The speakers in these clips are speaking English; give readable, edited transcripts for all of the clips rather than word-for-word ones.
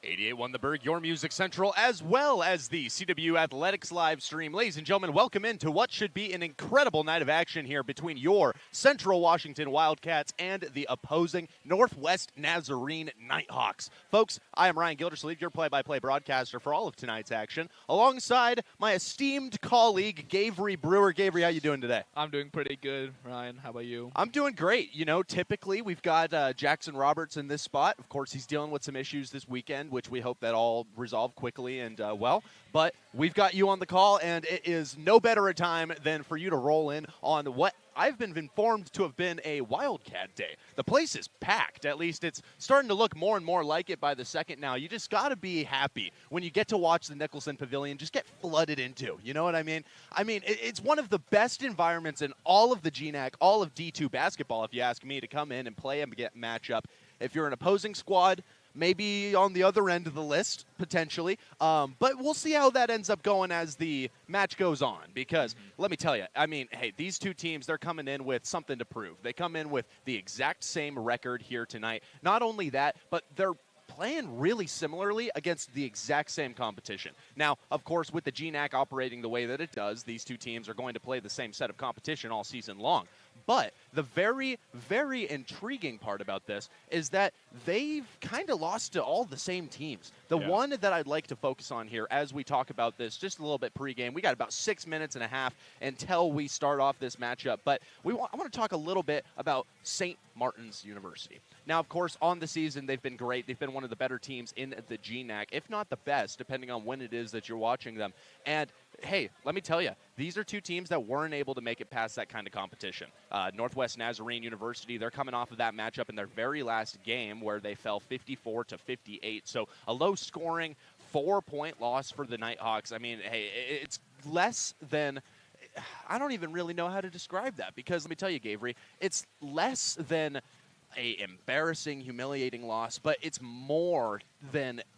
88.1 The Berg, your Music Central, as well as the CW Athletics live stream. Ladies and gentlemen, welcome into what should be an incredible night of action here between your Central Washington Wildcats and the opposing Northwest Nazarene Nighthawks. Folks, I am Ryan Gildersleeve, your play-by-play broadcaster for all of tonight's action, alongside my esteemed colleague, Gavery Brewer. Gavery, how you doing today? I'm doing pretty good, Ryan. How about you? I'm doing great. You know, typically we've got Jackson Roberts in this spot. Of course, he's dealing with some issues this weekend, which we hope that all resolve quickly and well. But we've got you on the call, and it is no better a time than for you to roll in on what I've been informed to have been a Wildcat Day. The place is packed. At least it's starting to look more and more like it by the second now. You just got to be happy when you get to watch the Nicholson Pavilion just get flooded into. You know what I mean? It's one of the best environments in all of the GNAC, all of D2 basketball, if you ask me, to come in and play a matchup. If you're an opposing squad, maybe on the other end of the list, potentially. But we'll see how that ends up going as the match goes on. Because, let me tell you, hey, these two teams, they're coming in with something to prove. They come in with the exact same record here tonight. Not only that, but they're playing really similarly against the exact same competition. Now, of course, with the GNAC operating the way that it does, these two teams are going to play the same set of competition all season long. But the very, very intriguing part about this is that they've kind of lost to all the same teams. The one that I'd like to focus on here as we talk about this just a little bit pregame, we got about 6 minutes and a half until we start off this matchup. But I want to talk a little bit about St. Martin's University. Now, of course, on the season, they've been great. They've been one of the better teams in the GNAC, if not the best, depending on when it is that you're watching them. And hey, let me tell you, these are two teams that weren't able to make it past that kind of competition. Northwest Nazarene University, they're coming off of that matchup in their very last game where they fell 54-58. So a low-scoring 4-point loss for the Nighthawks. Hey, it's less than – I don't even really know how to describe that because let me tell you, Gavery, it's less than a embarrassing, humiliating loss, but it's more than –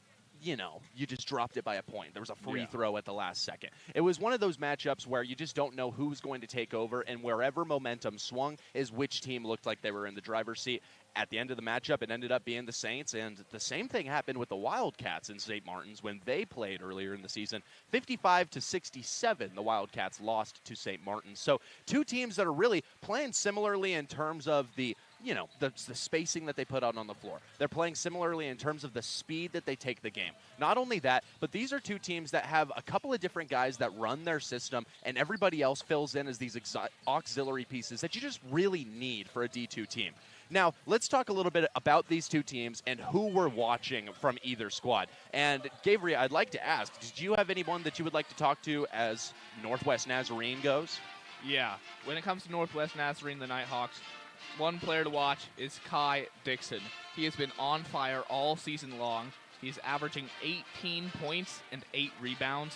you just dropped it by a point. There was a free throw at the last second. It was one of those matchups where you just don't know who's going to take over, and wherever momentum swung is which team looked like they were in the driver's seat. At the end of the matchup, it ended up being the Saints, and the same thing happened with the Wildcats in St. Martin's when they played earlier in the season. 55-67, the Wildcats lost to St. Martin's. So two teams that are really playing similarly in terms of the spacing that they put out on the floor. They're playing similarly in terms of the speed that they take the game. Not only that, but these are two teams that have a couple of different guys that run their system, and everybody else fills in as these auxiliary pieces that you just really need for a D2 team. Now, let's talk a little bit about these two teams and who we're watching from either squad. And, Gabriel, I'd like to ask, did you have anyone that you would like to talk to as Northwest Nazarene goes? Yeah. When it comes to Northwest Nazarene, the Nighthawks, one player to watch is Kai Dixon. He has been on fire all season long. He's averaging 18 points and 8 rebounds,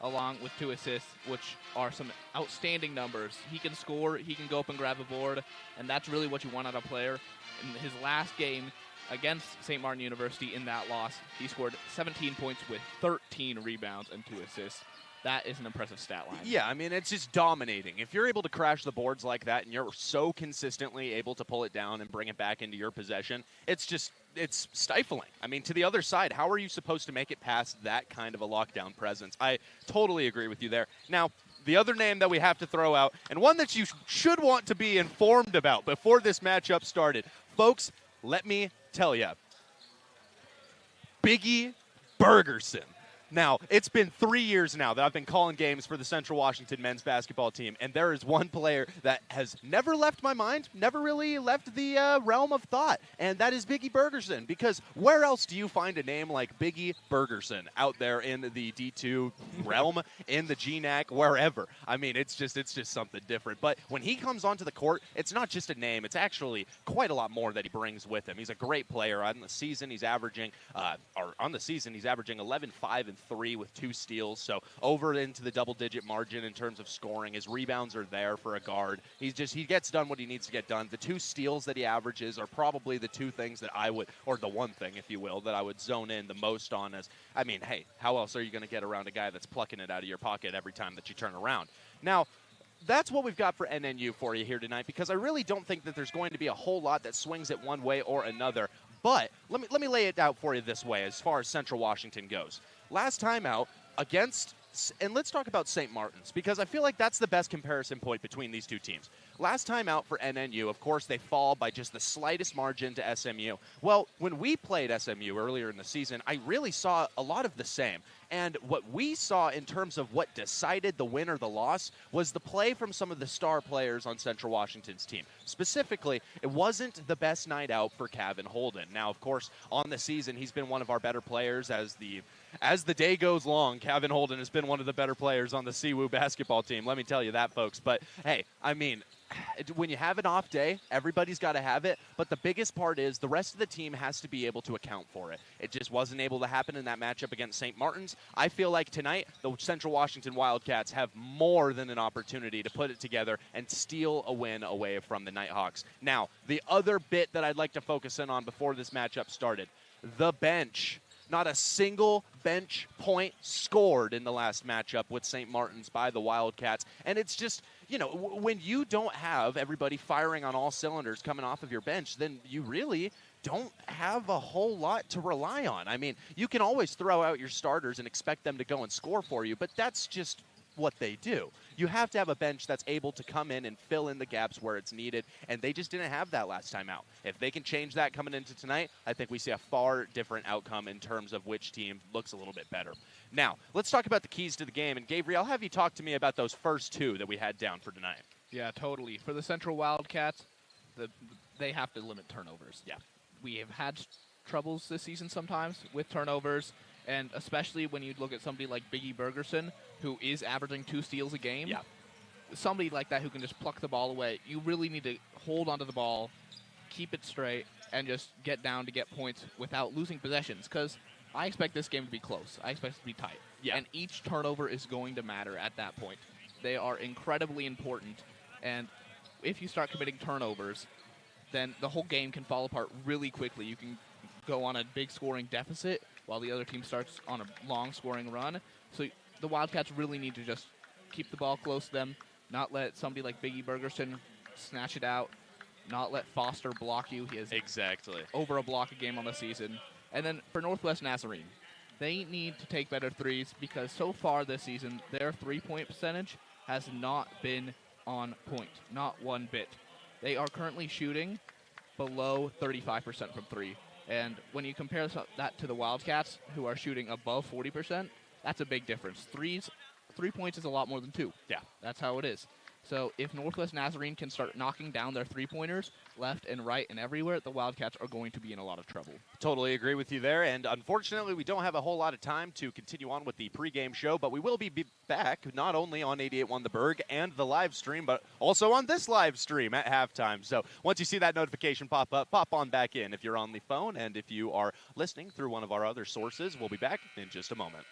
along with 2 assists, which are some outstanding numbers. He can score, he can go up and grab a board, and that's really what you want out of a player. In his last game against St. Martin University in that loss, he scored 17 points with 13 rebounds and 2 assists. That is an impressive stat line. Yeah, it's just dominating. If you're able to crash the boards like that and you're so consistently able to pull it down and bring it back into your possession, it's stifling. To the other side, how are you supposed to make it past that kind of a lockdown presence? I totally agree with you there. Now, the other name that we have to throw out, and one that you should want to be informed about before this matchup started, folks, let me tell you, Biggie Bergerson. Now, it's been 3 years now that I've been calling games for the Central Washington men's basketball team, and there is one player that has never left my mind, never really left the realm of thought, and that is Biggie Bergerson, because where else do you find a name like Biggie Bergerson out there in the D2 realm, in the GNAC, wherever? It's just something different. But when he comes onto the court, it's not just a name, it's actually quite a lot more that he brings with him. He's a great player. On the season, he's averaging 11, 5, and 3 with 2 steals, so over into the double-digit margin in terms of scoring. His rebounds are there for a guard. He gets done what he needs to get done. The 2 steals that he averages are probably the 2 things that I would, or the one thing, if you will, that I would zone in the most on as, hey, how else are you going to get around a guy that's plucking it out of your pocket every time that you turn around? Now, that's what we've got for NNU for you here tonight, because I really don't think that there's going to be a whole lot that swings it one way or another. But let me lay it out for you this way as far as Central Washington goes. Last time out against, and let's talk about St. Martin's, because I feel like that's the best comparison point between these two teams. Last time out for NNU, of course, they fall by just the slightest margin to SMU. Well, when we played SMU earlier in the season, I really saw a lot of the same. And what we saw in terms of what decided the win or the loss was the play from some of the star players on Central Washington's team. Specifically, it wasn't the best night out for Kevin Holden. Now, of course, on the season, he's been one of our better players as the day goes long. Kevin Holden has been one of the better players on the CWU basketball team. Let me tell you that, folks. But, hey, I mean, when you have an off day, everybody's got to have it. But the biggest part is the rest of the team has to be able to account for it. It just wasn't able to happen in that matchup against St. Martin's. I feel like tonight the Central Washington Wildcats have more than an opportunity to put it together and steal a win away from the Nighthawks. Now, the other bit that I'd like to focus in on before this matchup started, the bench. Not a single bench point scored in the last matchup with St. Martin's by the Wildcats. And it's just, you know, when you don't have everybody firing on all cylinders coming off of your bench, then you really don't have a whole lot to rely on. I mean, you can always throw out your starters and expect them to go and score for you, but that's just what they do. You have to have a bench that's able to come in and fill in the gaps where it's needed, and they just didn't have that last time out. If they can change that coming into tonight, I think we see a far different outcome in terms of which team looks a little bit better. Now, let's talk about the keys to the game, and Gabriel, I'll have you talk to me about those first two that we had down for tonight. Yeah, totally. For the Central Wildcats, they have to limit turnovers. Yeah. We have had troubles this season sometimes with turnovers, and especially when you look at somebody like Biggie Bergerson, who is averaging 2 steals a game. Yeah. Somebody like that who can just pluck the ball away. You really need to hold onto the ball, keep it straight, and just get down to get points without losing possessions, because I expect this game to be close. I expect it to be tight. Yeah. And each turnover is going to matter at that point. They are incredibly important, and if you start committing turnovers, then the whole game can fall apart really quickly. You can go on a big scoring deficit while the other team starts on a long scoring run. So the Wildcats really need to just keep the ball close to them, not let somebody like Biggie Bergerson snatch it out, not let Foster block you. He has Exactly. over a block a game on the season. And then for Northwest Nazarene, they need to take better threes, because so far this season, their three-point percentage has not been on point, not one bit. They are currently shooting below 35% from three. And when you compare that to the Wildcats, who are shooting above 40%, that's a big difference. 3 points is a lot more than 2. Yeah. That's how it is. So if Northwest Nazarene can start knocking down their three-pointers left and right and everywhere, the Wildcats are going to be in a lot of trouble. Totally agree with you there. And unfortunately, we don't have a whole lot of time to continue on with the pregame show, but we will be back not only on 88.1 The Berg and the live stream, but also on this live stream at halftime. So once you see that notification pop up, pop on back in if you're on the phone. And if you are listening through one of our other sources, we'll be back in just a moment.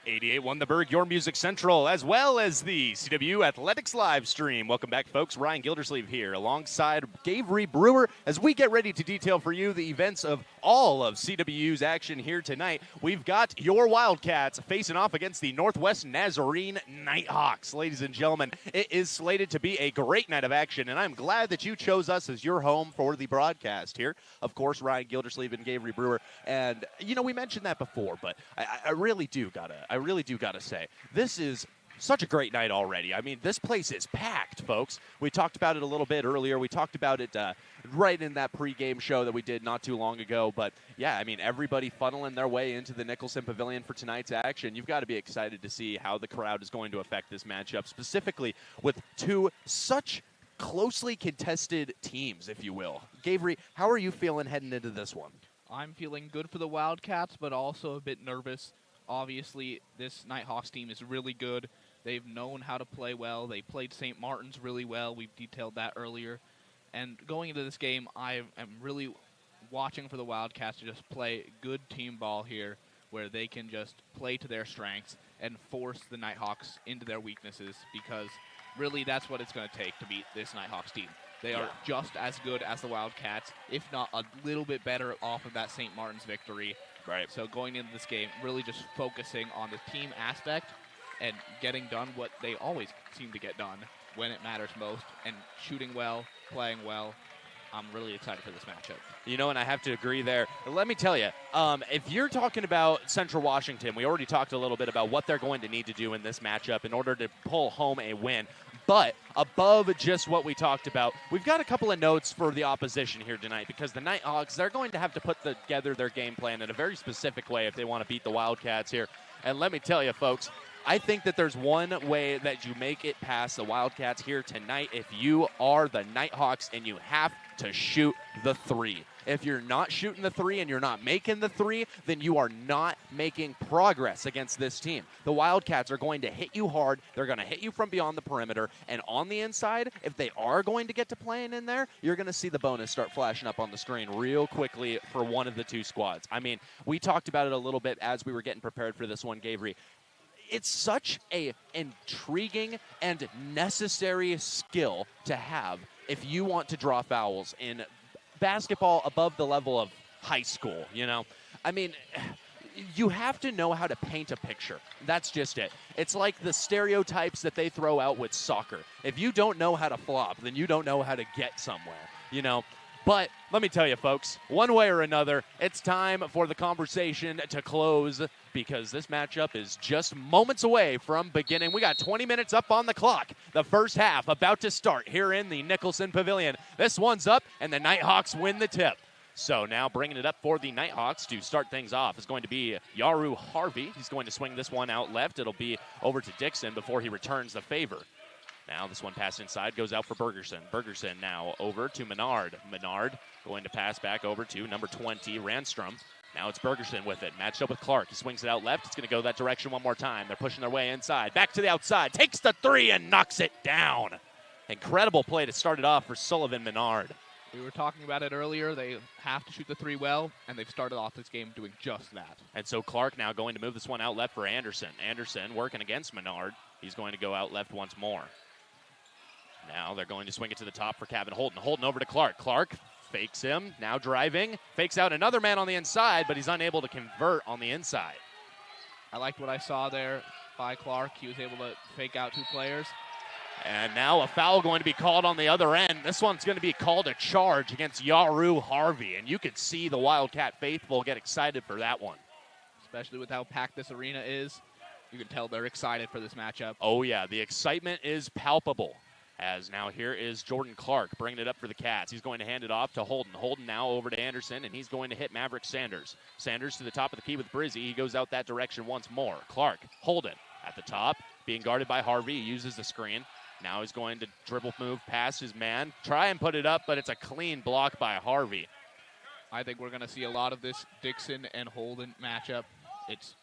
88.1 The Berg, your music central, as well as the CW Athletics live stream. Welcome back, folks. Ryan Gildersleeve here alongside Gabriel Brewer as we get ready to detail for you the events of all of CW's action here tonight. We've got your Wildcats facing off against the Northwest Nazarene Nighthawks. Ladies and gentlemen, it is slated to be a great night of action, and I'm glad that you chose us as your home for the broadcast here. Of course, Ryan Gildersleeve and Gabriel Brewer. And, you know, we mentioned that before, but I really do gotta say, this is such a great night already. I mean, this place is packed, folks. We talked about it a little bit earlier. We talked about it right in that pregame show that we did not too long ago. But, yeah, I mean, everybody funneling their way into the Nicholson Pavilion for tonight's action. You've got to be excited to see how the crowd is going to affect this matchup, specifically with two such closely contested teams, if you will. Gabriel, how are you feeling heading into this one? I'm feeling good for the Wildcats, but also a bit nervous. Obviously, this Nighthawks team is really good. They've known how to play well. They played St. Martin's really well. We've detailed that earlier. And going into this game, I am really watching for the Wildcats to just play good team ball here, where they can just play to their strengths and force the Nighthawks into their weaknesses, because really that's what it's going to take to beat this Nighthawks team. They are just as good as the Wildcats, if not a little bit better off of that St. Martin's victory. Right. So going into this game, really just focusing on the team aspect and getting done what they always seem to get done when it matters most, and shooting well, playing well. I'm really excited for this matchup. You know, and I have to agree there. Let me tell you, if you're talking about Central Washington, we already talked a little bit about what they're going to need to do in this matchup in order to pull home a win. But above just what we talked about, we've got a couple of notes for the opposition here tonight, because the Nighthawks, they're going to have to put together their game plan in a very specific way if they want to beat the Wildcats here. And let me tell you, folks, I think that there's one way that you make it past the Wildcats here tonight if you are the Nighthawks, and you have to shoot the three. If you're not shooting the three and you're not making the three, then you are not making progress against this team. The Wildcats are going to hit you hard. They're going to hit you from beyond the perimeter. And on the inside, if they are going to get to playing in there, you're going to see the bonus start flashing up on the screen real quickly for one of the two squads. I mean, we talked about it a little bit as we were getting prepared for this one, Gabriel. It's such a intriguing and necessary skill to have if you want to draw fouls in basketball above the level of high school, you know? I mean, you have to know how to paint a picture. That's just it. It's like the stereotypes that they throw out with soccer. If you don't know how to flop, then you don't know how to get somewhere, you know? But let me tell you, folks, one way or another, it's time for the conversation to close, because this matchup is just moments away from beginning. We got 20 minutes up on the clock. The first half about to start here in the Nicholson Pavilion. This one's up, and the Nighthawks win the tip. So now bringing it up for the Nighthawks to start things off is going to be Yaru Harvey. He's going to swing this one out left. It'll be over to Dixon before he returns the favor. Now this one passed inside, goes out for Bergerson. Bergerson now over to Menard. Menard going to pass back over to number 20, Ranstrom. Now it's Bergerson with it, matched up with Clark. He swings it out left. It's going to go that direction one more time. They're pushing their way inside. Back to the outside. Takes the three and knocks it down. Incredible play to start it off for Sullivan Menard. We were talking about it earlier. They have to shoot the three well, and they've started off this game doing just that. And so Clark now going to move this one out left for Anderson. Anderson working against Menard. He's going to go out left once more. Now they're going to swing it to the top for Kevin Holden. Holden over to Clark. Clark fakes him, now driving. Fakes out another man on the inside, but he's unable to convert on the inside. I liked what I saw there by Clark. He was able to fake out two players. And now a foul going to be called on the other end. This one's going to be called a charge against Yaru Harvey. And you can see the Wildcat faithful get excited for that one. Especially with how packed this arena is. You can tell they're excited for this matchup. Oh, yeah. The excitement is palpable. As now here is Jordan Clark bringing it up for the Cats. He's going to hand it off to Holden. Holden now over to Anderson, and he's going to hit Maverick Sanders. Sanders to the top of the key with Brizzy. He goes out that direction once more. Clark, Holden at the top, being guarded by Harvey. He uses the screen. Now he's going to dribble move past his man. Try and put it up, but it's a clean block by Harvey. I think we're going to see a lot of this Dixon and Holden matchup. It's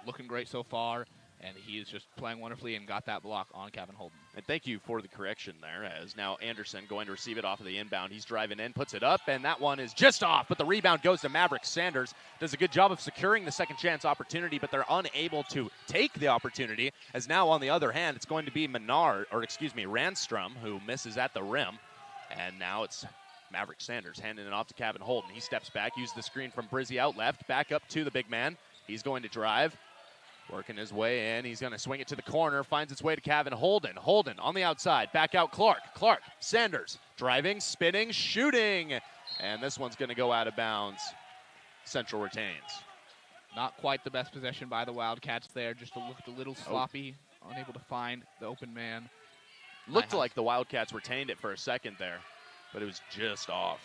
looking great so far. and he is just playing wonderfully and got that block on Kevin Holden. And thank you for the correction there, as now Anderson going to receive it off of the inbound. He's driving in, puts it up, and that one is just off, but the rebound goes to Maverick Sanders. Does a good job of securing the second chance opportunity, but they're unable to take the opportunity, as now on the other hand, it's going to be Randstrom, who misses at the rim, and now it's Maverick Sanders handing it off to Kevin Holden. He steps back, uses the screen from Brizzy out left, back up to the big man. He's going to drive. Working his way in. He's going to swing it to the corner. Finds its way to Kevin Holden. Holden on the outside. Back out Clark. Clark. Sanders. Driving, spinning, shooting. And this one's going to go out of bounds. Central retains. Not quite the best possession by the Wildcats there. Just looked a little sloppy. Unable to find the open man. Looked like the Wildcats retained it for a second there, but it was just off.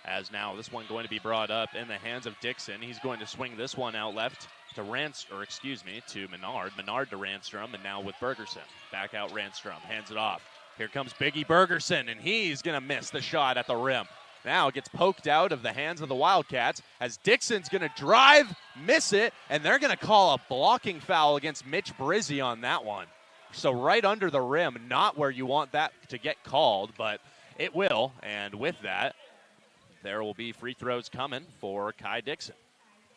As now this one going to be brought up in the hands of Dixon. He's going to swing this one out left to Menard. Menard to Randstrom, and now with Bergerson. Back out Randstrom, hands it off. Here comes Biggie Bergerson, and he's going to miss the shot at the rim. Now it gets poked out of the hands of the Wildcats as Dixon's going to drive, miss it, and they're going to call a blocking foul against Mitch Brizzy on that one. So right under the rim, not where you want that to get called, but it will, and with that, there will be free throws coming for Kai Dixon.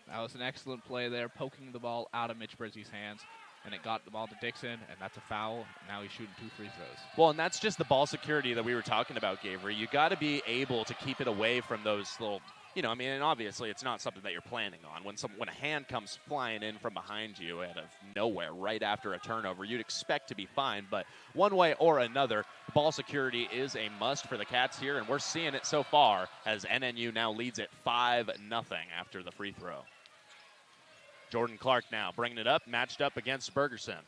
That was an excellent play there, poking the ball out of Mitch Brizzy's hands, and it got the ball to Dixon, and that's a foul. Now he's shooting 2 free throws. Well, and that's just the ball security that we were talking about, Gabriel. You got to be able to keep it away from those little, and obviously it's not something that you're planning on. When a hand comes flying in from behind you out of nowhere right after a turnover, you'd expect to be fine, but one way or another, ball security is a must for the Cats here, and we're seeing it so far as NNU now leads it 5-0 after the free throw. Jordan Clark now bringing it up, matched up against Bergerson.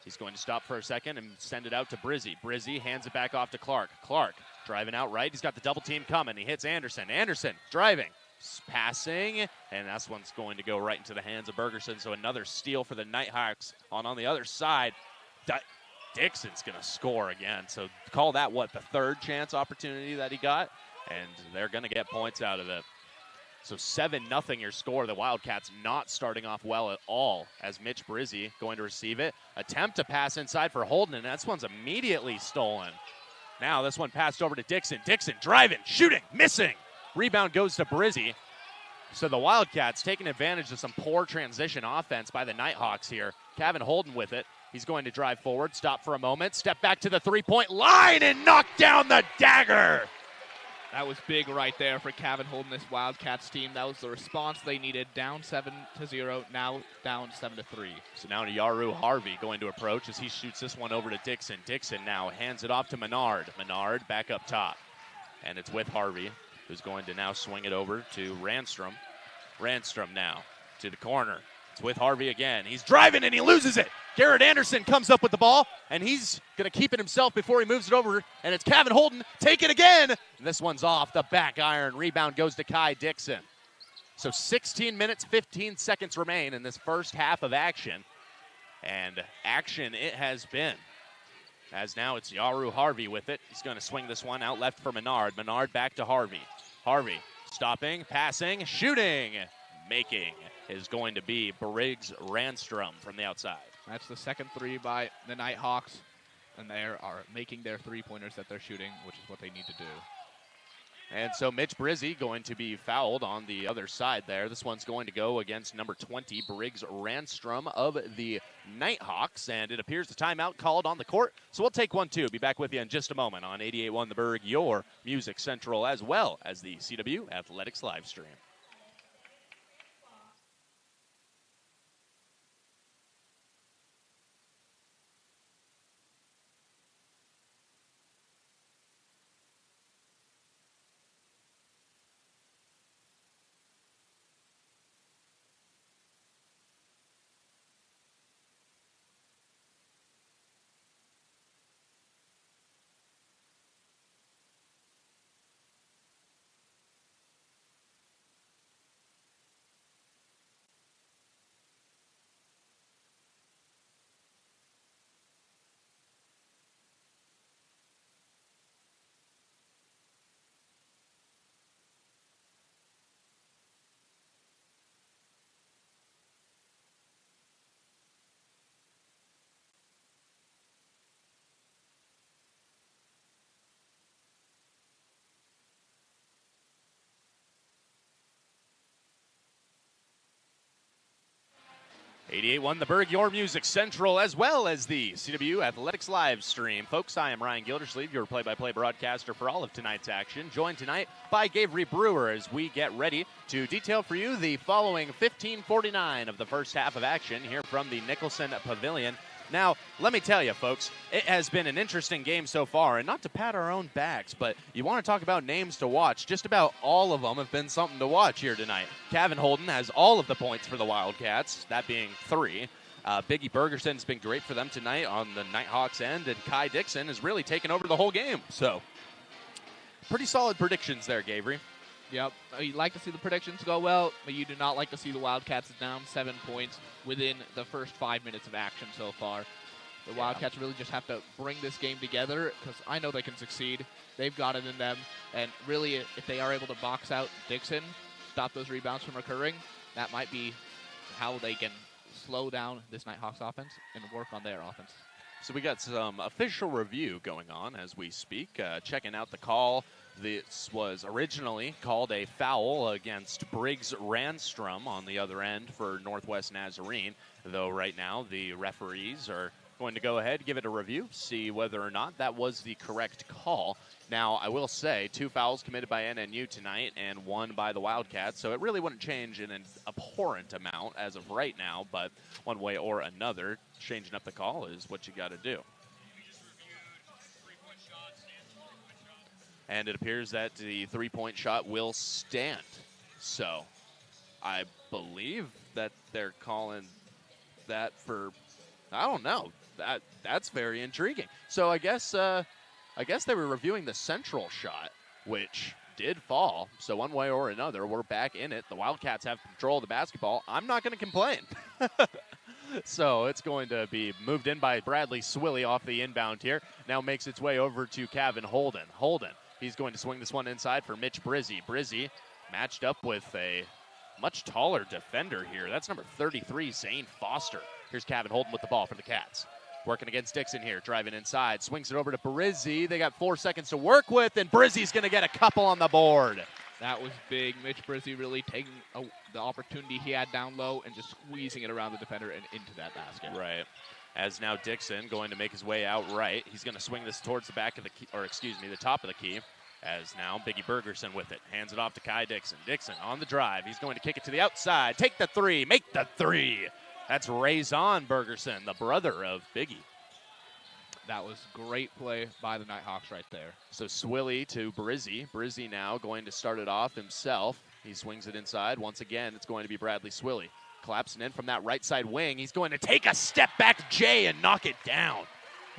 He's going to stop for a second and send it out to Brizzy. Brizzy hands it back off to Clark. Clark driving out right. He's got the double team coming. He hits Anderson. Anderson driving, passing, and that one's going to go right into the hands of Bergerson. So another steal for the Nighthawks on the other side. Dixon's going to score again. So call that, the third chance opportunity that he got, and they're going to get points out of it. So 7-0 your score. The Wildcats not starting off well at all as Mitch Brizzy going to receive it. Attempt to pass inside for Holden, and that one's immediately stolen. Now this one passed over to Dixon. Dixon driving, shooting, missing. Rebound goes to Brizzy. So the Wildcats taking advantage of some poor transition offense by the Nighthawks here. Kevin Holden with it. He's going to drive forward, stop for a moment, step back to the three-point line, and knock down the dagger. That was big right there for Kevin Holden, this Wildcats team. That was the response they needed. Down 7-0, now down 7-3. So now Yaru Harvey going to approach as he shoots this one over to Dixon. Dixon now hands it off to Menard. Menard back up top. And it's with Harvey, who's going to now swing it over to Randstrom. Randstrom now to the corner. It's with Harvey again. He's driving and he loses it. Garrett Anderson comes up with the ball, and he's going to keep it himself before he moves it over, and it's Kevin Holden. Take it again. And this one's off the back iron. Rebound goes to Kai Dixon. So 16 minutes, 15 seconds remain in this first half of action. And action it has been. As now it's Yaru Harvey with it. He's going to swing this one out left for Menard. Menard back to Harvey. Harvey stopping, passing, shooting. Making is going to be Briggs Randstrom from the outside. That's the second three by the Nighthawks, and they are making their three-pointers that they're shooting, which is what they need to do. And so Mitch Brizzy going to be fouled on the other side there. This one's going to go against number 20, Briggs Randstrom of the Nighthawks, and it appears the timeout called on the court. So we'll take 1-2. Be back with you in just a moment on 88.1 The Berg, your Music Central, as well as the CW Athletics live stream. 88.1 The Berg, your music central, as well as the CW Athletics live stream. Folks, I am Ryan Gildersleeve, your play-by-play broadcaster for all of tonight's action. Joined tonight by Gabriel Brewer as we get ready to detail for you the following 15:49 of the first half of action here from the Nicholson Pavilion. Now, let me tell you, folks, it has been an interesting game so far, and not to pat our own backs, but you want to talk about names to watch. Just about all of them have been something to watch here tonight. Kevin Holden has all of the points for the Wildcats, that being 3. Biggie Bergerson's been great for them tonight on the Nighthawks end, and Kai Dixon has really taken over the whole game. So, pretty solid predictions there, Gabriel. Yep. You'd like to see the predictions go well, but you do not like to see the Wildcats down 7 points within the first 5 minutes of action so far. The Wildcats really just have to bring this game together because I know they can succeed. They've got it in them. And really, if they are able to box out Dixon, stop those rebounds from occurring, that might be how they can slow down this Nighthawks offense and work on their offense. So we got some official review going on as we speak, checking out the call. This was originally called a foul against Briggs Ranstrom on the other end for Northwest Nazarene, though right now the referees are going to go ahead, give it a review, see whether or not that was the correct call. Now, I will say 2 fouls committed by NNU tonight and 1 by the Wildcats, so it really wouldn't change in an abhorrent amount as of right now, but one way or another, changing up the call is what you got to do. And it appears that the 3-point shot will stand. So I believe that they're calling that for, I don't know. That's very intriguing. So I guess they were reviewing the central shot, which did fall. So one way or another, we're back in it. The Wildcats have control of the basketball. I'm not going to complain. So it's going to be moved in by Bradley Swilly off the inbound here. Now makes its way over to Kevin Holden. He's going to swing this one inside for Mitch Brizzy. Brizzy matched up with a much taller defender here. That's number 33, Zane Foster. Here's Kevin Holden with the ball for the Cats. Working against Dixon here, driving inside. Swings it over to Brizzy. They got 4 seconds to work with, and Brizzy's going to get a couple on the board. That was big. Mitch Brizzy really taking the opportunity he had down low and just squeezing it around the defender and into that basket. Right. As now Dixon going to make his way out right. He's going to swing this towards the back of the key, or excuse me, the top of the key. As now Biggie Bergerson with it. Hands it off to Kai Dixon. Dixon on the drive. He's going to kick it to the outside. Take the 3. Make the 3. That's Razon Bergerson, the brother of Biggie. That was great play by the Nighthawks right there. So Swilly to Brizzy. Brizzy now going to start it off himself. He swings it inside. Once again, it's going to be Bradley Swilly. Collapsing in from that right side wing. He's going to take a step back, Jay, and knock it down.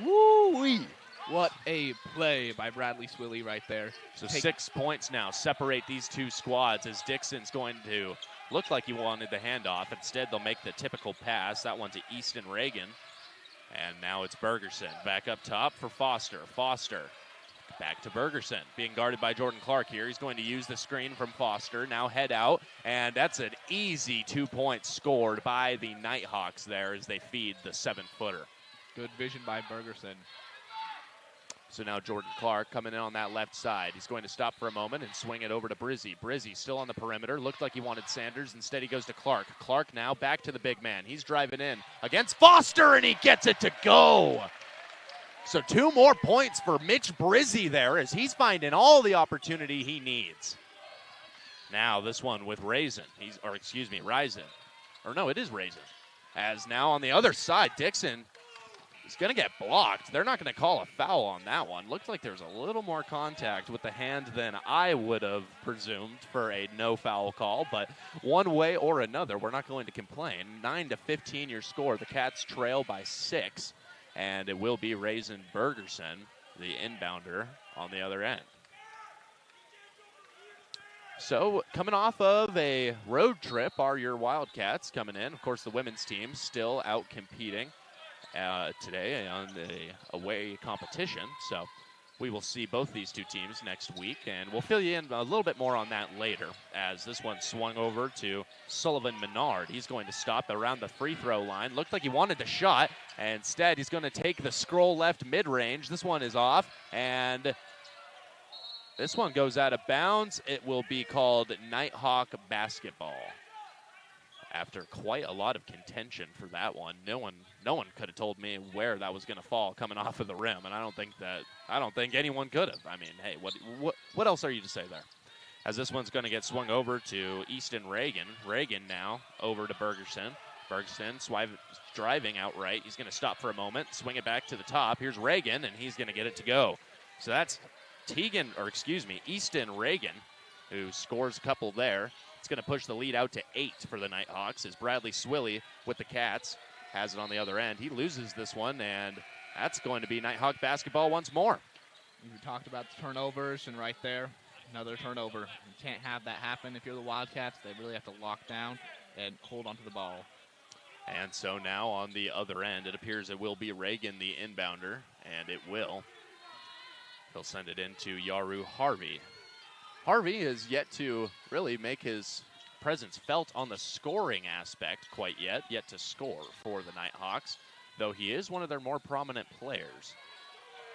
Woo-wee. What a play by Bradley Swilly right there. So 6 points now separate these two squads as Dixon's going to look like he wanted the handoff. Instead, they'll make the typical pass. That one to Easton Reagan. And now it's Bergerson back up top for Foster. Foster back to Bergerson, being guarded by Jordan Clark here. He's going to use the screen from Foster. Now head out, and that's an easy 2 points scored by the Nighthawks there as they feed the 7-footer. Good vision by Bergerson. So now Jordan Clark coming in on that left side. He's going to stop for a moment and swing it over to Brizzy. Brizzy still on the perimeter. Looked like he wanted Sanders. Instead, he goes to Clark. Clark now back to the big man. He's driving in against Foster, and he gets it to go. So 2 more points for Mitch Brizzy there as he's finding all the opportunity he needs. Now this one with Raisin. Raisin. Or no, it is Raisin. As now on the other side, Dixon is going to get blocked. They're not going to call a foul on that one. Looked like there's a little more contact with the hand than I would have presumed for a no foul call, but one way or another, we're not going to complain. 9-15 your score. The Cats trail by 6, and it will be Raisin Bergerson, the inbounder, on the other end. So coming off of a road trip are your Wildcats coming in. Of course, the women's team still out competing today on the away competition. So we will see both these two teams next week, and we'll fill you in a little bit more on that later as this one swung over to Sullivan Menard. He's going to stop around the free throw line. Looked like he wanted the shot, and instead he's going to take the scroll left mid-range. This one is off, and this one goes out of bounds. It will be called Nighthawk basketball after quite a lot of contention for that one. No one could have told me where that was going to fall coming off of the rim, and I don't think anyone could have. I mean, hey, what else are you to say there? As this one's going to get swung over to Easton Reagan. Reagan now over to Bergerson. Bergerson driving outright. He's going to stop for a moment, swing it back to the top. Here's Reagan, and he's going to get it to go. So that's Easton Reagan, who scores a couple there. It's going to push the lead out to 8 for the Nighthawks as Bradley Swilly with the Cats has it on the other end. He loses this one, and that's going to be Nighthawk basketball once more. We talked about the turnovers, and right there, another turnover. You can't have that happen if you're the Wildcats. They really have to lock down and hold onto the ball. And so now on the other end, it appears it will be Reagan, the inbounder, and it will. He'll send it into Yaru Harvey. Harvey is yet to really make his presence felt on the scoring aspect quite yet to score for the Nighthawks, though he is one of their more prominent players.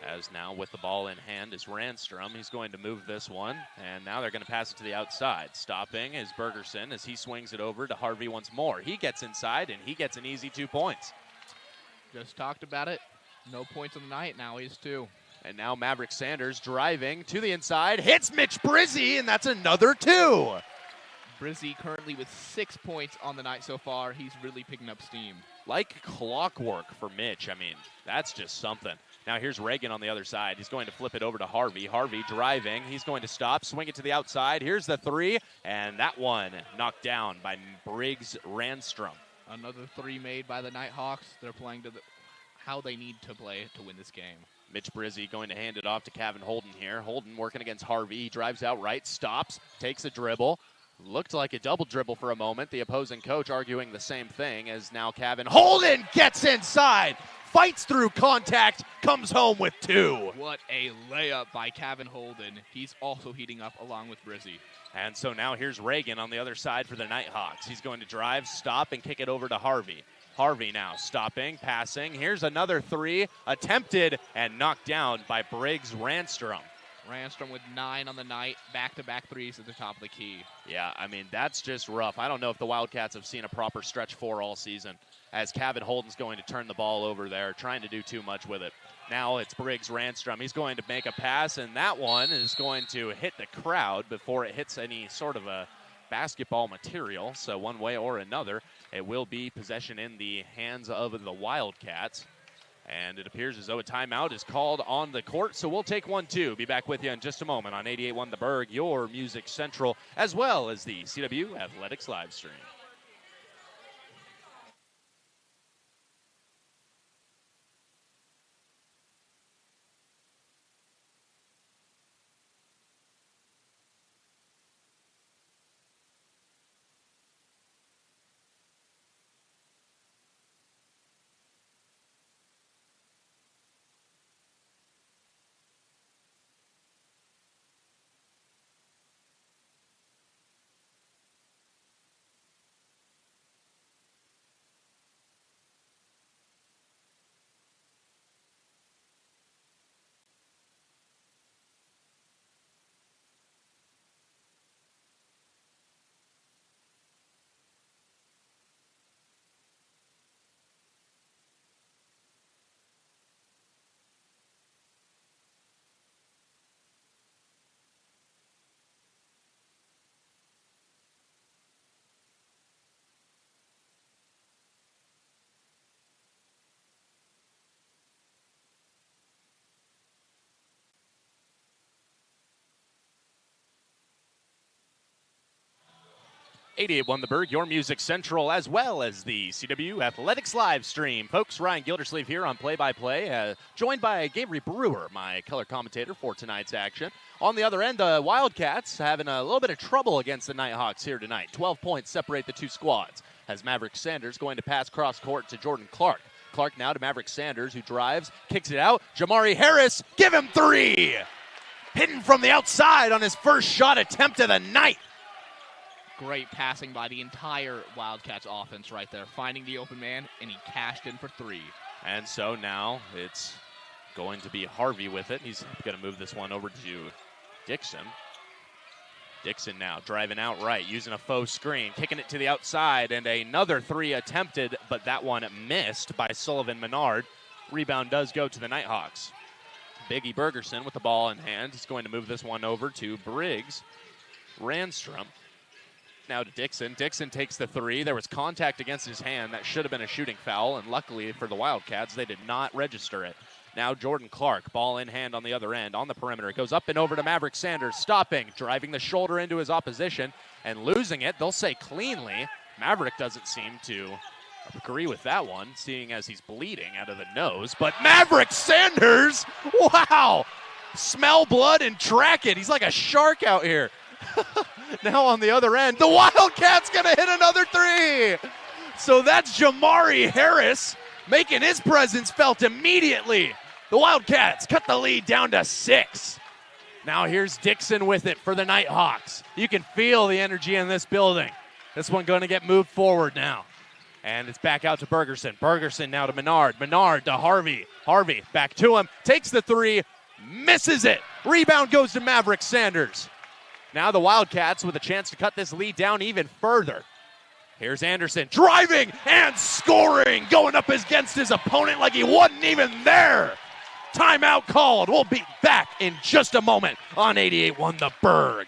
As now with the ball in hand is Randstrom. He's going to move this one, and now they're going to pass it to the outside. Stopping is Bergerson as he swings it over to Harvey once more. He gets inside, and he gets an easy 2 points. Just talked about it. No points on the night. Now he's 2. And now Maverick Sanders driving to the inside, hits Mitch Brizzy, and that's another 2. Brizzy currently with 6 points on the night so far. He's really picking up steam. Like clockwork for Mitch. I mean, that's just something. Now here's Reagan on the other side. He's going to flip it over to Harvey. Harvey driving. He's going to stop, swing it to the outside. Here's the 3, and that one knocked down by Briggs Randstrom. Another 3 made by the Nighthawks. They're playing to how they need to play to win this game. Mitch Brizzy going to hand it off to Kevin Holden here. Holden working against Harvey. He drives out right, stops, takes a dribble. Looked like a double dribble for a moment. The opposing coach arguing the same thing as now Kevin Holden gets inside, fights through contact, comes home with 2. What a layup by Kevin Holden. He's also heating up along with Brizzy. And so now here's Reagan on the other side for the Nighthawks. He's going to drive, stop, and kick it over to Harvey. Harvey now stopping, passing. Here's another 3, attempted and knocked down by Briggs Randstrom. Randstrom with 9 on the night, back-to-back 3s at the top of the key. Yeah, I mean, that's just rough. I don't know if the Wildcats have seen a proper stretch 4 all season, as Kevin Holden's going to turn the ball over there, trying to do too much with it. Now it's Briggs Randstrom. He's going to make a pass, and that one is going to hit the crowd before it hits any sort of a basketball material. So one way or another, it will be possession in the hands of the Wildcats. And it appears as though a timeout is called on the court, so we'll take 1-2. Be back with you in just a moment on 88.1 The Berg, your Music Central, as well as the CW Athletics live stream. .1 The Berg, your Music Central, as well as the CW Athletics live stream. Folks, Ryan Gildersleeve here on play-by-play, joined by Gabriel Brewer, my color commentator for tonight's action. On the other end, the Wildcats having a little bit of trouble against the Nighthawks here tonight. 12 points separate the two squads, as Maverick Sanders going to pass cross-court to Jordan Clark. Clark now to Maverick Sanders, who drives, kicks it out. Jamari Harris, give him 3! Hidden from the outside on his first shot attempt of the night. Great passing by the entire Wildcats offense right there, finding the open man, and he cashed in for 3. And so now it's going to be Harvey with it. He's going to move this one over to Dixon. Dixon now driving out right, using a faux screen, kicking it to the outside, and another three attempted, but that one missed by Sullivan Menard. Rebound does go to the Nighthawks. Biggie Bergerson with the ball in hand. He's going to move this one over to Briggs. Randstrom. Now to Dixon. Dixon takes the three. There was contact against his hand. That should have been a shooting foul, and luckily for the Wildcats, they did not register it. Now Jordan Clark, ball in hand on the other end, on the perimeter. It goes up and over to Maverick Sanders, stopping, driving the shoulder into his opposition, and losing it, they'll say cleanly. Maverick doesn't seem to agree with that one, seeing as he's bleeding out of the nose. But Maverick Sanders, wow! Smell blood and track it. He's like a shark out here. Now on the other end, the Wildcats gonna hit another three. So that's Jamari Harris making his presence felt immediately. The Wildcats cut the lead down to 6. Now here's Dixon with it for the Nighthawks. You can feel the energy in this building. This one going to get moved forward now. And it's back out to Bergerson. Bergerson now to Menard. Menard to Harvey. Harvey back to him. Takes the three. Misses it. Rebound goes to Maverick Sanders. Now the Wildcats with a chance to cut this lead down even further. Here's Anderson driving and scoring. Going up against his opponent like he wasn't even there. Timeout called. We'll be back in just a moment on 88.1 The Berg.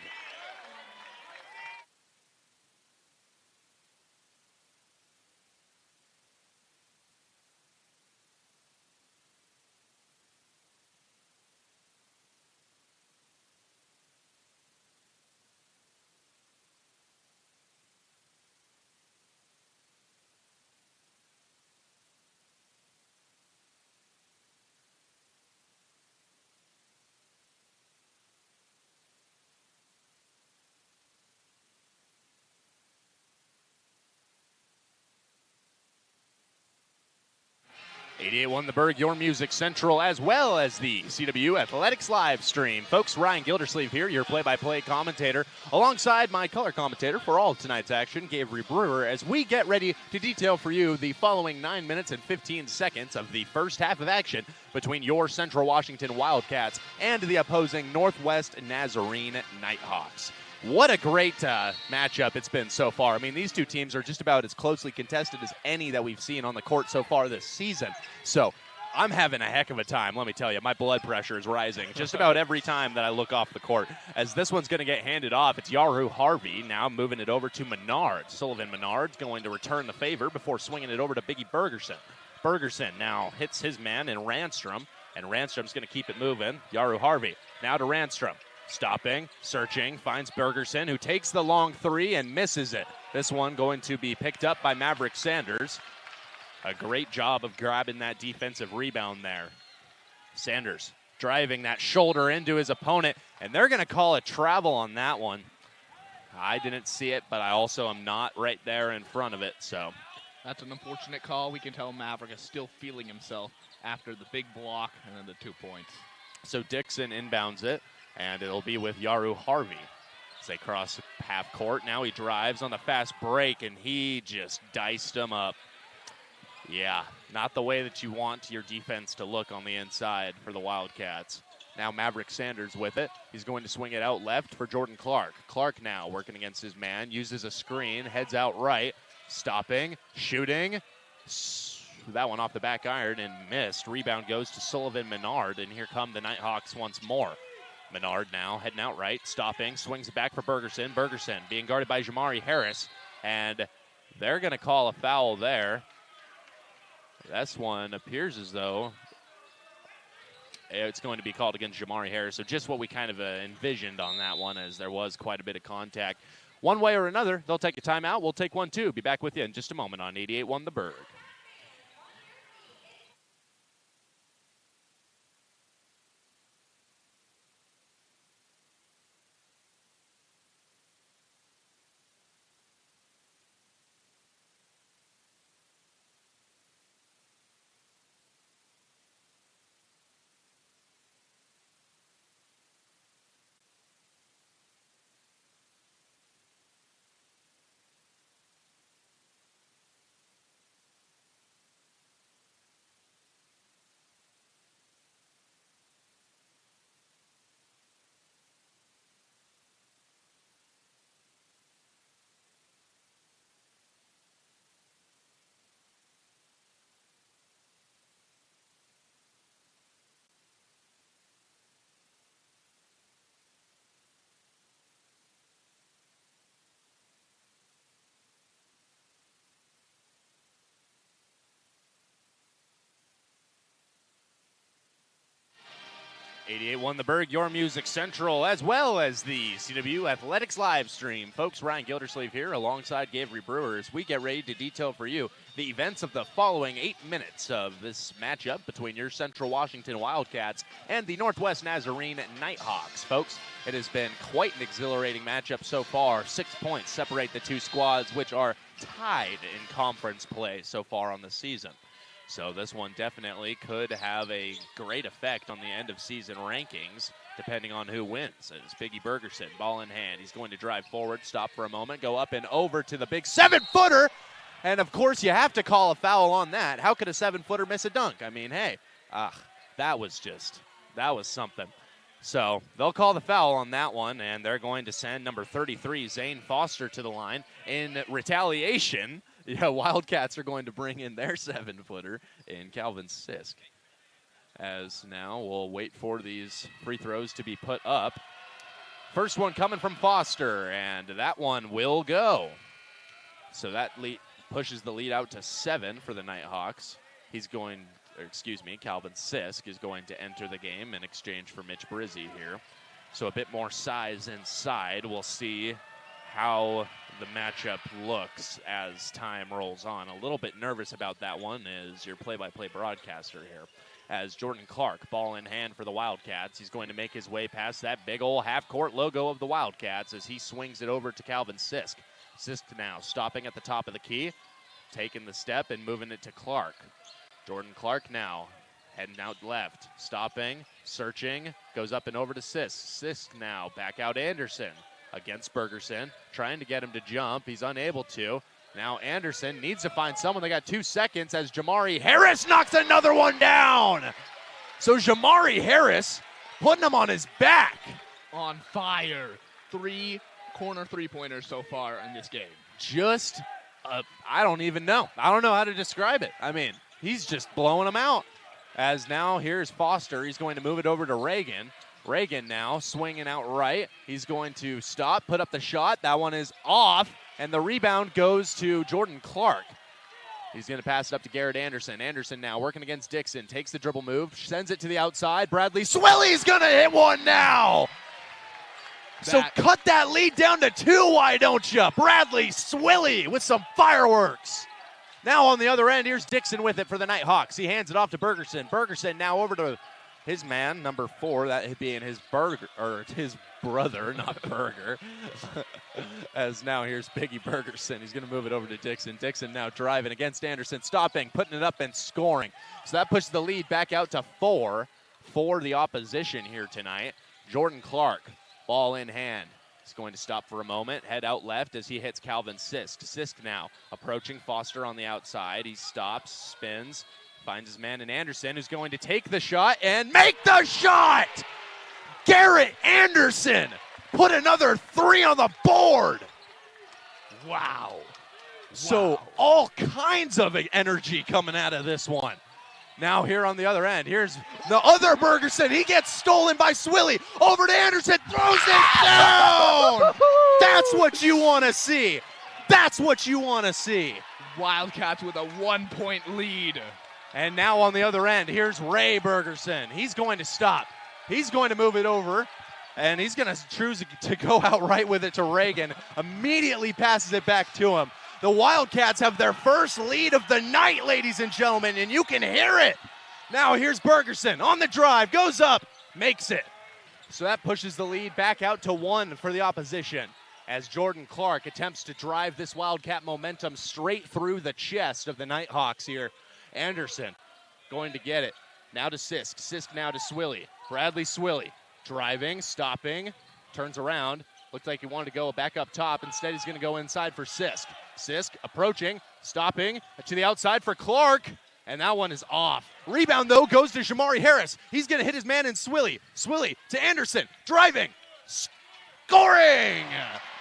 .1 The Berg, your music central, as well as the CW Athletics live stream. Folks, Ryan Gildersleeve here, your play-by-play commentator, alongside my color commentator for all of tonight's action, Gabriel Brewer, as we get ready to detail for you the following 9 minutes and 15 seconds of the first half of action between your Central Washington Wildcats and the opposing Northwest Nazarene Nighthawks. What a great matchup it's been so far. I mean, these two teams are just about as closely contested as any that we've seen on the court so far this season. So I'm having a heck of a time, let me tell you. My blood pressure is rising just about every time that I look off the court. As this one's going to get handed off, it's Yaru Harvey now moving it over to Menard. Sullivan Menard's going to return the favor before swinging it over to Biggie Bergerson. Bergerson now hits his man in Randstrom, and Randstrom's going to keep it moving. Yaru Harvey now to Randstrom. Stopping, searching, finds Bergerson, who takes the long three and misses it. This one going to be picked up by Maverick Sanders. A great job of grabbing that defensive rebound there. Sanders driving that shoulder into his opponent, and they're going to call a travel on that one. I didn't see it, but I also am not right there in front of it, so. That's an unfortunate call. We can tell Maverick is still feeling himself after the big block and then the 2 points. So Dixon inbounds it. And it'll be with Yaru Harvey as they cross half court. Now he drives on the fast break, and he just diced him up. Yeah, not the way that you want your defense to look on the inside for the Wildcats. Now Maverick Sanders with it. He's going to swing it out left for Jordan Clark. Clark now working against his man, uses a screen, heads out right, stopping, shooting. That one off the back iron and missed. Rebound goes to Sullivan Menard, and here come the Nighthawks once more. Menard now heading out right, stopping, swings it back for Bergerson. Bergerson being guarded by Jamari Harris, and they're going to call a foul there. This one appears as though it's going to be called against Jamari Harris, so just what we kind of envisioned on that one, as there was quite a bit of contact. One way or another, they'll take a timeout. We'll take one too. Be back with you in just a moment on 88.1 The Berg. 88.1 The Berg, your music central, as well as the CW Athletics live stream. Folks, Ryan Gildersleeve here alongside Gabriel Brewer as we get ready to detail for you the events of the following 8 minutes of this matchup between your Central Washington Wildcats and the Northwest Nazarene Nighthawks. Folks, it has been quite an exhilarating matchup so far. 6 points separate the two squads, which are tied in conference play so far on the season. So this one definitely could have a great effect on the end of season rankings, depending on who wins. It's Biggie Bergerson, ball in hand. He's going to drive forward, stop for a moment, go up and over to the big 7-footer. And of course, you have to call a foul on that. How could a 7-footer miss a dunk? I mean, hey, that was something. So they'll call the foul on that one, and they're going to send number 33, Zane Foster, to the line. In retaliation, Wildcats are going to bring in their 7-footer in Calvin Sisk. As now we'll wait for these free throws to be put up. First one coming from Foster, and that one will go. So that pushes the lead out to 7 for the Nighthawks. Calvin Sisk is going to enter the game in exchange for Mitch Brizzi here. So a bit more size inside. We'll see how the matchup looks as time rolls on. A little bit nervous about that one is your play-by-play broadcaster here. As Jordan Clark, ball in hand for the Wildcats. He's going to make his way past that big old half-court logo of the Wildcats as he swings it over to Calvin Sisk. Sisk now stopping at the top of the key, taking the step and moving it to Clark. Jordan Clark now heading out left, stopping, searching, goes up and over to Sisk. Sisk now back out Anderson against Bergerson, trying to get him to jump. He's unable to. Now Anderson needs to find someone. They got 2 seconds as Jamari Harris knocks another one down. So Jamari Harris putting him on his back. On fire. 3 corner three-pointers so far in this game. Just, I don't even know. I don't know how to describe it. I mean, he's just blowing them out. As now here's Foster. He's going to move it over to Reagan. Reagan now swinging out right. He's going to stop, put up the shot. That one is off, and the rebound goes to Jordan Clark. He's going to pass it up to Garrett Anderson. Anderson now working against Dixon. Takes the dribble move, sends it to the outside. Bradley Swilly's going to hit one now. So cut that lead down to 2, why don't you? Bradley Swilly with some fireworks. Now on the other end, here's Dixon with it for the Nighthawks. He hands it off to Bergerson. Bergerson now over to his man, number 4, that being his brother, not Berger. As now here's Biggie Bergerson. He's going to move it over to Dixon. Dixon now driving against Anderson, stopping, putting it up and scoring. So that pushes the lead back out to 4 for the opposition here tonight. Jordan Clark, ball in hand. He's going to stop for a moment, head out left as he hits Calvin Sisk. Sisk now approaching Foster on the outside. He stops, spins, finds his man in Anderson, who's going to take the shot and make the shot! Garrett Anderson put another 3 on the board. Wow. So all kinds of energy coming out of this one. Now here on the other end, here's the other Bergerson. He gets stolen by Swilly. Over to Anderson, throws it down. That's what you want to see. That's what you want to see. Wildcats with a 1-point lead. And now on the other end, here's Ray Bergerson. He's going to stop. He's going to move it over, and he's going to choose to go out right with it to Reagan. Immediately passes it back to him. The Wildcats have their first lead of the night, ladies and gentlemen, and you can hear it. Now here's Bergerson on the drive, goes up, makes it. So that pushes the lead back out to 1 for the opposition as Jordan Clark attempts to drive this Wildcat momentum straight through the chest of the Nighthawks here. Anderson going to get it. Now to Sisk. Sisk now to Swilly. Bradley Swilly driving, stopping, turns around. Looked like he wanted to go back up top. Instead, he's going to go inside for Sisk. Sisk approaching, stopping to the outside for Clark, and that one is off. Rebound, though, goes to Jamari Harris. He's going to hit his man in Swilly. Swilly to Anderson, driving, scoring!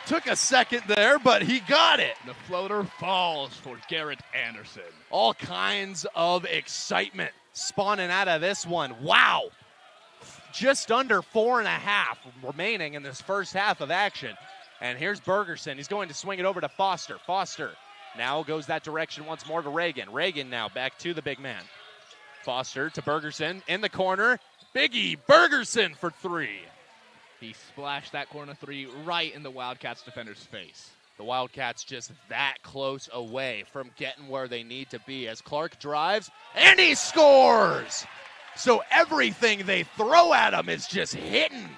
Took a second there, but he got it. The floater falls for Garrett Anderson. All kinds of excitement spawning out of this one. Wow. Just under 4.5 remaining in this first half of action. And here's Bergerson. He's going to swing it over to Foster. Foster now goes that direction once more to Reagan. Reagan now back to the big man. Foster to Bergerson in the corner. Biggie Bergerson for three. He splashed that corner three right in the Wildcats defender's face. The Wildcats just that close away from getting where they need to be as Clark drives, and he scores! So everything they throw at him is just hitting.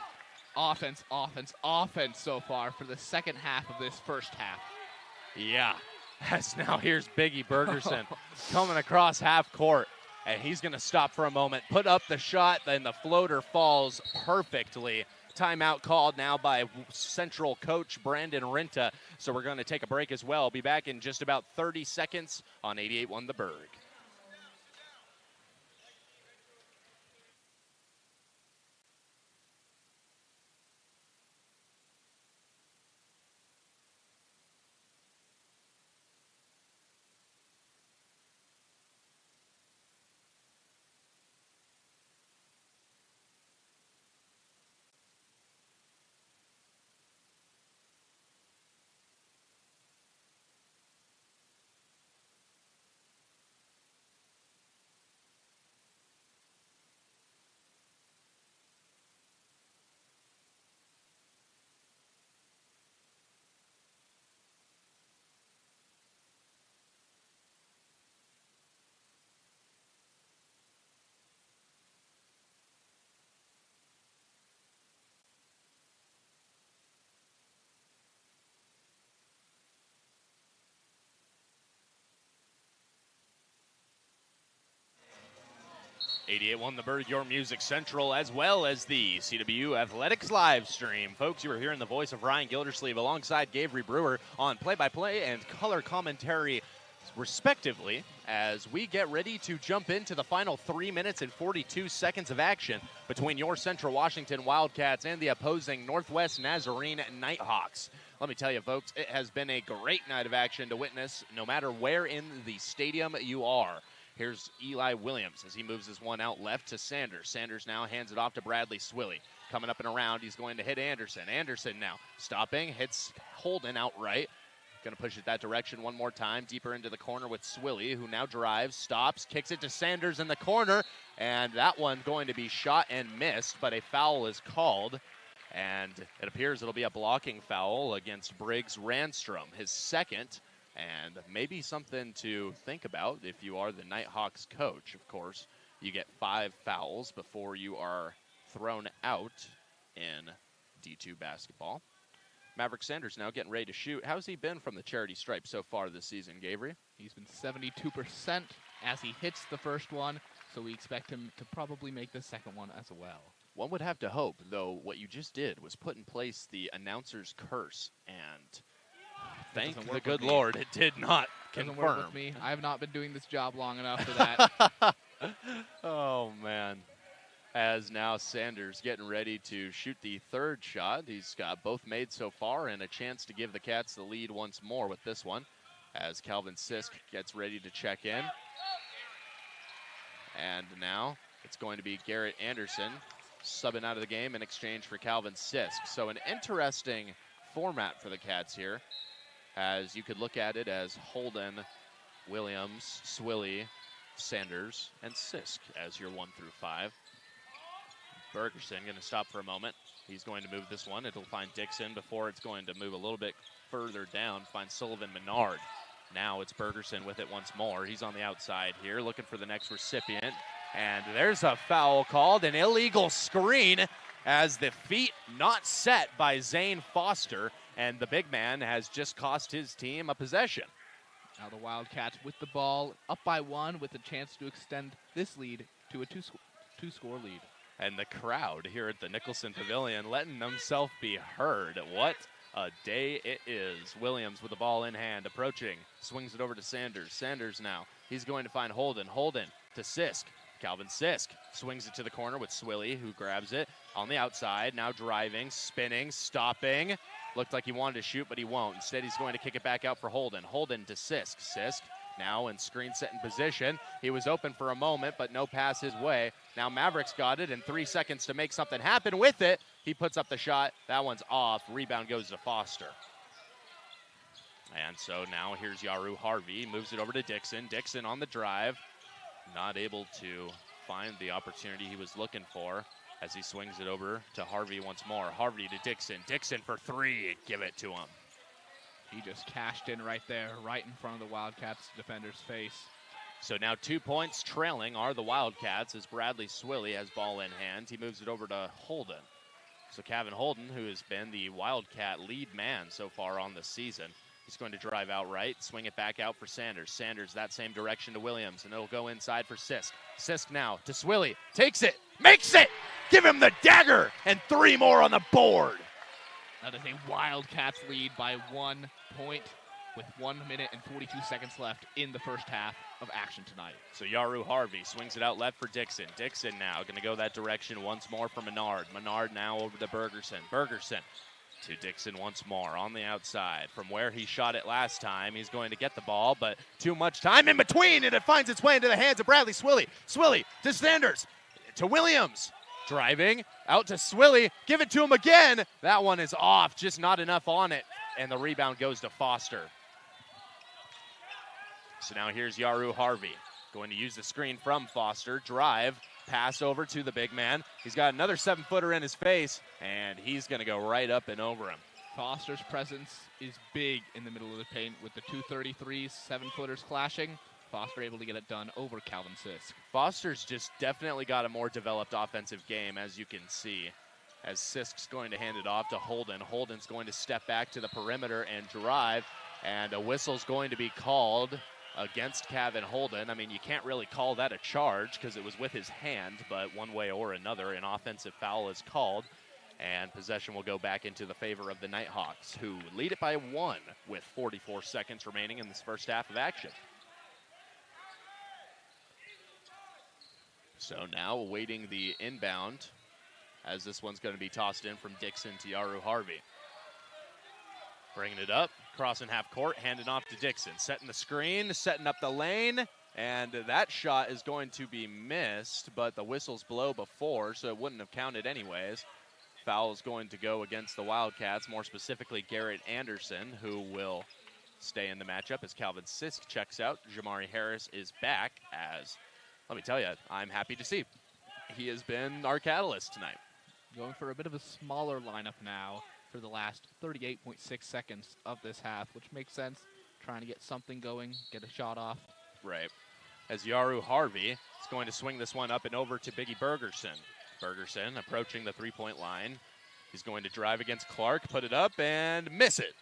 Offense, offense, offense so far for the second half of this first half. Yeah, as now here's Biggie Bergerson coming across half court, and he's going to stop for a moment, put up the shot, then the floater falls perfectly. Timeout called now by Central coach Brandon Renta, so we're going to take a break as well. Be back in just about 30 seconds on 88.1 The Berg. 88.1 The Bird, your music central, as well as the CW Athletics live stream. Folks, you are hearing the voice of Ryan Gildersleeve alongside Gabriel Brewer on play-by-play and color commentary, respectively, as we get ready to jump into the final 3 minutes and 42 seconds of action between your Central Washington Wildcats and the opposing Northwest Nazarene Nighthawks. Let me tell you, folks, it has been a great night of action to witness, no matter where in the stadium you are. Here's Eli Williams as he moves his one out left to Sanders. Sanders now hands it off to Bradley Swilly. Coming up and around, he's going to hit Anderson. Anderson now stopping, hits Holden outright. Going to push it that direction one more time, deeper into the corner with Swilly, who now drives, stops, kicks it to Sanders in the corner, and that one going to be shot and missed, but a foul is called, and it appears it'll be a blocking foul against Briggs Randstrom, his second. And maybe something to think about if you are the Nighthawks coach, of course. You get 5 fouls before you are thrown out in D2 basketball. Maverick Sanders now getting ready to shoot. How's he been from the charity stripe so far this season, Gabriel? He's been 72% as he hits the first one, so we expect him to probably make the second one as well. One would have to hope, though, what you just did was put in place the announcer's curse, and thank the good Lord, it did not confirm. Doesn't work with me. I have not been doing this job long enough for that. Oh, man. As now Sanders getting ready to shoot the third shot. He's got both made so far and a chance to give the Cats the lead once more with this one as Calvin Sisk gets ready to check in. And now it's going to be Garrett Anderson subbing out of the game in exchange for Calvin Sisk. So an interesting format for the Cats here, as you could look at it as Holden, Williams, Swilly, Sanders, and Sisk as your 1 through 5. Bergerson going to stop for a moment. He's going to move this one. It'll find Dixon before it's going to move a little bit further down, find Sullivan Menard. Now it's Bergerson with it once more. He's on the outside here looking for the next recipient. And there's a foul called, an illegal screen as the feet not set by Zane Foster. And the big man has just cost his team a possession. Now the Wildcats with the ball up by 1 with a chance to extend this lead to a two-score lead. And the crowd here at the Nicholson Pavilion letting themselves be heard. What a day it is. Williams with the ball in hand, approaching, swings it over to Sanders. Sanders now, he's going to find Holden. Holden to Sisk. Calvin Sisk swings it to the corner with Swilly, who grabs it on the outside, now driving, spinning, stopping. Looked like he wanted to shoot, but he won't. Instead, he's going to kick it back out for Holden. Holden to Sisk. Sisk now in screen set in position. He was open for a moment, but no pass his way. Now Mavericks got it in 3 seconds to make something happen with it. He puts up the shot. That one's off. Rebound goes to Foster. And so now here's Yaru Harvey. Moves it over to Dixon. Dixon on the drive. Not able to find the opportunity he was looking for as he swings it over to Harvey once more. Harvey to Dixon. Dixon for three. Give it to him. He just cashed in right there, right in front of the Wildcats defender's face. So now 2 points trailing are the Wildcats as Bradley Swilly has ball in hand. He moves it over to Holden. So Kevin Holden, who has been the Wildcat lead man so far on the season, he's going to drive out right, swing it back out for Sanders. Sanders that same direction to Williams, and it'll go inside for Sisk. Sisk now to Swilly, takes it, makes it! Give him the dagger, and 3 more on the board. That is a Wildcats lead by 1 point with 1 minute and 42 seconds left in the first half of action tonight. So Yaru Harvey swings it out left for Dixon. Dixon now going to go that direction once more for Menard. Menard now over to Bergerson. Bergerson to Dixon once more on the outside. From where he shot it last time, he's going to get the ball, but too much time in between, and it finds its way into the hands of Bradley Swilly. Swilly to Sanders, to Williams. Driving out to Swilly. Give it to him again. That one is off, just not enough on it, and the rebound goes to Foster. So now here's Yaru Harvey going to use the screen from Foster. Drive, pass over to the big man. He's got another 7-footer in his face, and he's going to go right up and over him. Foster's presence is big in the middle of the paint with the 233s, 7-footers clashing. Foster able to get it done over Calvin Sisk. Foster's just definitely got a more developed offensive game, as you can see, as Sisk's going to hand it off to Holden. Holden's going to step back to the perimeter and drive, and a whistle's going to be called against Kevin Holden. I mean, you can't really call that a charge because it was with his hand, but one way or another, an offensive foul is called, and possession will go back into the favor of the Nighthawks, who lead it by 1 with 44 seconds remaining in this first half of action. So now awaiting the inbound, as this one's going to be tossed in from Dixon to Yaru Harvey. Bringing it up, crossing half court, handing off to Dixon. Setting the screen, setting up the lane, and that shot is going to be missed, but the whistle's blow before, so it wouldn't have counted anyways. Foul is going to go against the Wildcats, more specifically Garrett Anderson, who will stay in the matchup as Calvin Sisk checks out. Jamari Harris is back as, let me tell you, I'm happy to see. He has been our catalyst tonight. Going for a bit of a smaller lineup now for the last 38.6 seconds of this half, which makes sense. Trying to get something going, get a shot off. Right. As Yaru Harvey is going to swing this one up and over to Biggie Bergerson. Bergerson approaching the three-point line. He's going to drive against Clark, put it up, and miss it.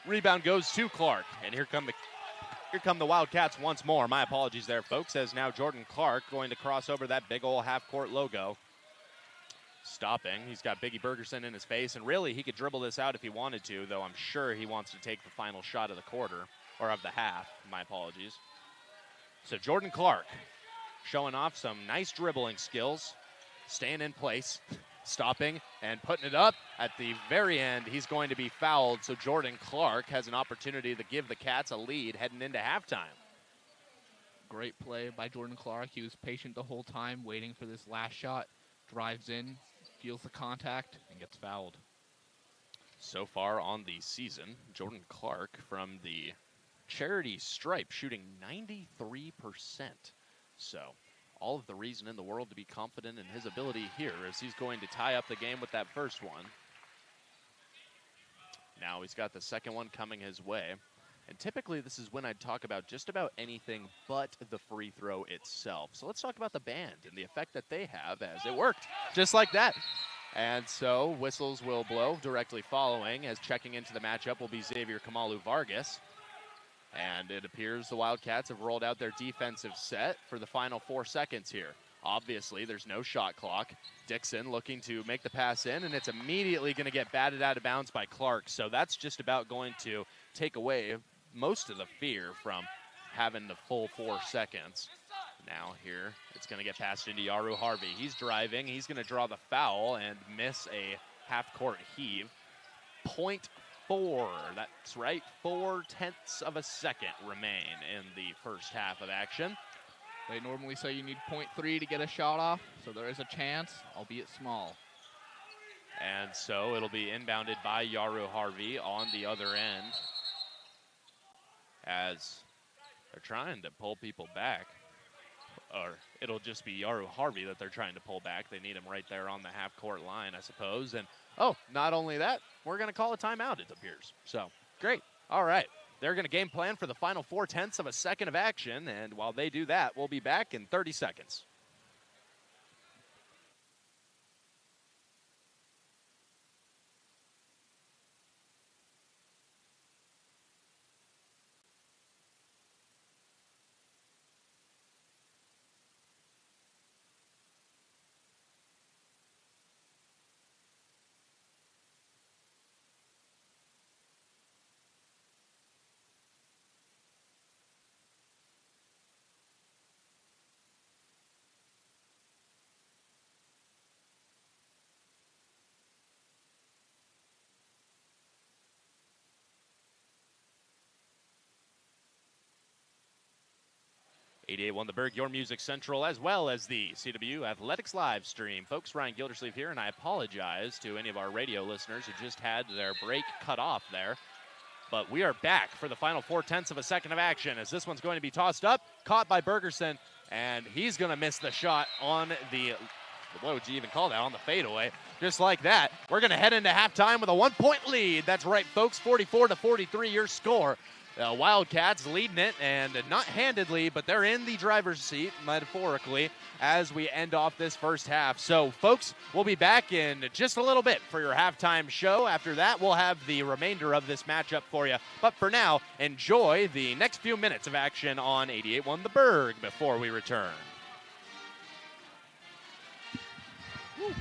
Rebound goes to Clark, and here come the Wildcats once more. My apologies there, folks, as now Jordan Clark going to cross over that big old half-court logo. Stopping. He's got Biggie Bergerson in his face, and really he could dribble this out if he wanted to, though I'm sure he wants to take the final shot of the quarter, or of the half. My apologies. So Jordan Clark showing off some nice dribbling skills, staying in place, stopping, and putting it up. At the very end, he's going to be fouled, so Jordan Clark has an opportunity to give the Cats a lead heading into halftime. Great play by Jordan Clark. He was patient the whole time, waiting for this last shot. Drives in, feels the contact, and gets fouled. So far on the season, Jordan Clark from the charity stripe shooting 93%. So all of the reason in the world to be confident in his ability here as he's going to tie up the game with that first one. Now he's got the second one coming his way. And typically this is when I'd talk about just about anything but the free throw itself. So let's talk about the band and the effect that they have as it worked. Just like that. And so whistles will blow directly following, as checking into the matchup will be Xavier Kamalu Vargas. And it appears the Wildcats have rolled out their defensive set for the final 4 seconds here. Obviously, there's no shot clock. Dixon looking to make the pass in, and it's immediately going to get batted out of bounds by Clark. So that's just about going to take away most of the fear from having the full 4 seconds. Now here, it's going to get passed into Yaru Harvey. He's driving. He's going to draw the foul and miss a half-court heave. 0.4, that's right, 0.4 of a second remain in the first half of action. They normally say you need 0.3 to get a shot off, so there is a chance, albeit small. And so it'll be inbounded by Yaru Harvey on the other end, as they're trying to pull people back. or it'll just be Yaru Harvey that they're trying to pull back. They need him right there on the half-court line, I suppose. And, oh, not only that, we're going to call a timeout, it appears. So, great. All right. They're going to game plan for the final 0.4 of a second of action, and while they do that, we'll be back in 30 seconds. '88 The Berg, your music central, as well as the CW Athletics live stream. Folks, Ryan Gildersleeve here, and I apologize to any of our radio listeners who just had their break cut off there. But we are back for the final 0.4 of a second of action, as this one's going to be tossed up, caught by Bergerson, and he's going to miss the shot on the, what would you even call that, on the fadeaway. Just like that, we're going to head into halftime with a 1-point lead. That's right, folks, 44-43 your score. Wildcats leading it, and not handedly, but they're in the driver's seat, metaphorically, as we end off this first half. So, folks, we'll be back in just a little bit for your halftime show. After that, we'll have the remainder of this matchup for you. But for now, enjoy the next few minutes of action on 88.1 The Berg before we return. Woo.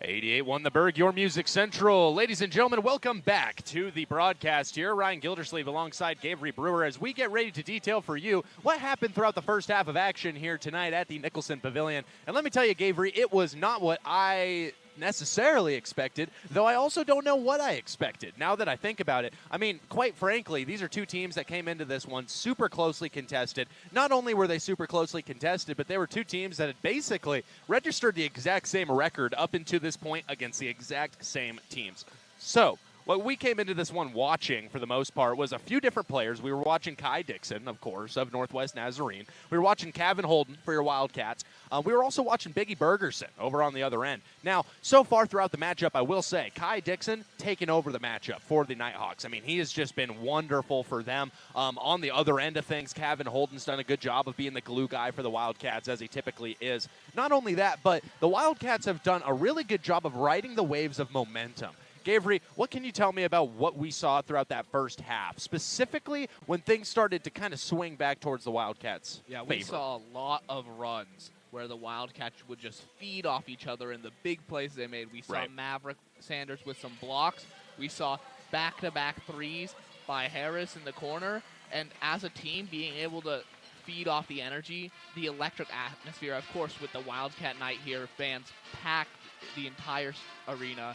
88-1 the Berg, your Music Central. Ladies and gentlemen, welcome back to the broadcast here. Ryan Gildersleeve alongside Gabriel Brewer as we get ready to detail for you what happened throughout the first half of action here tonight at the Nicholson Pavilion. And let me tell you, Gabriel, it was not what I necessarily expected, though I also don't know what I expected now that I think about it. I mean, quite frankly, these are two teams that came into this one super closely contested. Not only were they super closely contested, but they were two teams that had basically registered the exact same record up until this point against the exact same teams. So what we came into this one watching, for the most part, was a few different players. We were watching Kai Dixon, of course, of Northwest Nazarene. We were watching Kevin Holden for your Wildcats. We were also watching Biggie Bergerson over on the other end. Now, so far throughout the matchup, I will say, Kai Dixon taking over the matchup for the Nighthawks. I mean, he has just been wonderful for them. On the other end of things, Kevin Holden's done a good job of being the glue guy for the Wildcats, as he typically is. Not only that, but the Wildcats have done a really good job of riding the waves of momentum. Gabriel, what can you tell me about what we saw throughout that first half, specifically when things started to kind of swing back towards the Wildcats' We favor? saw a lot of runs where the Wildcats would just feed off each other in the big plays they made. We saw Maverick Sanders with some blocks. We saw back-to-back threes by Harris in the corner. And as a team, being able to feed off the energy, the electric atmosphere, of course, with the Wildcat night here, fans packed the entire arena.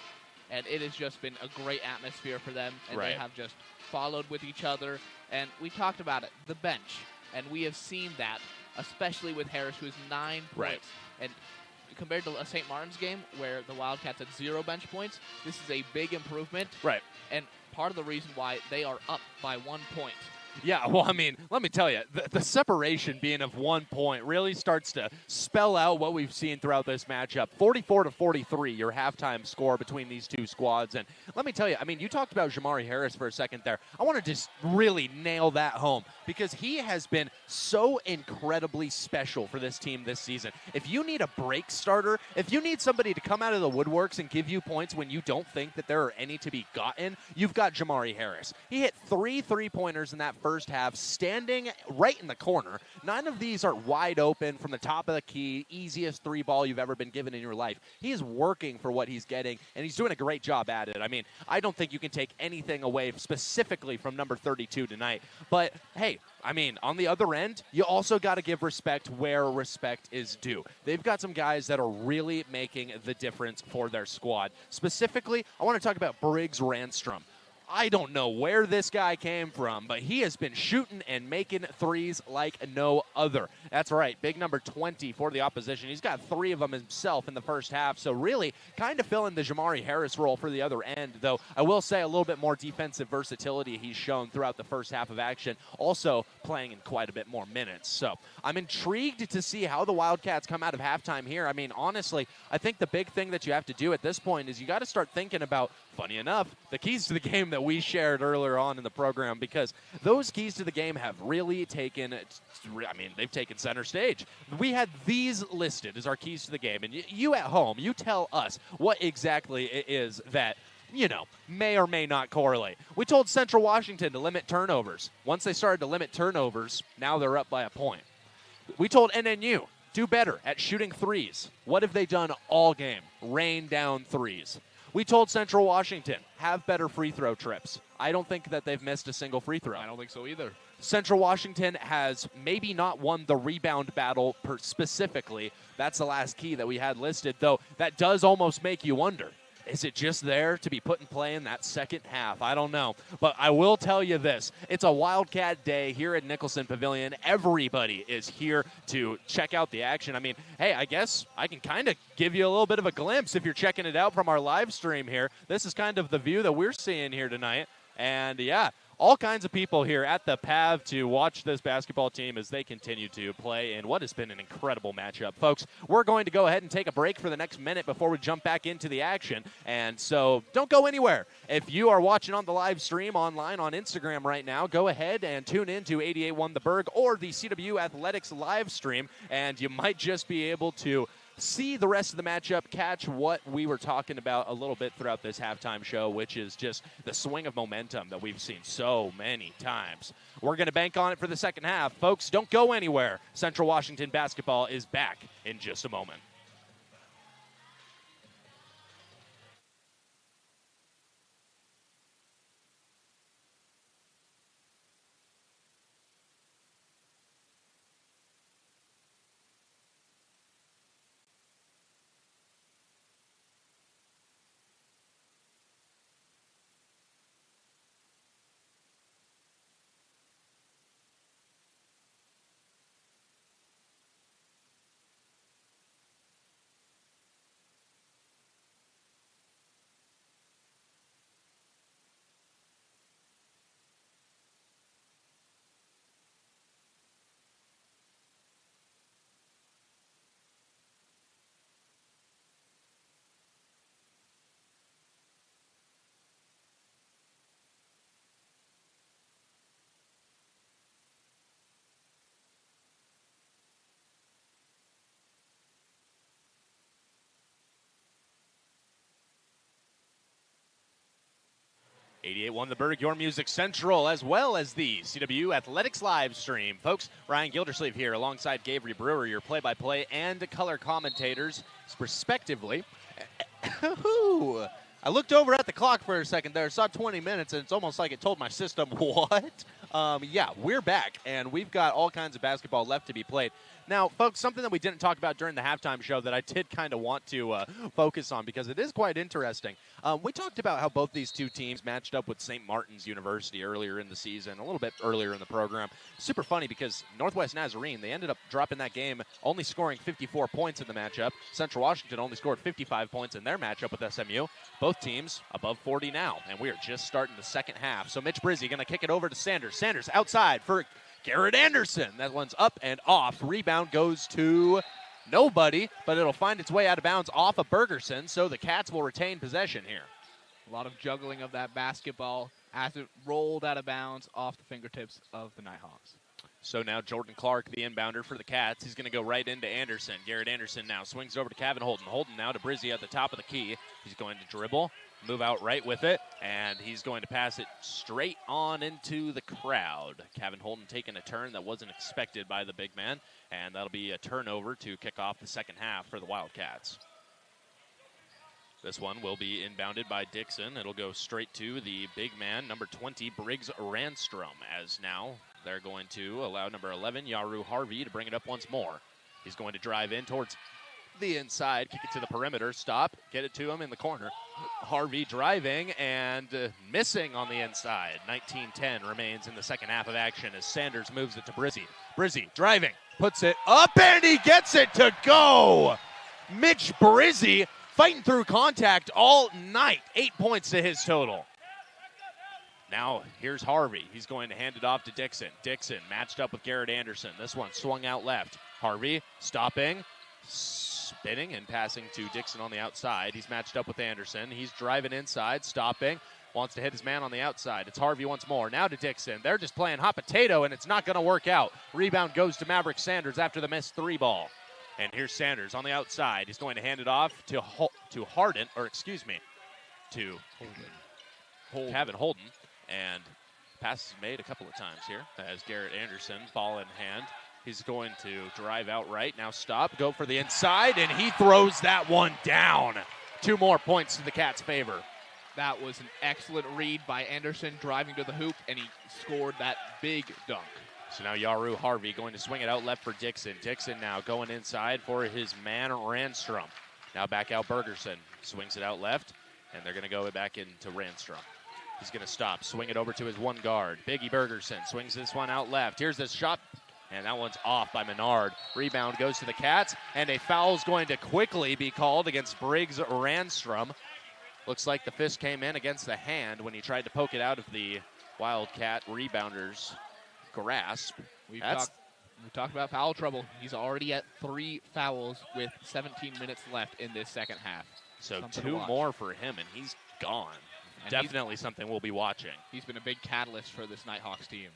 And it has just been a great atmosphere for them, and they have just followed with each other. And we talked about it, the bench, and we have seen that, especially with Harris, who has 9 points. And compared to a St. Martin's game, where the Wildcats had 0 bench points, this is a big improvement. And part of the reason why they are up by 1 point. Yeah, well, I mean, let me tell you, the separation being of 1 point really starts to spell out what we've seen throughout this matchup. 44-43, your halftime score between these two squads. And let me tell you, I mean, you talked about Jamari Harris for a second there. I want to just really nail that home because he has been so incredibly special for this team this season. If you need a break starter, if you need somebody to come out of the woodworks and give you points when you don't think that there are any to be gotten, you've got Jamari Harris. He hit 3 3-pointers in that first half, standing right in the corner. 9 of these are wide open from the top of the key, easiest 3 ball you've ever been given in your life. He is working for what he's getting, and he's doing a great job at it. I mean, I don't think you can take anything away specifically from number 32 tonight. But, hey, I mean, on the other end, you also got to give respect where respect is due. They've got some guys that are really making the difference for their squad. Specifically, I want to talk about Briggs Ranstrom. I don't know where this guy came from, but he has been shooting and making threes like no other. That's right, big number 20 for the opposition. He's got 3 of them himself in the first half, so really kind of filling the Jamari Harris role for the other end, though I will say a little bit more defensive versatility he's shown throughout the first half of action, also playing in quite a bit more minutes. So I'm intrigued to see how the Wildcats come out of halftime here. I mean, honestly, I think the big thing that you have to do at this point is you got to start thinking about, funny enough, the keys to the game that we shared earlier on in the program, because those keys to the game have really taken, I mean, they've taken center stage. We had these listed as our keys to the game, and you at home, you tell us what exactly it is that, you know, may or may not correlate. We told Central Washington to limit turnovers. Once they started to limit turnovers, now they're up by a point. We told NNU, do better at shooting threes. What have they done all game? Rain down threes. We told Central Washington, have better free throw trips. I don't think that they've missed a single free throw. I don't think so either. Central Washington has maybe not won the rebound battle specifically. That's the last key that we had listed, though that does almost make you wonder. Is it just there to be put in play in that second half? I don't know. But I will tell you this. It's a Wildcat day here at Nicholson Pavilion. Everybody is here to check out the action. I mean, hey, I guess I can kind of give you a little bit of a glimpse if you're checking it out from our live stream here. This is kind of the view that we're seeing here tonight. And, yeah, all kinds of people here at the PAV to watch this basketball team as they continue to play in what has been an incredible matchup. Folks, we're going to go ahead and take a break for the next minute before we jump back into the action. And so don't go anywhere. If you are watching on the live stream online on Instagram right now, go ahead and tune in to 88.1 The Berg or the CW Athletics live stream, and you might just be able to see the rest of the matchup, catch what we were talking about a little bit throughout this halftime show, which is just the swing of momentum that we've seen so many times. We're going to bank on it for the second half. Folks, don't go anywhere. Central Washington basketball is back in just a moment. 88.1 The Berg, your music central, as well as the CW Athletics live stream. Folks, Ryan Gildersleeve here alongside Gabriel Brewer, your play-by-play and color commentators, respectively. I looked over at the clock for a second there, saw 20 minutes, and it's almost like it told my system, what? Yeah, we're back, and we've got all kinds of basketball left to be played. Now, folks, something that we didn't talk about during the halftime show that I did kind of want to focus on because it is quite interesting. We talked about how both these two teams matched up with St. Martin's University earlier in the season, a little bit earlier in the program. Super funny because Northwest Nazarene, they ended up dropping that game, only scoring 54 points in the matchup. Central Washington only scored 55 points in their matchup with SMU. Both teams above 40 now, and we are just starting the second half. So Mitch Brizzi going to kick it over to Sanders. Sanders outside for Garrett Anderson. That one's up and off. Rebound goes to nobody, but it'll find its way out of bounds off of Bergerson, so the Cats will retain possession here. A lot of juggling of that basketball as it rolled out of bounds off the fingertips of the Nighthawks. So now Jordan Clark, the inbounder for the Cats. He's going to go right into Anderson. Garrett Anderson now swings over to Kevin Holden. Holden now to Brizzi at the top of the key. He's going to dribble, move out right with it, and he's going to pass it straight on into the crowd. Kevin Holden taking a turn that wasn't expected by the big man, and that'll be a turnover to kick off the second half for the Wildcats. This one will be inbounded by Dixon. It'll go straight to the big man, number 20, Briggs Ranstrom, as now they're going to allow number 11, Yaru Harvey, to bring it up once more. He's going to drive in towards the inside, kick it to the perimeter, stop, get it to him in the corner. Harvey driving and missing on the inside. 19-10 remains in the second half of action as Sanders moves it to Brizzi. Brizzi driving, puts it up, and he gets it to go! Mitch Brizzi fighting through contact all night. 8 points to his total. Now, here's Harvey. He's going to hand it off to Dixon. Dixon matched up with Garrett Anderson. This one swung out left. Harvey stopping, spinning, and passing to Dixon on the outside. He's matched up with Anderson. He's driving inside, stopping, wants to hit his man on the outside. It's Harvey once more. Now to Dixon. They're just playing hot potato, and it's not going to work out. Rebound goes to Maverick Sanders after the missed three ball. And here's Sanders on the outside. He's going to hand it off to Harden, or excuse me, to Kevin Holden. And passes made a couple of times here as Garrett Anderson, ball in hand. He's going to drive out right. Now stop, go for the inside, and he throws that one down. 2 more points to the Cats' favor. That was an excellent read by Anderson, driving to the hoop, and he scored that big dunk. So now Yaru Harvey going to swing it out left for Dixon. Dixon now going inside for his man Ranstrom. Now back out Bergerson. Swings it out left, and they're going to go back into Ranstrom. He's going to stop, swing it over to his one guard. Biggie Bergerson swings this one out left. Here's this shot, and that one's off by Menard. Rebound goes to the Cats, and a foul's going to quickly be called against Briggs Ranstrom. Looks like the fist came in against the hand when he tried to poke it out of the Wildcat rebounder's grasp. We talked about foul trouble. He's already at 3 fouls with 17 minutes left in this second half. So something 2 more for him, and he's gone. And definitely something we'll be watching. He's been a big catalyst for this Nighthawks team.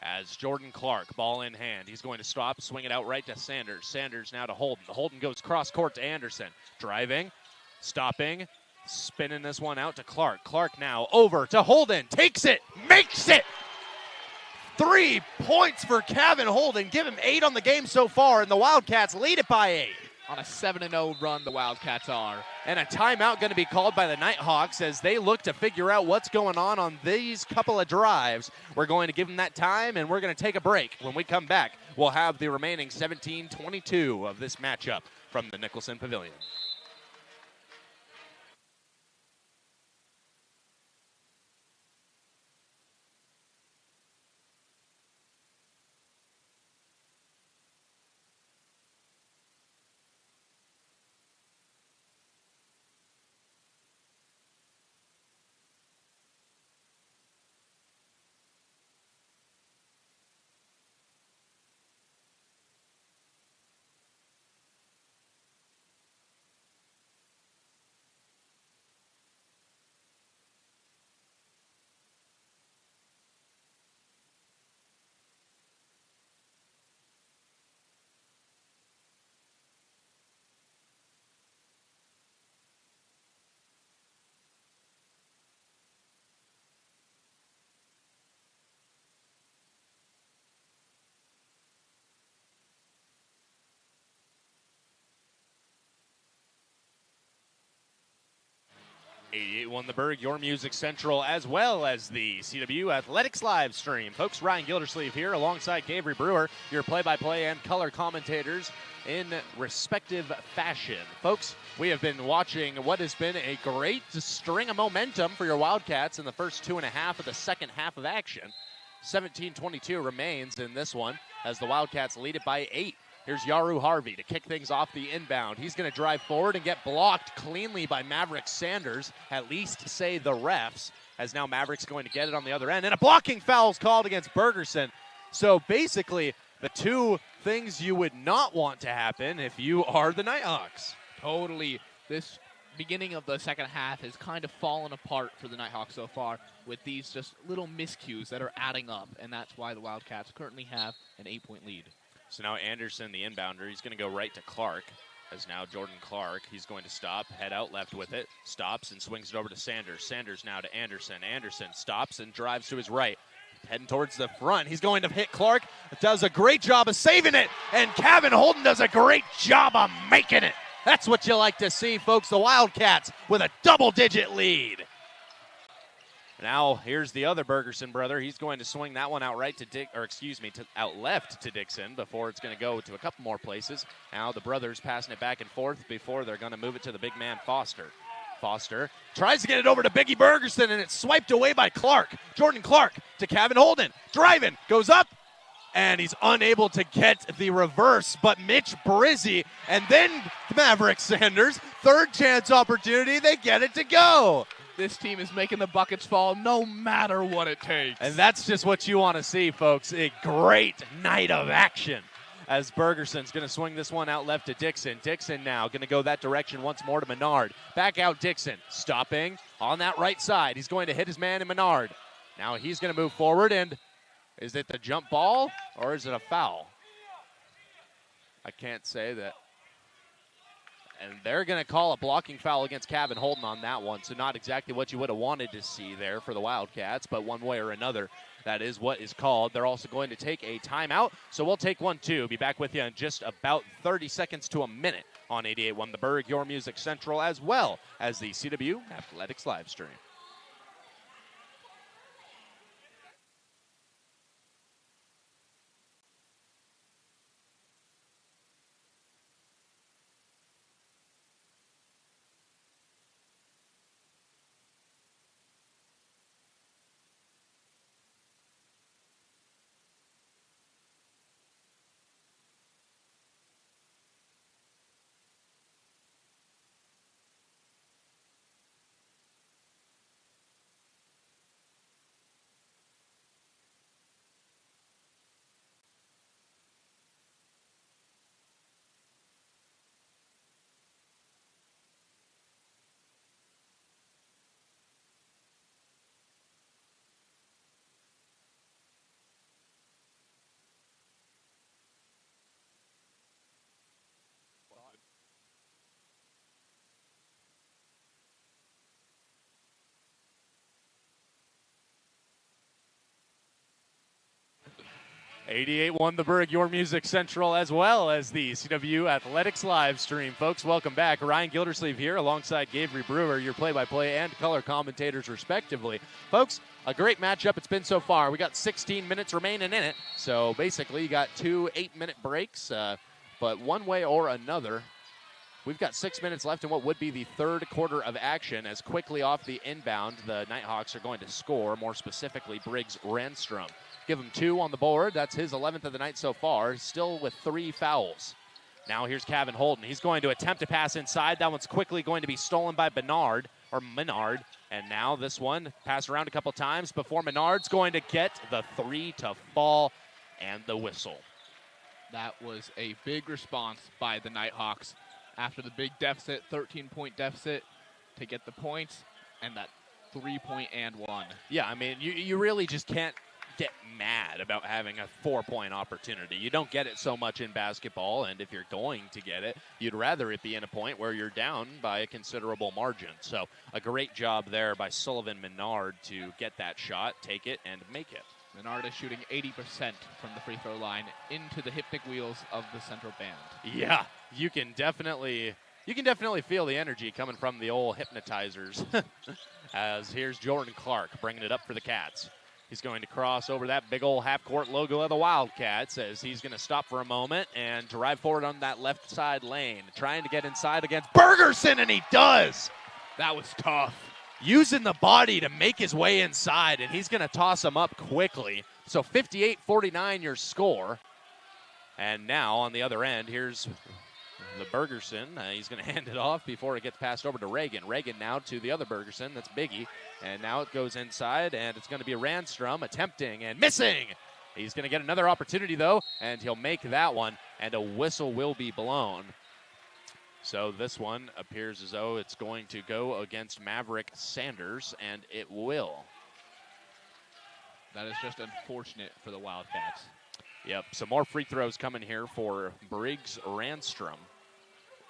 As Jordan Clark, ball in hand. He's going to stop, swing it out right to Sanders. Sanders now to Holden. Holden goes cross court to Anderson. Driving, stopping, spinning this one out to Clark. Clark now over to Holden. Takes it, makes it! 3 points for Kevin Holden. Give him 8 on the game so far, and the Wildcats lead it by 8. On a 7-0 run, the Wildcats are. And a timeout going to be called by the Nighthawks as they look to figure out what's going on these couple of drives. We're going to give them that time, and we're going to take a break. When we come back, we'll have the remaining 17-22 of this matchup from the Nicholson Pavilion. 88.1 The Berg, your music central, as well as the CW Athletics live stream. Folks, Ryan Gildersleeve here alongside Gabriel Brewer, your play-by-play and color commentators in respective fashion. Folks, we have been watching what has been a great string of momentum for your Wildcats in the first 2.5 of the second half of action. 17-22 remains in this one as the Wildcats lead it by 8. Here's Yaru Harvey to kick things off the inbound. He's going to drive forward and get blocked cleanly by Maverick Sanders, at least say the refs, as now Maverick's going to get it on the other end. And a blocking foul is called against Bergerson. So basically, the two things you would not want to happen if you are the Nighthawks. Totally. This beginning of the second half has kind of fallen apart for the Nighthawks so far with these just little miscues that are adding up, and that's why the Wildcats currently have an 8-point lead. So now Anderson, the inbounder, he's going to go right to Clark. As now Jordan Clark, he's going to stop, head out left with it, stops and swings it over to Sanders. Sanders now to Anderson. Anderson stops and drives to his right. Heading towards the front. He's going to hit Clark. Does a great job of saving it. And Kevin Holden does a great job of making it. That's what you like to see, folks. The Wildcats with a double-digit lead. Now here's the other Bergerson brother. He's going to swing that one out right to out left to Dixon before it's going to go to a couple more places. Now the brothers passing it back and forth before they're going to move it to the big man Foster. Foster tries to get it over to Biggie Bergerson, and it's swiped away by Clark. Jordan Clark to Kevin Holden. Driving, goes up, and he's unable to get the reverse, but Mitch Brizzi and then Maverick Sanders, third chance opportunity, they get it to go. This team is making the buckets fall no matter what it takes. And that's just what you want to see, folks. A great night of action as Bergerson's going to swing this one out left to Dixon. Dixon now going to go that direction once more to Menard. Back out Dixon, stopping on that right side. He's going to hit his man in Menard. Now he's going to move forward, and is it the jump ball or is it a foul? I can't say that. And they're going to call a blocking foul against Kevin Holden on that one. So not exactly what you would have wanted to see there for the Wildcats, but one way or another, that is what is called. They're also going to take a timeout, so we'll take one too. Be back with you in just about 30 seconds to a minute on 88.1 The Berg, your music central, as well as the CW Athletics live stream. .88 The Berg, your music central, as well as the CW Athletics live stream. Folks, welcome back. Ryan Gildersleeve here alongside Gabriel Brewer, your play-by-play and color commentators respectively. Folks, a great matchup it's been so far. We got 16 minutes remaining in it, so basically you got 2 8-minute breaks, but one way or another, we've got 6 minutes left in what would be the third quarter of action as quickly off the inbound, the Nighthawks are going to score, more specifically Briggs Ranstrom. Give him 2 on the board. That's his 11th of the night so far, still with 3 fouls. Now here's Kevin Holden. He's going to attempt to pass inside. That one's quickly going to be stolen by Menard. And now this one passed around a couple times before Menard's going to get the 3 to fall and the whistle. That was a big response by the Nighthawks after the big deficit, 13-point deficit, to get the points and that 3-point and one. Yeah, I mean, you really just can't get mad about having a 4-point opportunity. You don't get it so much in basketball, and if you're going to get it, you'd rather it be in a point where you're down by a considerable margin. So a great job there by Sullivan Menard to get that shot, take it, and make it. Menard is shooting 80% from the free throw line into the hypnic wheels of the central band. Yeah, you can definitely you can definitely feel the energy coming from the old hypnotizers. As here's Jordan Clark bringing it up for the Cats. He's going to cross over that big old half-court logo of the Wildcats as he's going to stop for a moment and drive forward on that left side lane, trying to get inside against Bergerson, and he does. That was tough. Using the body to make his way inside, and he's going to toss him up quickly. So 58-49 your score. And now on the other end, here's the Bergerson. He's going to hand it off before it gets passed over to Reagan. Reagan now to the other Bergerson. That's Biggie. And now it goes inside, and it's going to be Randstrom attempting and missing. He's going to get another opportunity, though, and he'll make that one, and a whistle will be blown. So this one appears as though it's going to go against Maverick Sanders, and it will. That is just unfortunate for the Wildcats. Yep, some more free throws coming here for Briggs Randstrom.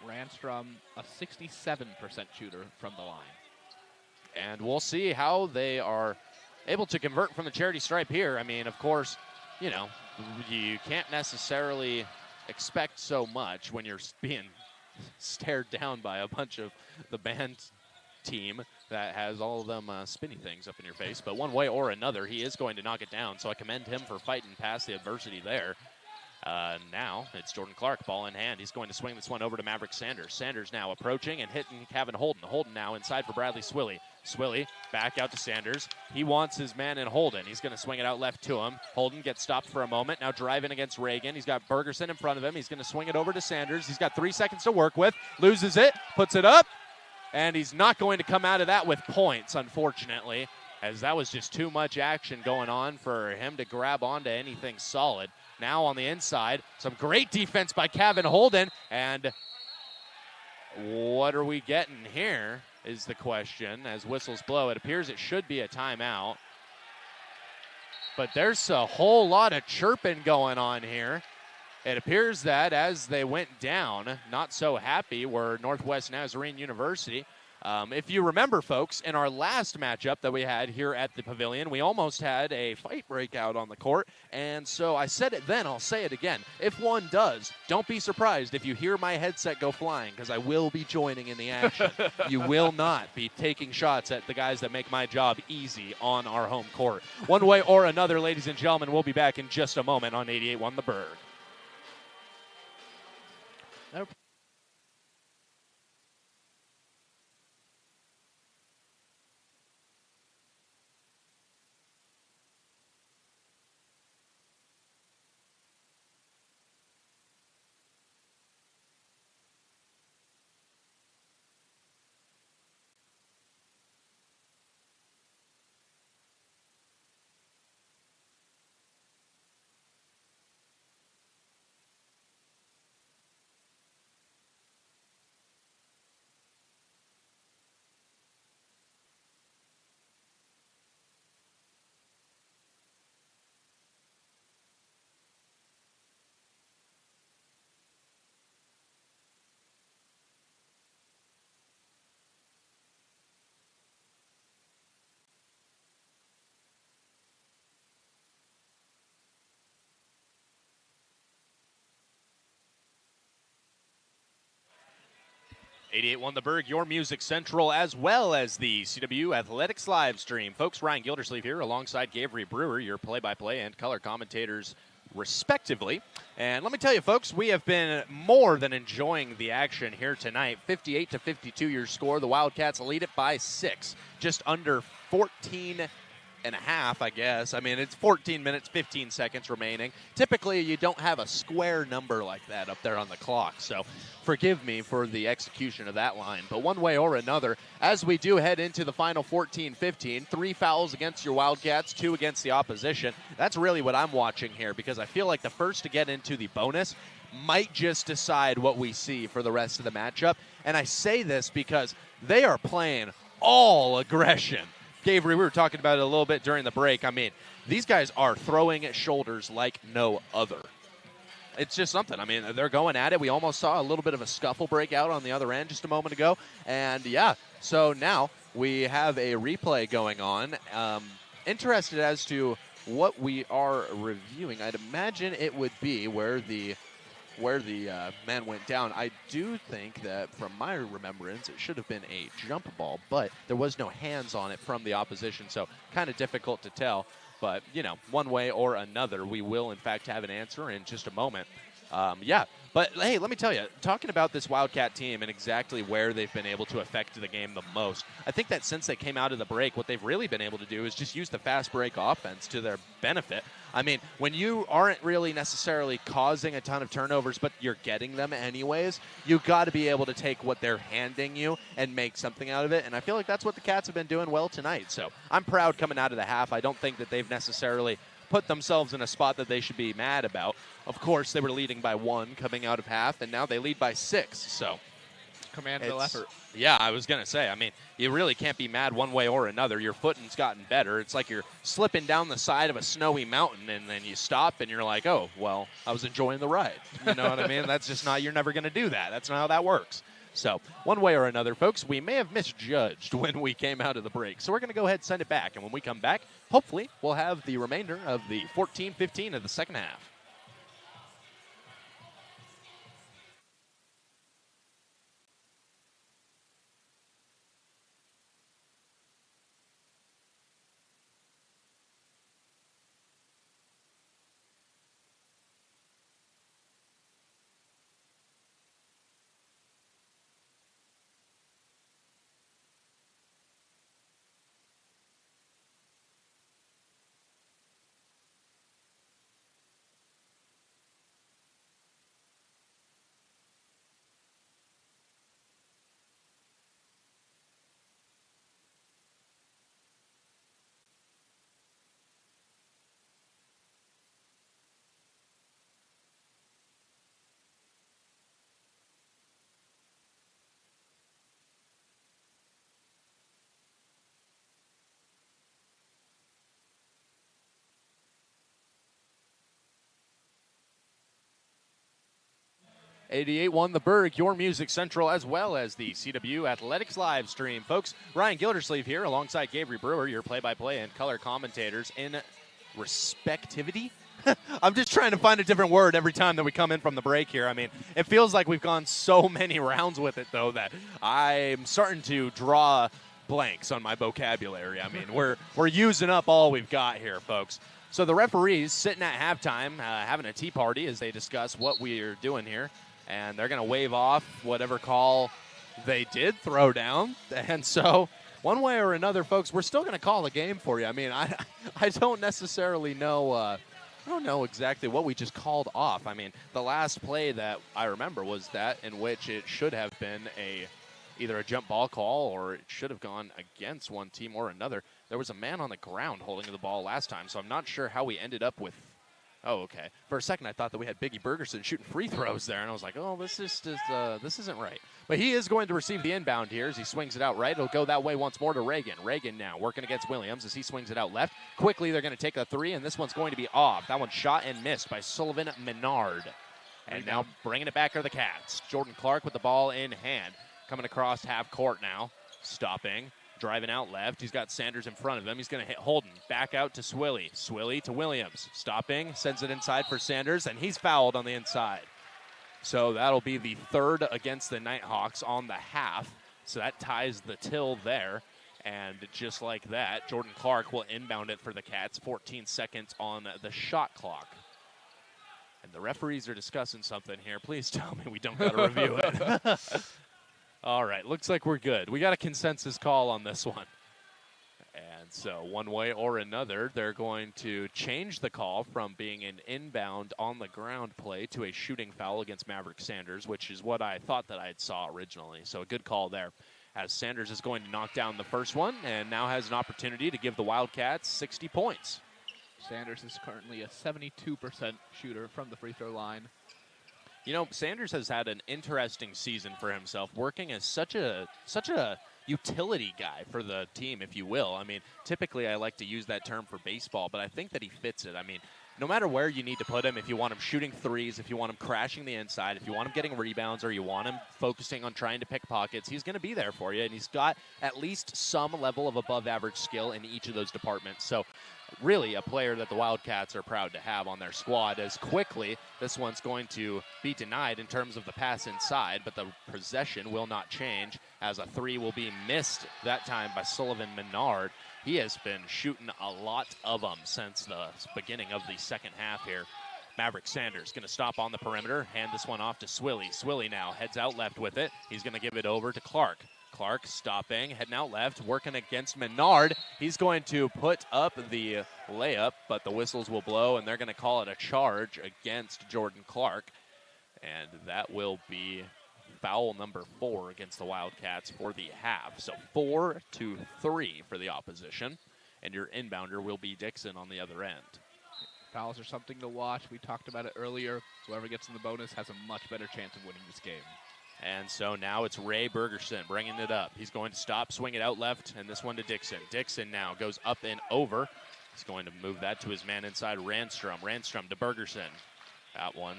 Randstrom, a 67% shooter from the line. And we'll see how they are able to convert from the charity stripe here. I mean, of course, you know, you can't necessarily expect so much when you're being stared down by a bunch of the band team that has all of them spinny things up in your face. But one way or another, he is going to knock it down. So I commend him for fighting past the adversity there. Now it's Jordan Clark, ball in hand. He's going to swing this one over to Maverick Sanders. Sanders now approaching and hitting Kevin Holden. Holden now inside for Bradley Swilly. Swilly back out to Sanders. He wants his man in Holden. He's going to swing it out left to him. Holden gets stopped for a moment. Now driving against Reagan. He's got Bergerson in front of him. He's going to swing it over to Sanders. He's got 3 seconds to work with. Loses it. Puts it up. And he's not going to come out of that with points, unfortunately, as that was just too much action going on for him to grab onto anything solid. Now on the inside, some great defense by Kevin Holden. And what are we getting here is the question as whistles blow. It appears it should be a timeout. But there's a whole lot of chirping going on here. It appears that as they went down, not so happy were Northwest Nazarene University. If you remember, folks, in our last matchup that we had here at the Pavilion, we almost had a fight breakout on the court. And so I said it then, I'll say it again. If one does, don't be surprised if you hear my headset go flying, because I will be joining in the action. You will not be taking shots at the guys that make my job easy on our home court. One way or another, ladies and gentlemen, we'll be back in just a moment on 88.1 The Berg. Nope. 88.1 The Berg, your music central, as well as the CW Athletics live stream. Folks, Ryan Gildersleeve here alongside Gabriel Brewer, your play-by-play and color commentators, respectively. And let me tell you, folks, we have been more than enjoying the action here tonight. 58-52 your score. The Wildcats lead it by 6, just under 14 and a half, I guess. I mean, it's 14 minutes, 15 seconds remaining. Typically, you don't have a square number like that up there on the clock, so forgive me for the execution of that line. But one way or another, as we do head into the final 14-15, 3 fouls against your Wildcats, 2 against the opposition. That's really what I'm watching here, because I feel like the first to get into the bonus might just decide what we see for the rest of the matchup. And I say this because they are playing all aggression. Gabriel, we were talking about it a little bit during the break. I mean, these guys are throwing at shoulders like no other. It's just something. I mean, they're going at it. We almost saw a little bit of a scuffle break out on the other end just a moment ago. And, yeah, so now we have a replay going on. Interested as to what we are reviewing. I'd imagine it would be where the where the man went down. I do think that, from my remembrance, it should have been a jump ball, but there was no hands on it from the opposition, so kind of difficult to tell. But, you know, one way or another, we will, in fact, have an answer in just a moment. Yeah, but, hey, let me tell you, talking about this Wildcat team and exactly where they've been able to affect the game the most, I think that since they came out of the break, what they've really been able to do is just use the fast break offense to their benefit. I mean, when you aren't really necessarily causing a ton of turnovers, but you're getting them anyways, you've got to be able to take what they're handing you and make something out of it, and I feel like that's what the Cats have been doing well tonight. So I'm proud coming out of the half. I don't think that they've necessarily put themselves in a spot that they should be mad about. Of course, they were leading by 1 coming out of half, and now they lead by 6. So Commandable effort. Yeah, I was going to say, I mean, you really can't be mad one way or another. Your footing's gotten better. It's like you're slipping down the side of a snowy mountain, and then you stop, and you're like, oh, well, I was enjoying the ride. You know what I mean? That's just not, you're never going to do that. That's not how that works. So one way or another, folks, we may have misjudged when we came out of the break. So we're going to go ahead and send it back. And when we come back, hopefully we'll have the remainder of the 14-15 of the second half. '88 won the Berg, your Music Central, as well as the CW Athletics live stream. Folks, Ryan Gildersleeve here alongside Gabriel Brewer, your play-by-play and color commentators in respectivity. I'm just trying to find a different word every time that we come in from the break here. I mean, it feels like we've gone so many rounds with it, though, that I'm starting to draw blanks on my vocabulary. I mean, we're using up all we've got here, folks. So the referees sitting at halftime having a tea party as they discuss what we are doing here. And they're going to wave off whatever call they did throw down. And so one way or another, folks, we're still going to call the game for you. I mean, I don't necessarily know. I don't know exactly what we just called off. I mean, the last play that I remember was that in which it should have been either a jump ball call or it should have gone against one team or another. There was a man on the ground holding the ball last time, so I'm not sure how we ended up with. Oh, okay. For a second, I thought that we had Biggie Bergerson shooting free throws there, and I was like, oh, this isn't right. But he is going to receive the inbound here as he swings it out right. It'll go that way once more to Reagan. Reagan now working against Williams as he swings it out left. Quickly, they're going to take a three, and this one's going to be off. That one's shot and missed by Sullivan Menard. And now bringing it back are the Cats. Jordan Clark with the ball in hand. Coming across half court now. Stopping. Driving out left. He's got Sanders in front of him. He's going to hit Holden. Back out to Swilly. Swilly to Williams. Stopping. Sends it inside for Sanders, and he's fouled on the inside. So that'll be the third against the Nighthawks on the half. So that ties the till there. And just like that, Jordan Clark will inbound it for the Cats. 14 seconds on the shot clock. And the referees are discussing something here. Please tell me we don't got to review it. All right, looks like we're good. We got a consensus call on this one. And so one way or another, they're going to change the call from being an inbound on the ground play to a shooting foul against Maverick Sanders, which is what I thought that I saw originally. So a good call there, as Sanders is going to knock down the first one and now has an opportunity to give the Wildcats 60 points. Sanders is currently a 72% shooter from the free throw line. You know, Sanders has had an interesting season for himself, working as such a utility guy for the team, if you will. I mean, typically I like to use that term for baseball, but I think that he fits it. I mean, no matter where you need to put him, if you want him shooting threes, if you want him crashing the inside, if you want him getting rebounds, or you want him focusing on trying to pick pockets, he's going to be there for you. And he's got at least some level of above-average skill in each of those departments. So really a player that the Wildcats are proud to have on their squad. As quickly, this one's going to be denied in terms of the pass inside, but the possession will not change, as a three will be missed that time by Sullivan Menard. He has been shooting a lot of them since the beginning of the second half here. Maverick Sanders going to stop on the perimeter, hand this one off to Swilly. Swilly now heads out left with it. He's going to give it over to Clark. Clark stopping, heading out left, working against Menard. He's going to put up the layup, but the whistles will blow, and they're going to call it a charge against Jordan Clark. And that will be foul number 4 against the Wildcats for the half. So 4-3 for the opposition, and your inbounder will be Dixon on the other end. Fouls are something to watch. We talked about it earlier. Whoever gets in the bonus has a much better chance of winning this game. And so now it's Ray Bergerson bringing it up. He's going to stop, swing it out left, and this one to Dixon. Dixon now goes up and over. He's going to move that to his man inside, Ranstrom. Ranstrom to Bergerson. That one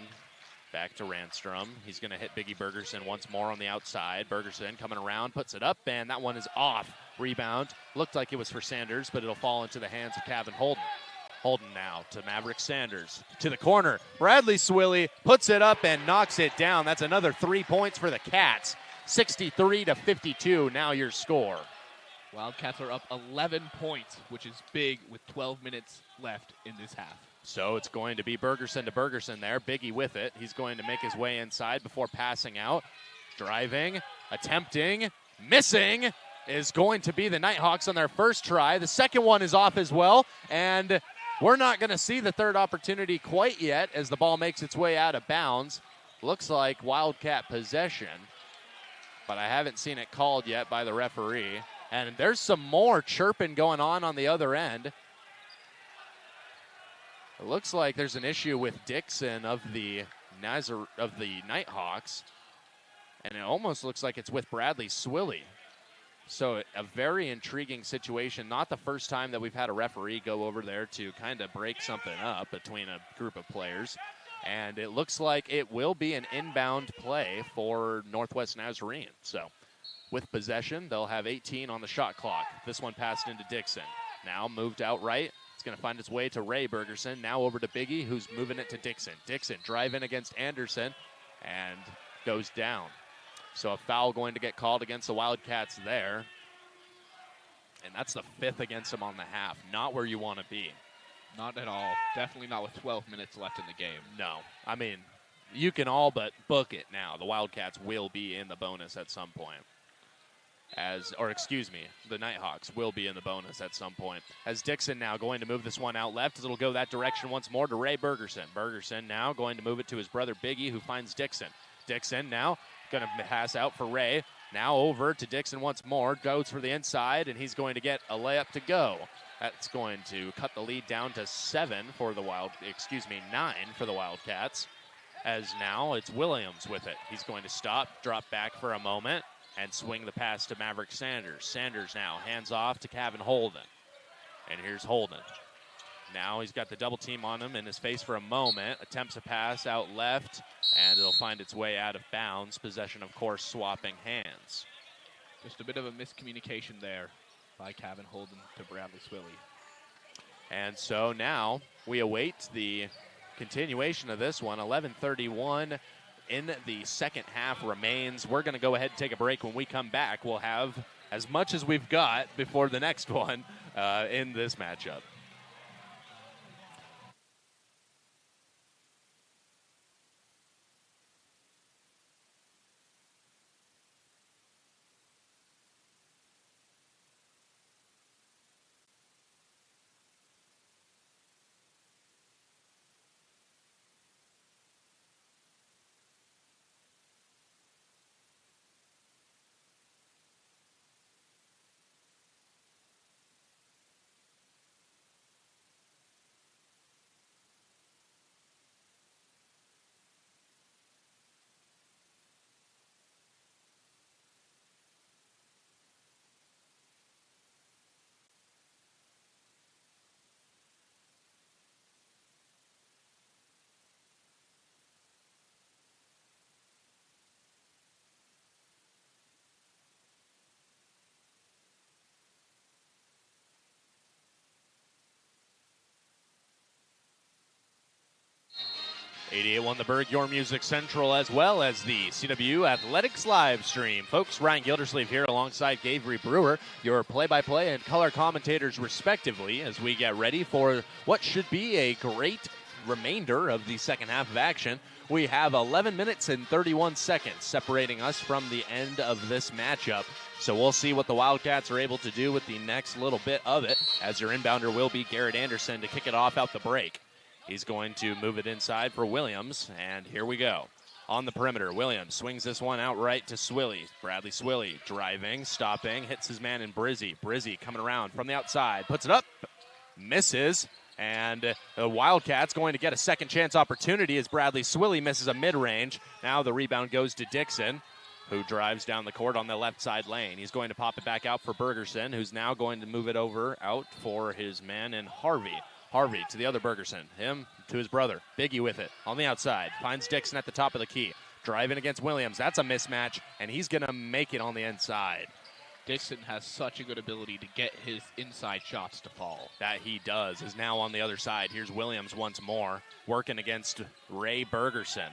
back to Ranstrom. He's going to hit Biggie Bergerson once more on the outside. Bergerson coming around, puts it up, and that one is off. Rebound. Looked like it was for Sanders, but it'll fall into the hands of Kevin Holden. Holden now to Maverick Sanders. To the corner. Bradley Swilly puts it up and knocks it down. That's another 3 points for the Cats. 63-52, now your score. Wildcats are up 11 points, which is big with 12 minutes left in this half. So it's going to be Bergerson to Bergerson there. Biggie with it. He's going to make his way inside before passing out. Driving, attempting, missing is going to be the Nighthawks on their first try. The second one is off as well, and we're not going to see the third opportunity quite yet as the ball makes its way out of bounds. Looks like Wildcat possession, but I haven't seen it called yet by the referee. And there's some more chirping going on the other end. It looks like there's an issue with Dixon of the Nighthawks, and it almost looks like it's with Bradley Swilly. So a very intriguing situation. Not the first time that we've had a referee go over there to kind of break something up between a group of players. And it looks like it will be an inbound play for Northwest Nazarene. So with possession, they'll have 18 on the shot clock. This one passed into Dixon. Now moved out right. It's going to find its way to Ray Bergerson. Now over to Biggie, who's moving it to Dixon. Dixon driving against Anderson and goes down. So a foul going to get called against the Wildcats there. And that's the 5th against them on the half. Not where you want to be. Not at all. Definitely not with 12 minutes left in the game. No. I mean, you can all but book it now. The Wildcats will be in the bonus at some point. The Nighthawks will be in the bonus at some point. As Dixon now going to move this one out left. It'll go that direction once more to Ray Bergerson. Bergerson now going to move it to his brother Biggie, who finds Dixon. Dixon now going to pass out for Ray. Now over to Dixon once more. Goes for the inside, and he's going to get a layup to go. That's going to cut the lead down to 9 for the Wildcats. As now it's Williams with it. He's going to stop, drop back for a moment, and swing the pass to Maverick Sanders. Sanders now hands off to Kevin Holden. And here's Holden. Now he's got the double team on him in his face for a moment. Attempts a pass out left, and it'll find its way out of bounds. Possession, of course, swapping hands. Just a bit of a miscommunication there by Kevin Holden to Bradley Swilly. And so now we await the continuation of this one. 11:31 in the second half remains. We're going to go ahead and take a break. When we come back, we'll have as much as we've got before the next one in this matchup. 88.1 The Berg, your music central, as well as the CW Athletics live stream. Folks, Ryan Gildersleeve here alongside Gabriel Brewer, your play-by-play and color commentators respectively, as we get ready for what should be a great remainder of the second half of action. We have 11 minutes and 31 seconds separating us from the end of this matchup. So we'll see what the Wildcats are able to do with the next little bit of it, as your inbounder will be Garrett Anderson to kick it off out the break. He's going to move it inside for Williams, and here we go. On the perimeter, Williams swings this one out right to Swilly. Bradley Swilly driving, stopping, hits his man in Brizzy. Brizzy coming around from the outside, puts it up, misses, and the Wildcats going to get a second chance opportunity as Bradley Swilly misses a mid-range. Now the rebound goes to Dixon, who drives down the court on the left side lane. He's going to pop it back out for Bergerson, who's now going to move it over out for his man in Harvey. Harvey to the other Bergerson, him to his brother. Biggie with it on the outside. Finds Dixon at the top of the key. Driving against Williams. That's a mismatch, and he's going to make it on the inside. Dixon has such a good ability to get his inside shots to fall. That he does. Is now on the other side. Here's Williams once more, working against Ray Bergerson.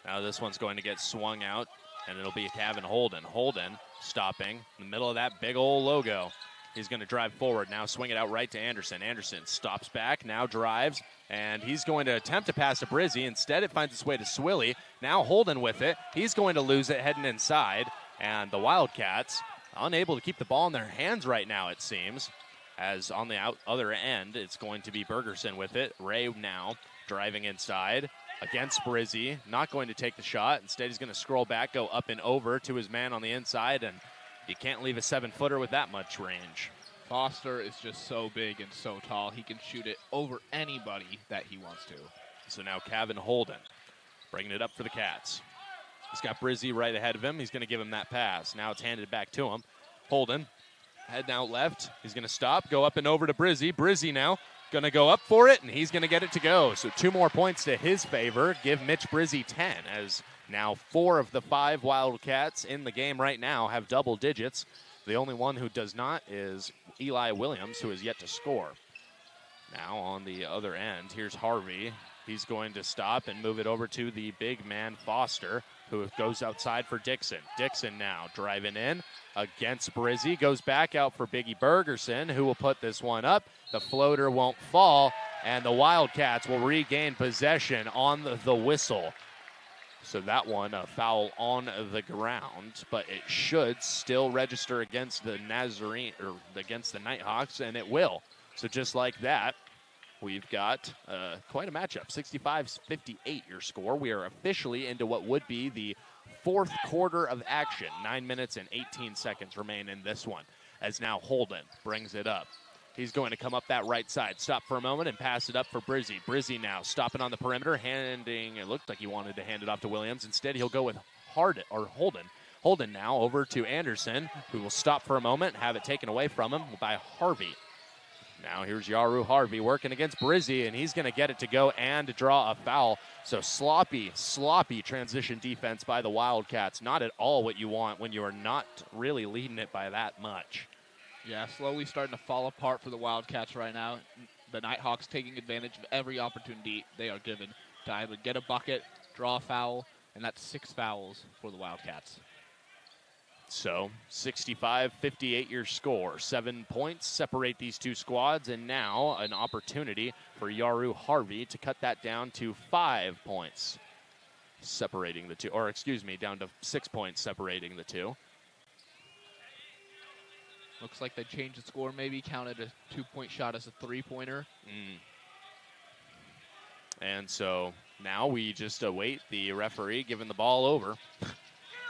Now this one's going to get swung out, and it'll be Kevin Holden. Holden stopping in the middle of that big old logo. He's going to drive forward, now swing it out right to Anderson. Anderson stops back, now drives, and he's going to attempt to pass to Brizzy. Instead, it finds its way to Swilly. Now Holden with it. He's going to lose it heading inside, and the Wildcats unable to keep the ball in their hands right now, it seems, as on the other end, it's going to be Bergerson with it. Ray now driving inside against Brizzy, not going to take the shot. Instead, he's going to scroll back, go up and over to his man on the inside, and you can't leave a 7-footer with that much range. Foster is just so big and so tall. He can shoot it over anybody that he wants to. So now Kevin Holden bringing it up for the Cats. He's got Brizzy right ahead of him. He's going to give him that pass. Now it's handed back to him. Holden heading out left. He's going to stop, go up and over to Brizzy. Brizzy now going to go up for it, and he's going to get it to go. So 2 more points to his favor. Give Mitch Brizzy 10, as now 4 of the 5 Wildcats in the game right now have double digits. The only one who does not is Eli Williams, who is yet to score. Now on the other end, here's Harvey. He's going to stop and move it over to the big man Foster, who goes outside for Dixon. Dixon now driving in against Brizzy. Goes back out for Biggie Bergerson, who will put this one up. The floater won't fall, and the Wildcats will regain possession on the whistle. So that one, a foul on the ground, but it should still register against the Nazarene, or against the Nighthawks, and it will. So just like that, we've got quite a matchup. 65-58 your score. We are officially into what would be the 4th quarter of action. 9 minutes and 18 seconds remain in this one, as now Holden brings it up. He's going to come up that right side, stop for a moment, and pass it up for Brizzy. Brizzy now stopping on the perimeter, handing, it looked like he wanted to hand it off to Williams. Instead, he'll go with Holden. Holden now over to Anderson, who will stop for a moment, have it taken away from him by Harvey. Now here's Yaru Harvey working against Brizzy, and he's going to get it to go and draw a foul. So sloppy transition defense by the Wildcats. Not at all what you want when you are not really leading it by that much. Yeah, slowly starting to fall apart for the Wildcats right now. The Nighthawks taking advantage of every opportunity they are given to either get a bucket, draw a foul, and that's 6 fouls for the Wildcats. So 65-58 your score. 7 points separate these two squads, and now an opportunity for Yaru Harvey to cut that down to 5 points separating the two, or excuse me, down to 6 points separating the two. Looks like they changed the score, maybe counted a 2-point shot as a 3-pointer. And so now we just await the referee giving the ball over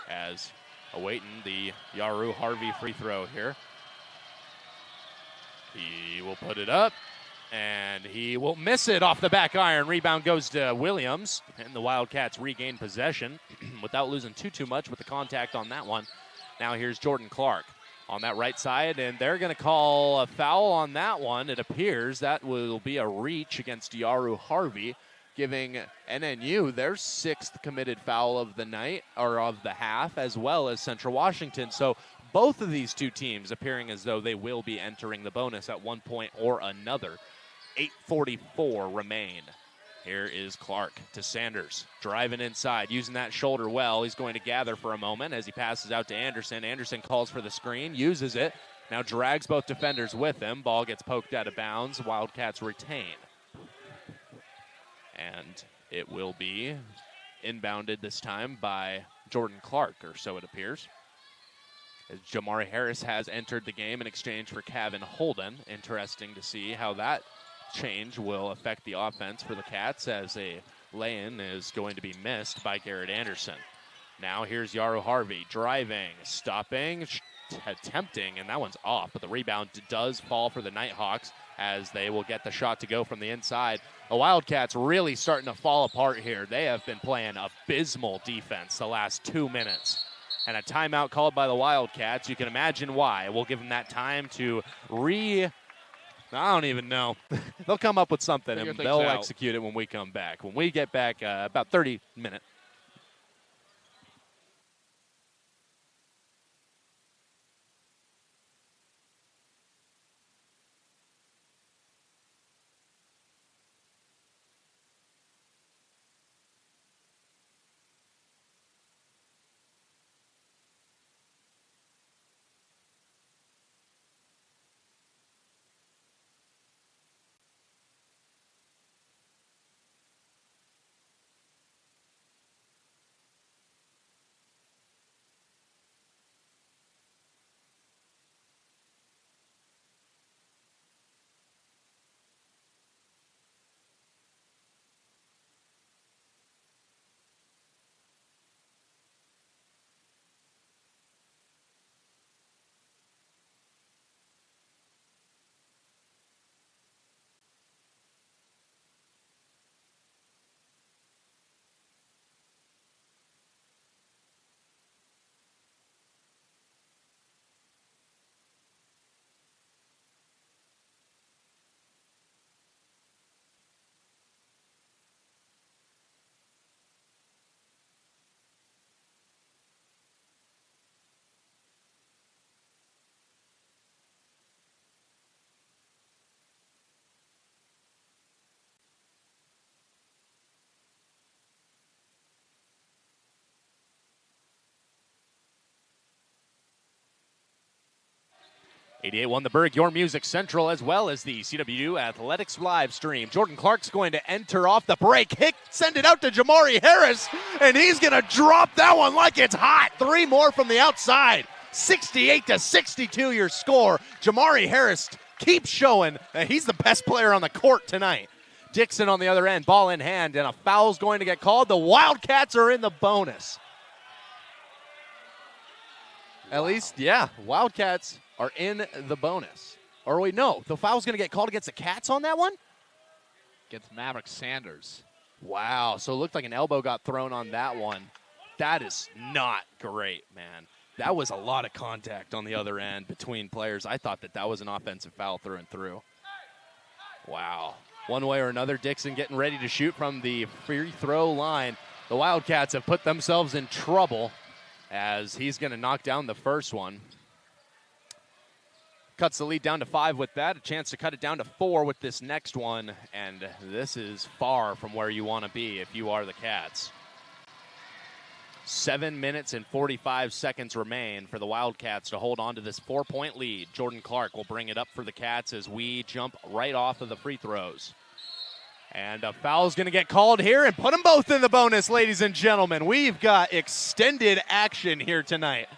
as awaiting the Yaru Harvey free throw here. He will put it up, and he will miss it off the back iron. Rebound goes to Williams, and the Wildcats regain possession without losing too much with the contact on that one. Now here's Jordan Clark on that right side, and they're going to call a foul on that one. It appears that will be a reach against Yaru Harvey, giving NNU their 6th committed foul of the night, or of the half, as well as Central Washington. So both of these two teams appearing as though they will be entering the bonus at one point or another. 8:44 remain. Here is Clark to Sanders, driving inside, using that shoulder well. He's going to gather for a moment as he passes out to Anderson. Anderson calls for the screen, uses it, now drags both defenders with him. Ball gets poked out of bounds. Wildcats retain. And it will be inbounded this time by Jordan Clark, or so it appears. As Jamari Harris has entered the game in exchange for Kevin Holden. Interesting to see how that change will affect the offense for the Cats, as a lay-in is going to be missed by Garrett Anderson. Now here's Yaru Harvey driving, stopping, attempting, and that one's off, but the rebound does fall for the Nighthawks as they will get the shot to go from the inside. The Wildcats really starting to fall apart here. They have been playing abysmal defense the last 2 minutes. And a timeout called by the Wildcats. You can imagine why. We'll give them that time to I don't even know. They'll come up with something, and they'll execute it when we come back. When we get back, about 30 minutes. .88 the Berg, your music central, as well as the CWU Athletics live stream. Jordan Clark's going to enter off the break. Send it out to Jamari Harris, and he's going to drop that one like it's hot. 3 more from the outside. 68-62 your score. Jamari Harris keeps showing that he's the best player on the court tonight. Dixon on the other end, ball in hand, and a foul's going to get called. The Wildcats are in the bonus. At least, yeah, Wildcats are in the bonus. Or wait, no, the foul's going to get called against the Cats on that one? Against Maverick Sanders. Wow, so it looked like an elbow got thrown on that one. That is not great, man. That was a lot of contact on the other end between players. I thought that was an offensive foul through and through. Wow. One way or another, Dixon getting ready to shoot from the free throw line. The Wildcats have put themselves in trouble as he's going to knock down the first one. Cuts the lead down to 5 with that. A chance to cut it down to 4 with this next one. And this is far from where you want to be if you are the Cats. 7 minutes and 45 seconds remain for the Wildcats to hold on to this 4-point lead. Jordan Clark will bring it up for the Cats as we jump right off of the free throws. And a foul's going to get called here and put them both in the bonus, ladies and gentlemen. We've got extended action here tonight.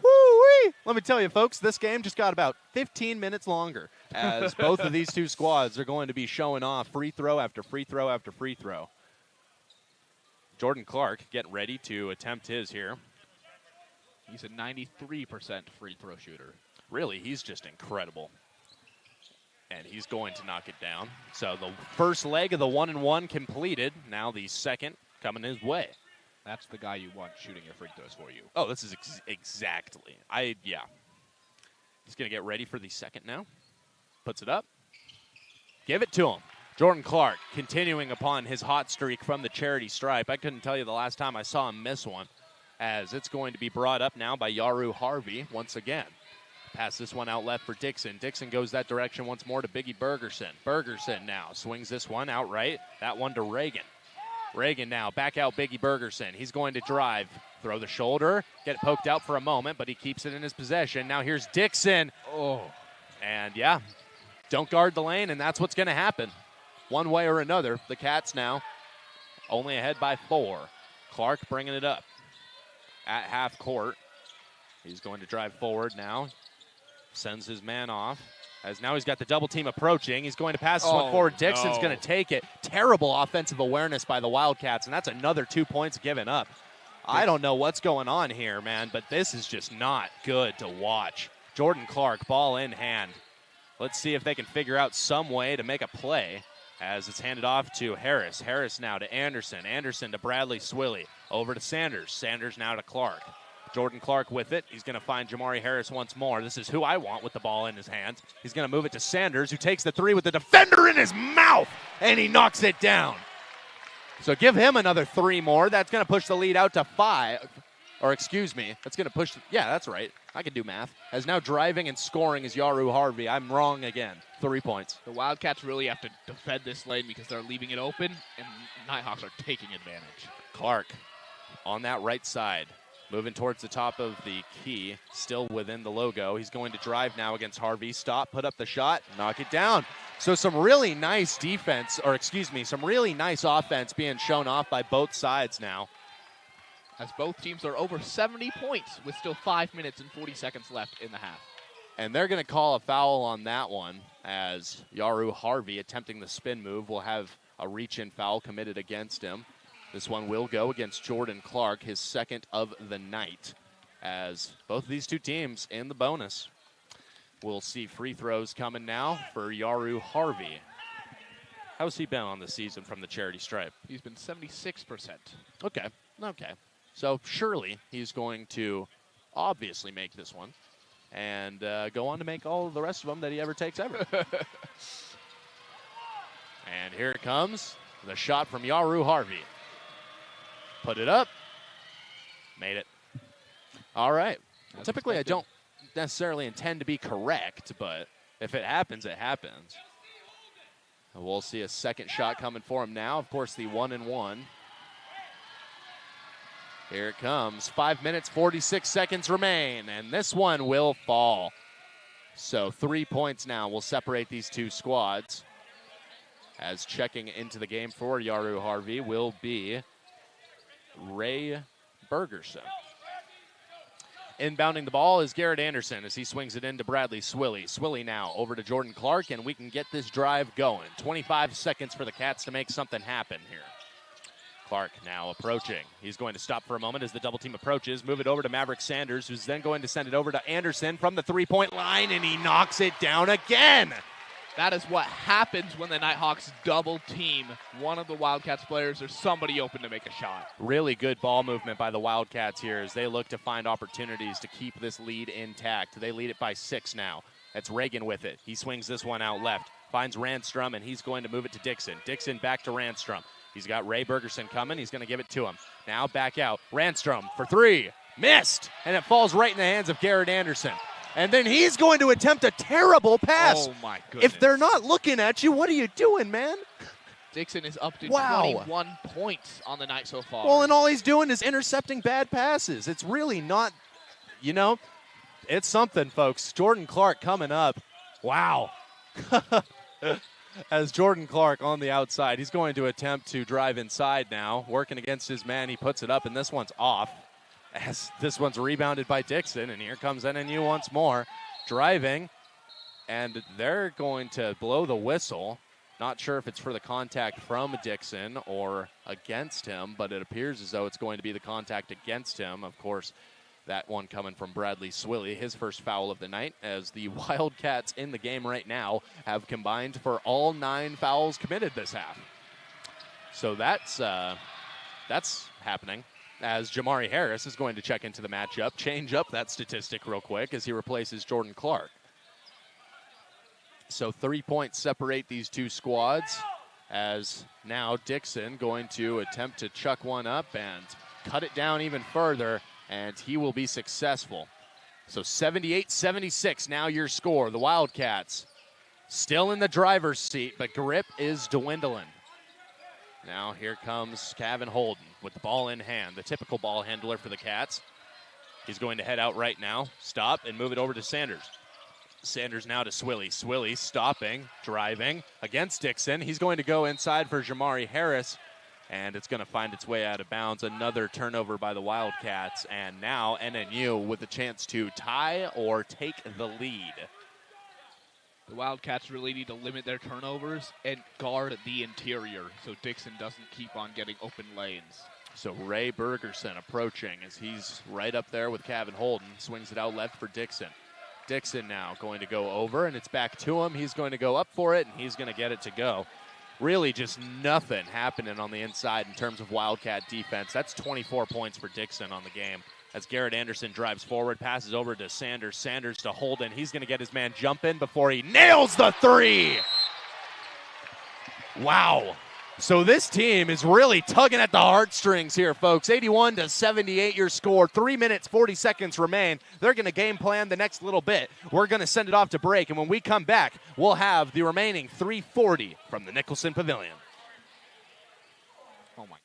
Woo-wee! Let me tell you, folks, this game just got about 15 minutes longer as both of these two squads are going to be showing off free throw after free throw after free throw. Jordan Clark getting ready to attempt his here. He's a 93% free throw shooter. Really, he's just incredible. And he's going to knock it down. So the first leg of the 1-and-1 completed. Now the second coming his way. That's the guy you want shooting your free throws for you. Oh, this is exactly. Yeah. He's going to get ready for the second now. Puts it up. Give it to him. Jordan Clark continuing upon his hot streak from the charity stripe. I couldn't tell you the last time I saw him miss one, as it's going to be brought up now by Yaru Harvey once again. Pass this one out left for Dixon. Dixon goes that direction once more to Biggie Bergerson. Bergerson now swings this one out right. That one to Reagan. Reagan now back out Biggie Bergerson. He's going to drive, throw the shoulder, get it poked out for a moment, but he keeps it in his possession. Now here's Dixon. Oh. And yeah, don't guard the lane, and that's what's going to happen. One way or another, the Cats now only ahead by 4. Clark bringing it up at half court. He's going to drive forward now. Sends his man off. As now he's got the double team approaching. He's going to pass this one forward. Dixon's going to take it. Terrible offensive awareness by the Wildcats, and that's another 2 points given up. I don't know what's going on here, man, but this is just not good to watch. Jordan Clark, ball in hand. Let's see if they can figure out some way to make a play as it's handed off to Harris. Harris now to Anderson. Anderson to Bradley Swilly. Over to Sanders. Sanders now to Clark. Jordan Clark with it. He's going to find Jamari Harris once more. This is who I want with the ball in his hands. He's going to move it to Sanders, who takes the three with the defender in his mouth, and he knocks it down. So give him another 3 more. That's going to push the lead out to 5. Or excuse me, that's going to push. Yeah, that's right. I can do math. As now driving and scoring is Yaru Harvey. I'm wrong again. 3 points. The Wildcats really have to defend this lane because they're leaving it open, and Nighthawks are taking advantage. Clark on that right side. Moving towards the top of the key, still within the logo. He's going to drive now against Harvey. Stop, put up the shot, knock it down. So some really nice defense, or excuse me, some really nice offense being shown off by both sides now. As both teams are over 70 points with still 5 minutes and 40 seconds left in the half. And they're going to call a foul on that one as Yaru Harvey, attempting the spin move, will have a reach-in foul committed against him. This one will go against Jordan Clark, his second of the night, as both of these two teams in the bonus. We'll see free throws coming now for Yaru Harvey. How's he been on the season from the charity stripe? He's been 76%. Okay. So surely he's going to obviously make this one and go on to make all of the rest of them that he ever takes ever. And here it comes, the shot from Yaru Harvey. Put it up. Made it. All right. Typically, I don't necessarily intend to be correct, but if it happens, it happens. We'll see a second shot coming for him now. Of course, the 1-and-1. Here it comes. 5 minutes, 46 seconds remain, and this one will fall. So 3 points now will separate these two squads. As checking into the game for Yaru Harvey will be Ray Bergerson. Inbounding the ball is Garrett Anderson as he swings it into Bradley Swilly. Swilly now over to Jordan Clark, and we can get this drive going. 25 seconds for the Cats to make something happen here. Clark now approaching. He's going to stop for a moment as the double team approaches. Move it over to Maverick Sanders, who's then going to send it over to Anderson from the three-point line, and he knocks it down again. That is what happens when the Nighthawks double team one of the Wildcats players. There's somebody open to make a shot. Really good ball movement by the Wildcats here as they look to find opportunities to keep this lead intact. They lead it by 6 now. That's Reagan with it. He swings this one out left. Finds Randstrom, and he's going to move it to Dixon. Dixon back to Randstrom. He's got Ray Bergerson coming. He's going to give it to him. Now back out. Randstrom for 3. Missed. And it falls right in the hands of Garrett Anderson. And then he's going to attempt a terrible pass. Oh, my goodness. If they're not looking at you, what are you doing, man? Dixon is up to 21 points on the night so far. Well, and all he's doing is intercepting bad passes. It's really not, it's something, folks. Jordan Clark coming up. Wow. As Jordan Clark on the outside, he's going to attempt to drive inside now. Working against his man, he puts it up, and this one's off. As this one's rebounded by Dixon, and here comes NNU once more. Driving, and they're going to blow the whistle. Not sure if it's for the contact from Dixon or against him, but it appears as though it's going to be the contact against him. Of course, that one coming from Bradley Swilly, his first foul of the night, as the Wildcats in the game right now have combined for all 9 fouls committed this half. So that's happening, as Jamari Harris is going to check into the matchup, change up that statistic real quick as he replaces Jordan Clark. So 3 points separate these two squads, as now Dixon going to attempt to chuck one up and cut it down even further, and he will be successful. So 78-76 now your score. The Wildcats still in the driver's seat, but grip is dwindling. Now here comes Kevin Holden with the ball in hand, the typical ball handler for the Cats. He's going to head out right now, stop, and move it over to Sanders. Sanders now to Swilly. Swilly stopping, driving against Dixon. He's going to go inside for Jamari Harris, and it's going to find its way out of bounds. Another turnover by the Wildcats, and now NNU with a chance to tie or take the lead. The Wildcats really need to limit their turnovers and guard the interior so Dixon doesn't keep on getting open lanes. So Ray Bergerson approaching as he's right up there with Kevin Holden. Swings it out left for Dixon. Dixon now going to go over, and it's back to him. He's going to go up for it, and he's going to get it to go. Really just nothing happening on the inside in terms of Wildcat defense. That's 24 points for Dixon on the game. As Garrett Anderson drives forward, passes over to Sanders. Sanders to Holden. He's going to get his man jumping before he nails the three. Wow. So this team is really tugging at the heartstrings here, folks. 81-78 your score. 3 minutes, 40 seconds remain. They're going to game plan the next little bit. We're going to send it off to break, and when we come back, we'll have the remaining 3:40 from the Nicholson Pavilion. Oh, my.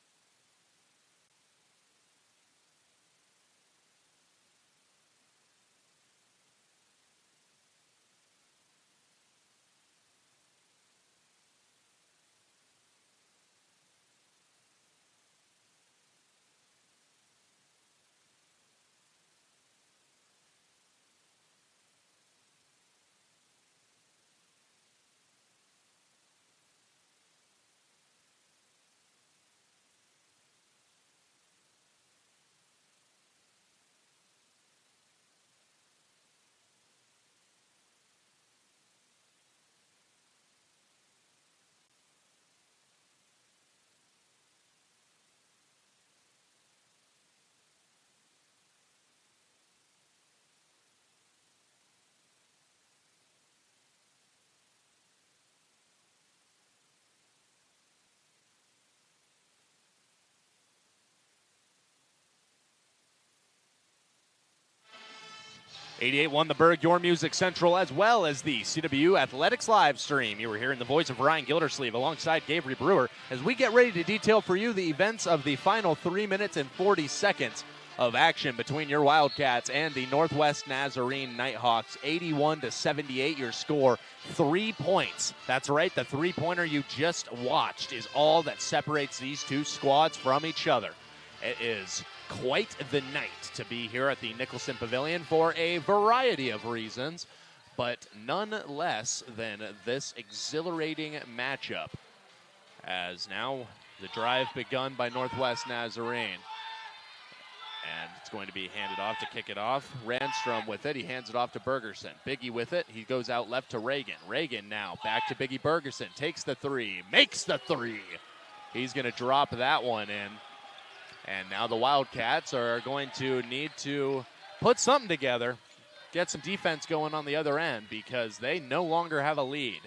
'88 won the Berg, your music central, as well as the CW Athletics live stream. You were hearing the voice of Ryan Gildersleeve alongside Gabriel Brewer as we get ready to detail for you the events of the final 3 minutes and 40 seconds of action between your Wildcats and the Northwest Nazarene Nighthawks. 81-78 your score. 3 points. That's right, the three-pointer you just watched is all that separates these two squads from each other. It is quite the night to be here at the Nicholson Pavilion for a variety of reasons, but none less than this exhilarating matchup. As now the drive begun by Northwest Nazarene. And it's going to be handed off to kick it off. Randstrom with it. He hands it off to Bergerson. Biggie with it. He goes out left to Reagan. Reagan now back to Biggie Bergerson. Takes the three. Makes the three. He's going to drop that one in. And now the Wildcats are going to need to put something together, get some defense going on the other end because they no longer have a lead.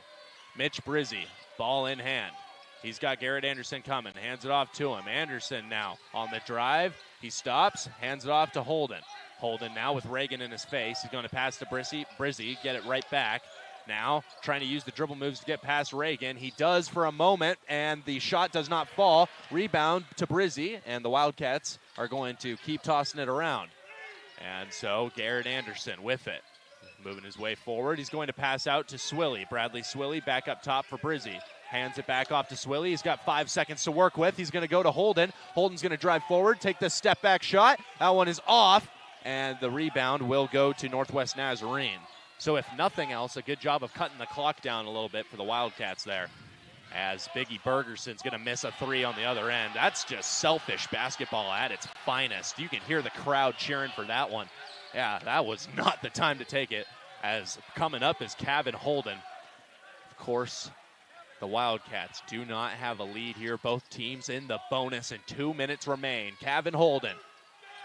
Mitch Brizzi, ball in hand. He's got Garrett Anderson coming, hands it off to him. Anderson now on the drive. He stops, hands it off to Holden. Holden now with Reagan in his face. He's going to pass to Brizzi. Brizzi, get it right back. Now trying to use the dribble moves to get past Reagan. He does for a moment, and the shot does not fall. Rebound to Brizzi, and the Wildcats are going to keep tossing it around. And so Garrett Anderson with it. Moving his way forward. He's going to pass out to Swilly. Bradley Swilly back up top for Brizzi. Hands it back off to Swilly. He's got 5 seconds to work with. He's going to go to Holden. Holden's going to drive forward, take the step back shot. That one is off, and the rebound will go to Northwest Nazarene. So if nothing else, a good job of cutting the clock down a little bit for the Wildcats there. As Biggie Bergerson's going to miss a three on the other end. That's just selfish basketball at its finest. You can hear the crowd cheering for that one. Yeah, that was not the time to take it. As coming up is Kevin Holden. Of course, the Wildcats do not have a lead here. Both teams in the bonus and 2 minutes remain. Kevin Holden,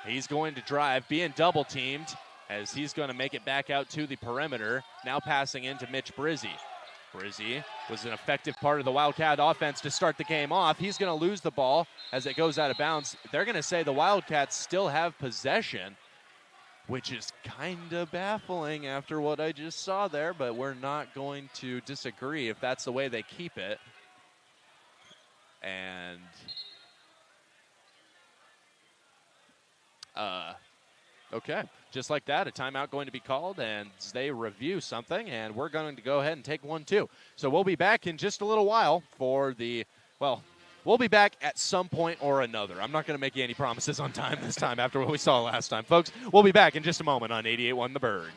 he's going to drive, being double teamed as he's going to make it back out to the perimeter. Now passing into Mitch Brizzi. Brizzi was an effective part of the Wildcat offense to start the game off. He's going to lose the ball as it goes out of bounds. They're going to say the Wildcats still have possession. which is kind of baffling after what I just saw there, but we're not going to disagree if that's the way they keep it. And okay, just like that, a timeout going to be called, and they review something, and we're going to go ahead and take 1-2. So we'll be back in just a little while for the, well, we'll be back at some point or another. I'm not going to make you any promises on time this time after what we saw last time. Folks, we'll be back in just a moment on 88.1 The Berg.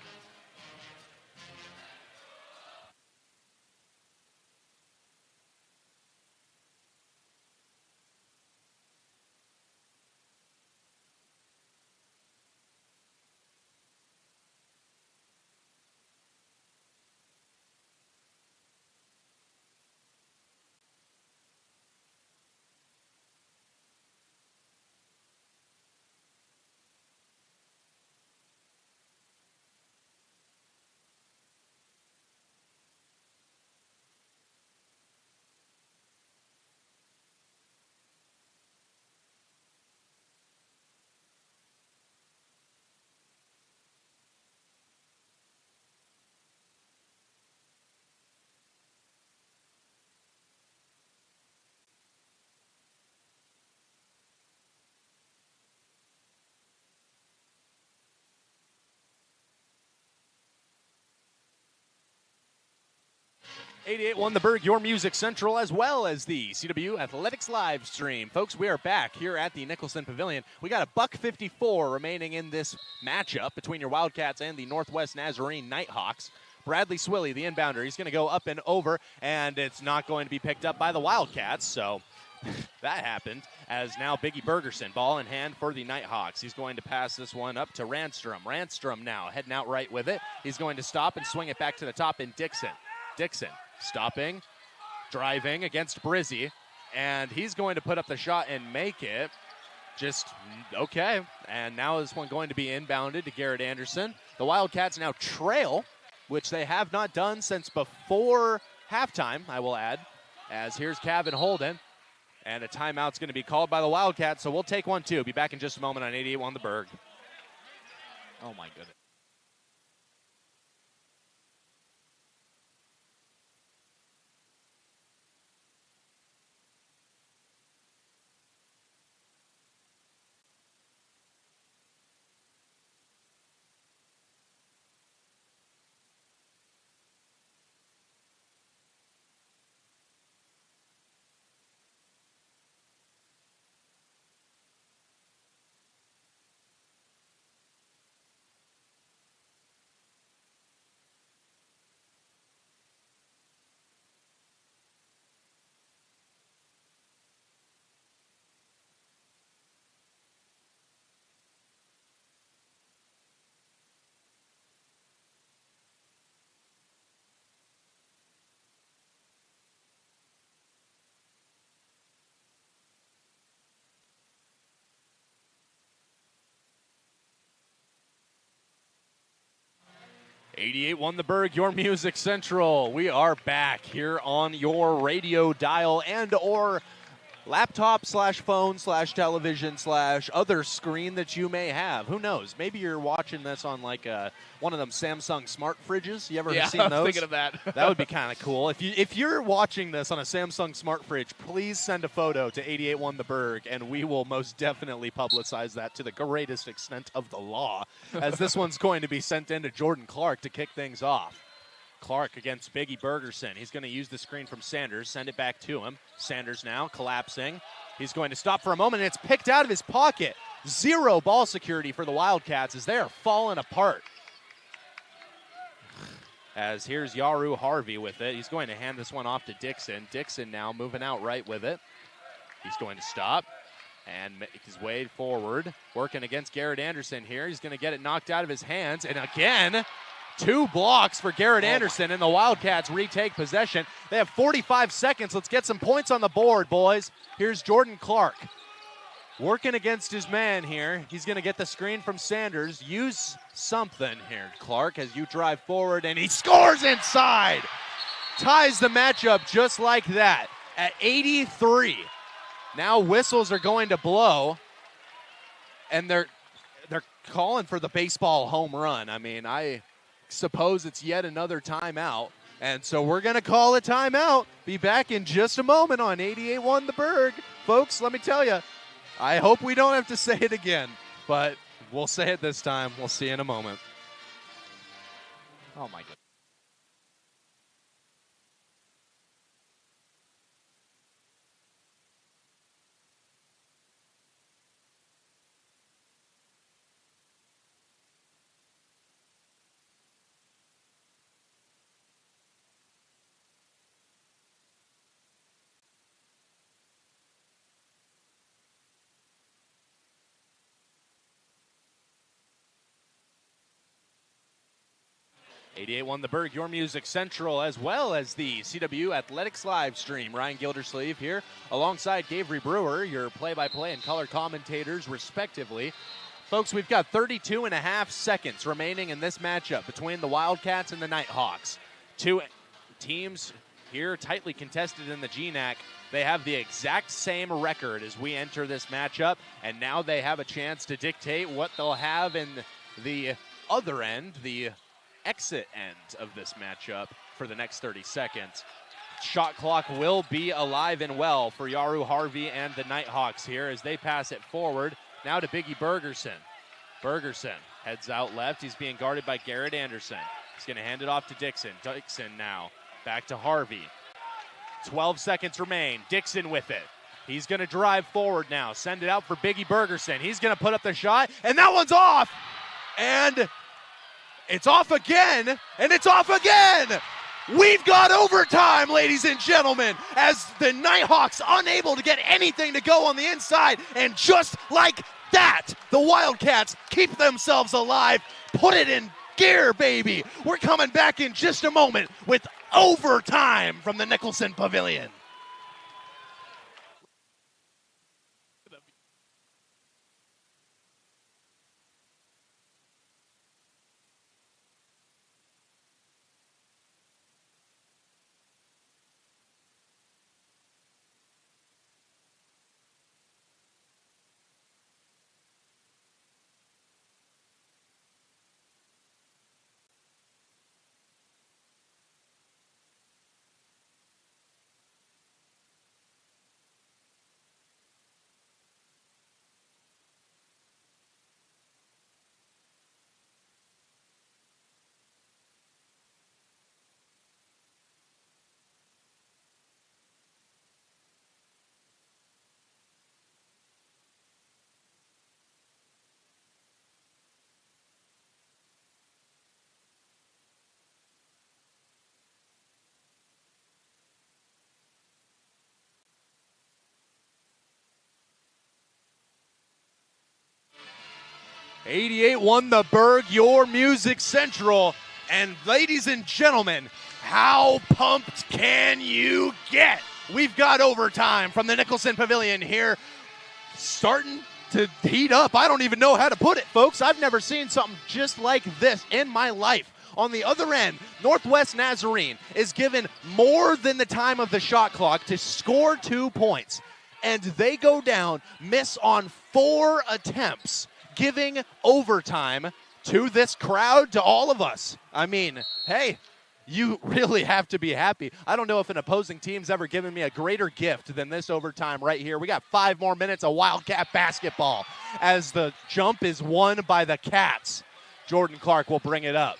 .1 The Berg, your music central, as well as the CW Athletics live stream. Folks, we are back here at the Nicholson Pavilion. We got $1.54 remaining in this matchup between your Wildcats and the Northwest Nazarene Nighthawks. Bradley Swilly, the inbounder, he's going to go up and over, and it's not going to be picked up by the Wildcats, so that happened, as now Biggie Bergerson, ball in hand for the Nighthawks. He's going to pass this one up to Ranstrom. Ranstrom now heading out right with it. He's going to stop and swing it back to the top in Dixon. Dixon stopping, driving against Brizzy, and he's going to put up the shot and make it. Just okay. And now this one going to be inbounded to Garrett Anderson. The Wildcats now trail, which they have not done since before halftime, I will add, as here's Kevin Holden. And a timeout's going to be called by the Wildcats, so we'll take 1-2. Be back in just a moment on 88.1 The Berg. Oh, my goodness. .1 The Berg, your music central. We are back here on your radio dial and or laptop / phone / television / other screen that you may have. Who knows? Maybe you're watching this on like one of them Samsung smart fridges. You ever seen those? I was thinking of that. That would be kind of cool. If you're watching this on a Samsung smart fridge, please send a photo to 88.1 The Berg, and we will most definitely publicize that to the greatest extent of the law, as this one's going to be sent in to Jordan Clark to kick things off. Clark against Biggie Bergerson. He's going to use the screen from Sanders, send it back to him. Sanders now collapsing. He's going to stop for a moment, and it's picked out of his pocket. Zero ball security for the Wildcats as they are falling apart. As here's Yaru Harvey with it. He's going to hand this one off to Dixon. Dixon now moving out right with it. He's going to stop and make his way forward. Working against Garrett Anderson here. He's going to get it knocked out of his hands. And again, 2 blocks for Garrett Anderson, and the Wildcats retake possession. They have 45 seconds. Let's get some points on the board, boys. Here's Jordan Clark. Working against his man here. He's going to get the screen from Sanders. Use something here, Clark, as you drive forward, and he scores inside. Ties the matchup just like that at 83. Now whistles are going to blow, and they're calling for the baseball home run. I mean, I suppose it's yet another timeout. And so we're going to call a timeout. Be back in just a moment on 88.1 The Berg. Folks, let me tell you, I hope we don't have to say it again, but we'll say it this time. We'll see you in a moment. Oh, my goodness. .1 The Berg, your music central, as well as the CW Athletics live stream. Ryan Gildersleeve here, alongside Gabriel Brewer, your play-by-play and color commentators, respectively. Folks, we've got 32 and a half seconds remaining in this matchup between the Wildcats and the Nighthawks. Two teams here tightly contested in the GNAC. They have the exact same record as we enter this matchup, and now they have a chance to dictate what they'll have in the other end, the exit end of this matchup for the next 30 seconds. Shot clock will be alive and well for Yaru Harvey and the Nighthawks here as they pass it forward. Now to Biggie Bergerson. Bergerson heads out left. He's being guarded by Garrett Anderson. He's going to hand it off to Dixon. Dixon now back to Harvey. 12 seconds remain. Dixon with it. He's going to drive forward now. Send it out for Biggie Bergerson. He's going to put up the shot, and that one's off. And it's off again, and it's off again. We've got overtime, ladies and gentlemen, as the Nighthawks unable to get anything to go on the inside. And just like that, the Wildcats keep themselves alive. Put it in gear, baby. We're coming back in just a moment with overtime from the Nicholson Pavilion. .1 The Berg, your music central. And ladies and gentlemen, how pumped can you get? We've got overtime from the Nicholson Pavilion here, starting to heat up. I don't even know how to put it, folks. I've never seen something just like this in my life. On the other end, Northwest Nazarene is given more than the time of the shot clock to score 2 points. And they go down, miss on 4 attempts, giving overtime to this crowd, to all of us. I mean, hey, you really have to be happy. I don't know if an opposing team's ever given me a greater gift than this overtime right here. We got 5 more minutes of Wildcat basketball as the jump is won by the Cats. Jordan Clark will bring it up.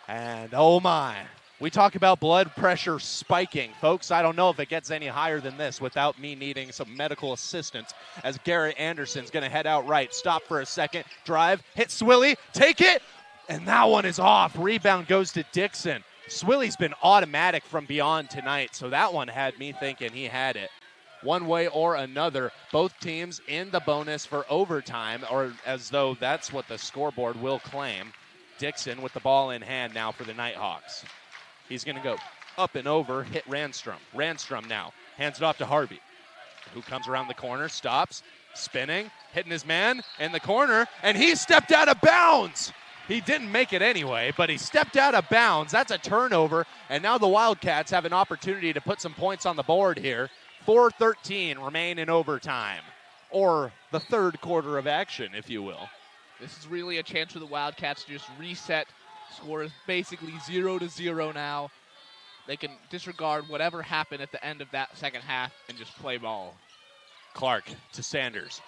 And oh my, we talk about blood pressure spiking. Folks, I don't know if it gets any higher than this without me needing some medical assistance as Garrett Anderson's going to head out right. Stop for a second. Drive. Hit Swilly. Take it. And that one is off. Rebound goes to Dixon. Swilly's been automatic from beyond tonight, so that one had me thinking he had it. One way or another, both teams in the bonus for overtime, or as though that's what the scoreboard will claim. Dixon with the ball in hand now for the Nighthawks. He's going to go up and over, hit Randstrom. Randstrom now hands it off to Harvey, who comes around the corner, stops, spinning, hitting his man in the corner, and he stepped out of bounds. He didn't make it anyway, but he stepped out of bounds. That's a turnover, and now the Wildcats have an opportunity to put some points on the board here. 4:13 remain in overtime, or the third quarter of action, if you will. This is really a chance for the Wildcats to just reset. Score is basically 0-0 now. They can disregard whatever happened at the end of that second half and just play ball. Clark to Sanders.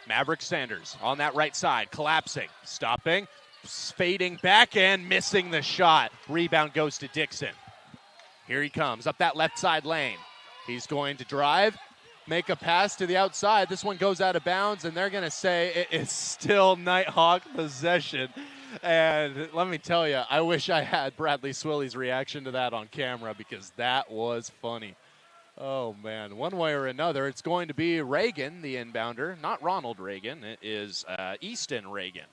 Maverick Sanders on that right side, collapsing, stopping, fading back and missing the shot. Rebound goes to Dixon. Here he comes up that left side lane. He's going to drive, make a pass to the outside. This one goes out of bounds, and they're going to say it is still Nighthawk possession. And let me tell you, I wish I had Bradley Swilley's reaction to that on camera because that was funny. Oh, man. One way or another, it's going to be Reagan, the inbounder. Not Ronald Reagan. It is Easton Reagan.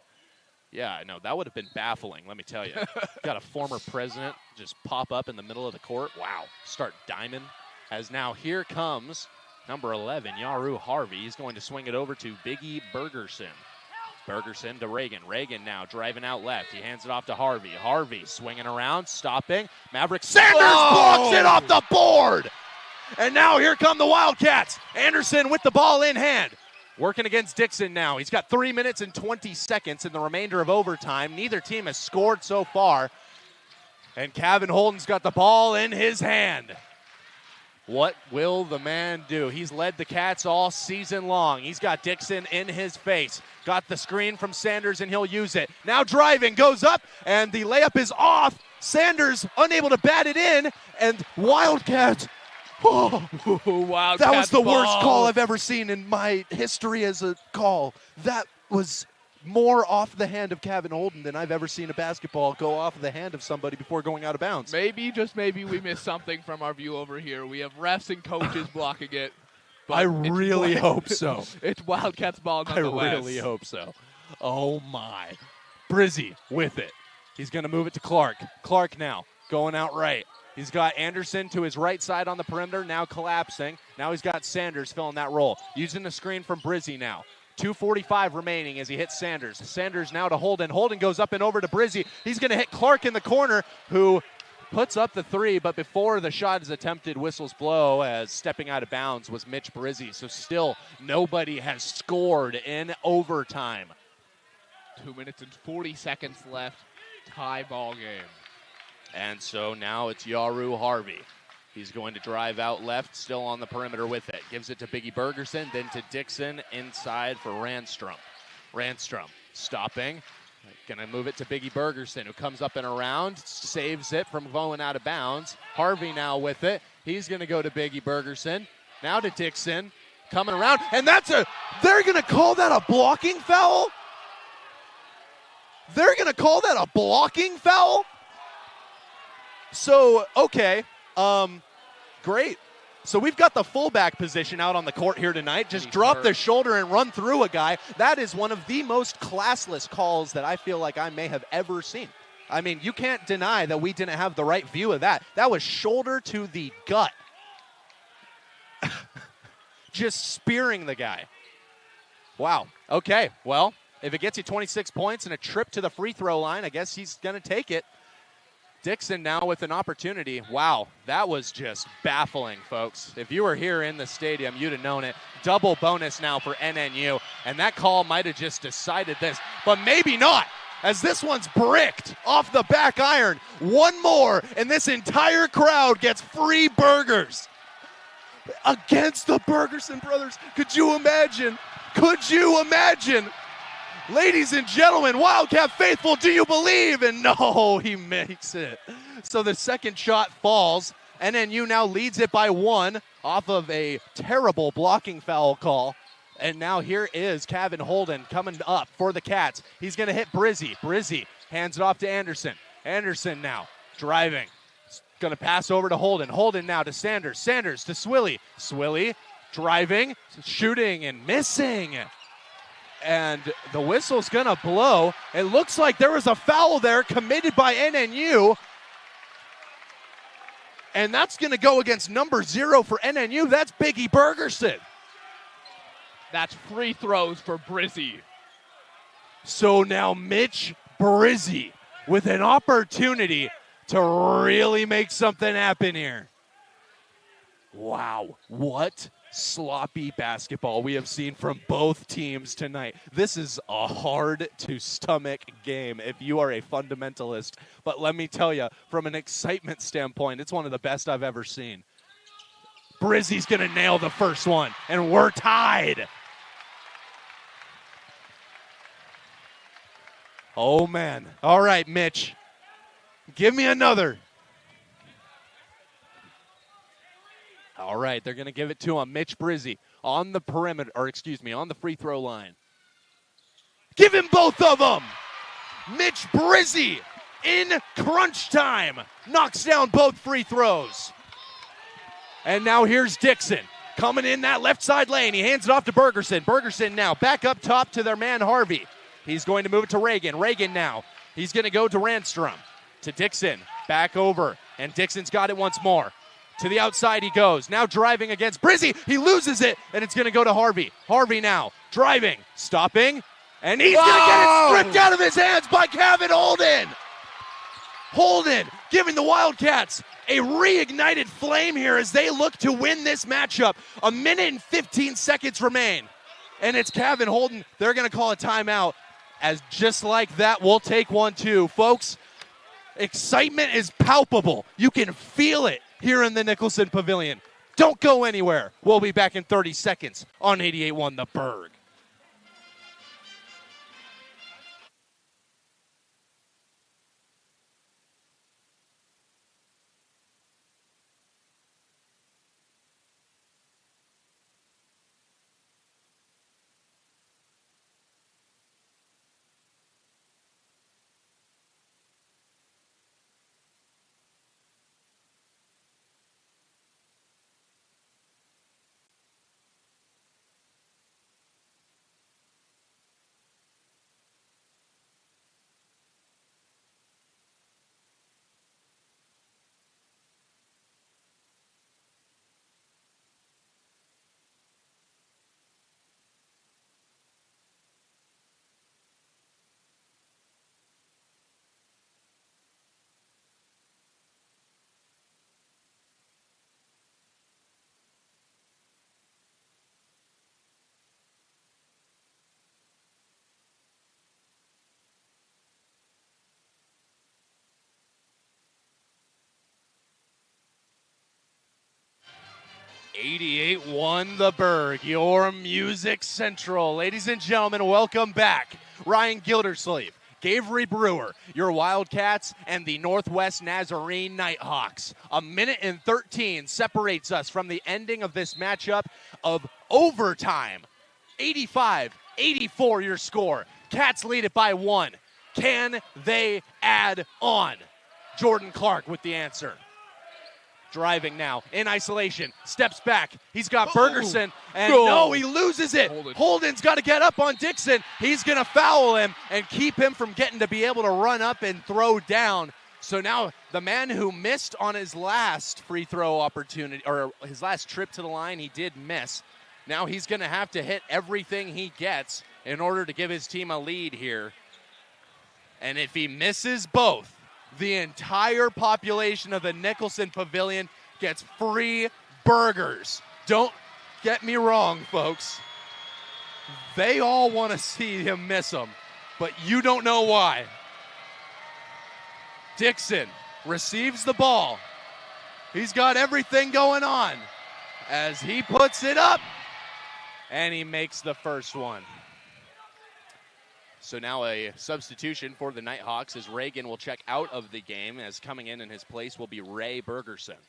Yeah, I know. That would have been baffling, let me tell you. Got a former president just pop up in the middle of the court. Wow. Start diming. As now here comes number 11, Yaru Harvey. He's going to swing it over to Biggie Bergerson. Bergerson to Reagan. Reagan now driving out left. He hands it off to Harvey. Harvey swinging around, stopping. Maverick Sanders blocks it off the board. And now here come the Wildcats. Anderson with the ball in hand. Working against Dixon now. He's got 3 minutes and 20 seconds in the remainder of overtime. Neither team has scored so far. And Kevin Holden's got the ball in his hand. What will the man do? He's led the Cats all season long. He's got Dixon in his face. Got the screen from Sanders, and he'll use it. Now driving, goes up, and the layup is off. Sanders unable to bat it in, and Wildcats. Oh, Wildcats that was the ball. worst call I've ever seen in my history as a call. That was more off the hand of Kevin Holden than I've ever seen a basketball go off the hand of somebody before going out of bounds. Maybe, just maybe, we missed something from our view over here. We have refs and coaches blocking it. I really hope so. It's Wildcats ball nonetheless. I really hope so. Oh, my. Brizzy with it. He's going to move it to Clark. Clark now going out right. He's got Anderson to his right side on the perimeter, now collapsing. Now he's got Sanders filling that role. Using the screen from Brizzy now. 2:45 remaining as he hits Sanders. Sanders now to Holden. Holden goes up and over to Brizzy. He's going to hit Clark in the corner, who puts up the three, but before the shot is attempted, whistles blow as stepping out of bounds was Mitch Brizzy. So still nobody has scored in overtime. 2 minutes and 40 seconds left. Tie ball game. And so now it's Yaru Harvey. He's going to drive out left, still on the perimeter with it. Gives it to Biggie Bergerson, then to Dixon inside for Randstrom. Randstrom stopping. Going to move it to Biggie Bergerson, who comes up and around, saves it from going out of bounds. Harvey now with it. He's going to go to Biggie Bergerson. Now to Dixon. Coming around, and they're going to call that a blocking foul? They're going to call that a blocking foul? So, okay. Great. So we've got the fullback position out on the court here tonight. Just drop the shoulder and run through a guy. That is one of the most classless calls that I feel like I may have ever seen. I mean, you can't deny that we didn't have the right view of that. That was shoulder to the gut. Just spearing the guy. Wow. Okay, well, if it gets you 26 points and a trip to the free throw line, I guess he's going to take it. Dixon now with an opportunity. Wow, that was just baffling, folks. If you were here in the stadium, you'd have known it. Double bonus now for NNU, and that call might have just decided this, but maybe not, as this one's bricked off the back iron. One more, and this entire crowd gets free burgers against the Bergerson brothers. Could you imagine? Could you imagine? Ladies and gentlemen, Wildcat faithful, do you believe? And no, he makes it. So the second shot falls. NNU now leads it by one off of a terrible blocking foul call. And now here is Kevin Holden coming up for the Cats. He's going to hit Brizzy. Brizzy hands it off to Anderson. Anderson now driving. Going to pass over to Holden. Holden now to Sanders. Sanders to Swilley. Swilley driving, shooting, and missing. And the whistle's going to blow. It looks like there was a foul there committed by NNU. And that's going to go against number 0 for NNU. That's Biggie Bergerson. That's free throws for Brizzy. So now Mitch Brizzy with an opportunity to really make something happen here. Wow, what sloppy basketball we have seen from both teams tonight. This is a hard-to-stomach game if you are a fundamentalist. But let me tell you, from an excitement standpoint, it's one of the best I've ever seen. Brizzy's going to nail the first one, and we're tied. Oh, man. All right, Mitch. Give me another. All right, they're going to give it to him. Mitch Brizzy on the perimeter, on the free throw line. Give him both of them. Mitch Brizzy in crunch time knocks down both free throws. And now here's Dixon coming in that left side lane. He hands it off to Bergerson. Bergerson now back up top to their man Harvey. He's going to move it to Reagan. Reagan now. He's going to go to Randstrom. To Dixon. Back over. And Dixon's got it once more. To the outside he goes. Now driving against Brizzy. He loses it, and it's going to go to Harvey. Harvey now driving, stopping, and he's going to get it stripped out of his hands by Kevin Holden. Holden giving the Wildcats a reignited flame here as they look to win this matchup. 1 minute and 15 seconds remain. And it's Kevin Holden. They're going to call a timeout. As just like that, we'll take one too. Folks, excitement is palpable. You can feel it here in the Nicholson Pavilion. Don't go anywhere. We'll be back in 30 seconds on 88.1 The Berg. .88.1 The Berg, your music central. Ladies and gentlemen, welcome back. Ryan Gildersleeve, Gavery Brewer, your Wildcats, and the Northwest Nazarene Nighthawks. 1 minute and 13 separates us from the ending of this matchup of overtime. 85-84 your score. Cats lead it by 1. Can they add on? Jordan Clark with the answer. Driving now, in isolation, steps back. He's got Bergerson, and no, he loses it. Holden's got to get up on Dixon. He's going to foul him and keep him from getting to be able to run up and throw down. So now the man who missed on his last free throw opportunity, or his last trip to the line, he did miss. Now he's going to have to hit everything he gets in order to give his team a lead here. And if he misses both, the entire population of the Nicholson Pavilion gets free burgers. Don't get me wrong, folks. They all want to see him miss them, but you don't know why. Dixon receives the ball. He's got everything going on as he puts it up, and he makes the first one. So now a substitution for the Nighthawks as Reagan will check out of the game, as coming in his place will be Ray Bergerson.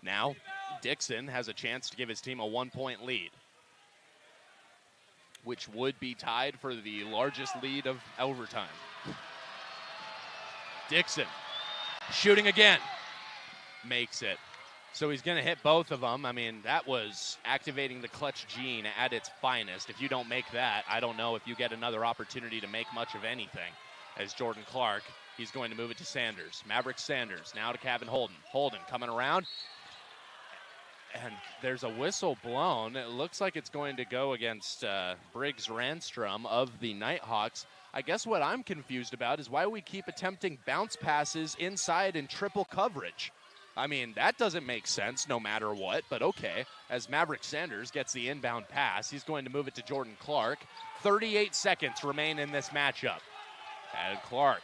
Now Dixon has a chance to give his team a 1-point lead, which would be tied for the largest lead of overtime. Dixon shooting again, makes it. So he's going to hit both of them. I mean, that was activating the clutch gene at its finest. If you don't make that, I don't know if you get another opportunity to make much of anything. As Jordan Clark, he's going to move it to Sanders. Maverick Sanders, now to Kevin Holden. Holden coming around. And there's a whistle blown. It looks like it's going to go against Briggs Randstrom of the Nighthawks. I guess what I'm confused about is why we keep attempting bounce passes inside in triple coverage. I mean, that doesn't make sense no matter what, but okay. As Maverick Sanders gets the inbound pass, he's going to move it to Jordan Clark. 38 seconds remain in this matchup. And Clark,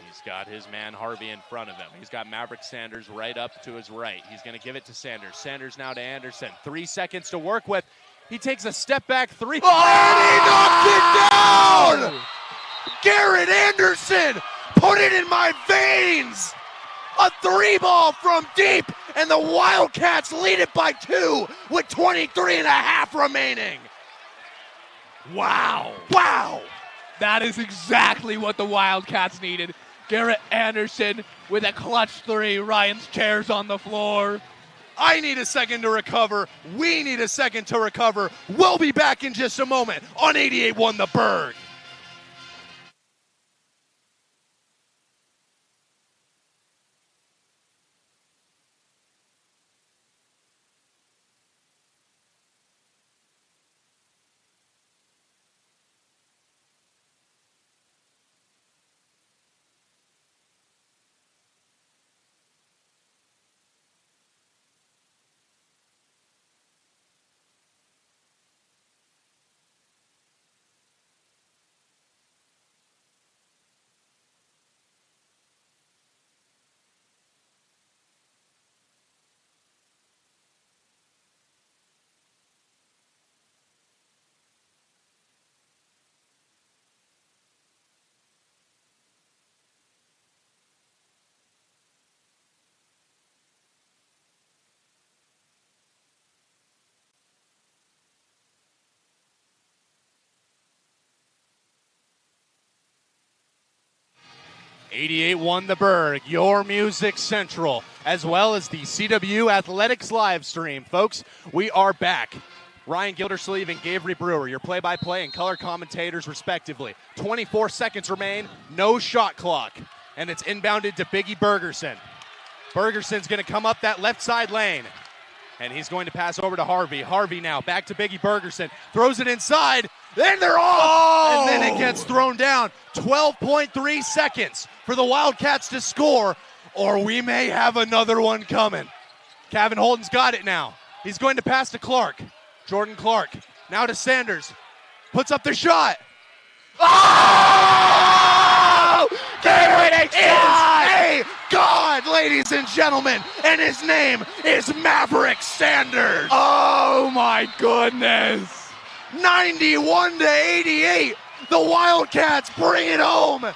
he's got his man Harvey in front of him. He's got Maverick Sanders right up to his right. He's going to give it to Sanders. Sanders now to Anderson. 3 seconds to work with. He takes a step back three. Oh, and he knocked it down! Garrett Anderson, put it in my veins! A 3-ball from deep, and the Wildcats lead it by 2 with 23 and a half remaining. Wow. Wow! That is exactly what the Wildcats needed. Garrett Anderson with a clutch 3. Ryan's chair's on the floor. I need a second to recover. We need a second to recover. We'll be back in just a moment on 88.1 The Berg. .88.1 The Berg, your music central, as well as the CW Athletics live stream. Folks, we are back. Ryan Gildersleeve and Gavery Brewer, your play-by-play and color commentators, respectively. 24 seconds remain, no shot clock, and it's inbounded to Biggie Bergerson. Bergerson's going to come up that left side lane, and he's going to pass over to Harvey. Harvey now back to Biggie Bergerson, throws it inside, then they're off, and then it gets thrown down. 12.3 seconds for the Wildcats to score, or we may have another one coming. Kevin Holden's got it now. He's going to pass to Clark. Jordan Clark, now to Sanders. Puts up the shot. Oh! There is a God, ladies and gentlemen, and his name is Maverick Sanders. Oh my goodness. 91-88. The Wildcats bring it home.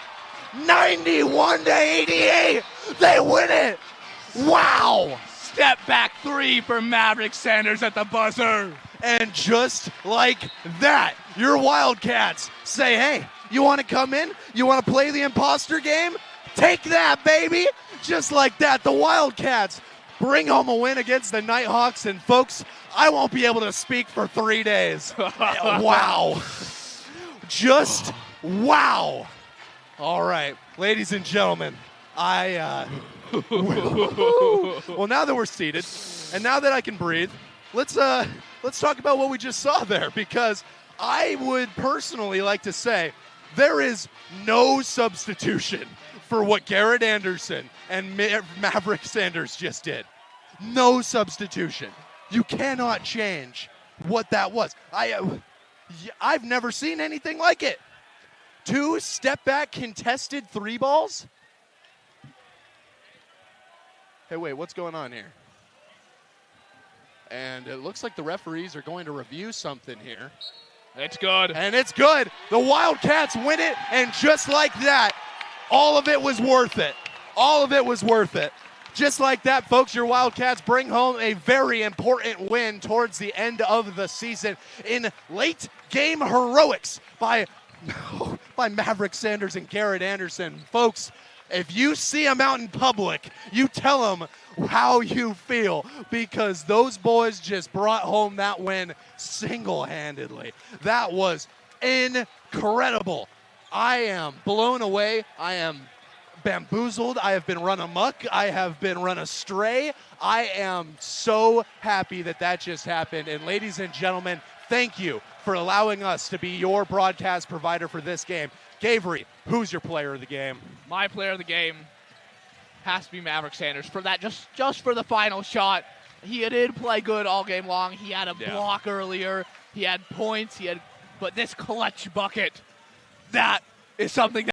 91-88. They win it. Wow. Step back 3 for Maverick Sanders at the buzzer. And just like that, your Wildcats say, hey, you want to come in? You want to play the imposter game? Take that, baby. Just like that, the Wildcats bring home a win against the Nighthawks. And folks, I won't be able to speak for 3 days. Wow. Just wow. All right, ladies and gentlemen, well, now that we're seated and now that I can breathe, let's talk about what we just saw there, because I would personally like to say there is no substitution for what Garrett Anderson and Maverick Sanders just did. No substitution. You cannot change what that was. I've never seen anything like it. 2 step-back contested 3-balls. Hey, wait, what's going on here? And it looks like the referees are going to review something here. It's good. And it's good. The Wildcats win it, and just like that, all of it was worth it. All of it was worth it. Just like that, folks, your Wildcats bring home a very important win towards the end of the season in late game heroics by Maverick Sanders and Garrett Anderson. Folks, if you see them out in public, you tell them how you feel, because those boys just brought home that win single-handedly. That was incredible. I am blown away. I am bamboozled. I have been run amok. I have been run astray. I am so happy that that just happened. And ladies and gentlemen, thank you for allowing us to be your broadcast provider for this game. Gavery, who's your player of the game? My player of the game, has to be Maverick Sanders for that, just for the final shot. He did play good all game long. He had a block earlier. He had points. But this clutch bucket, that is something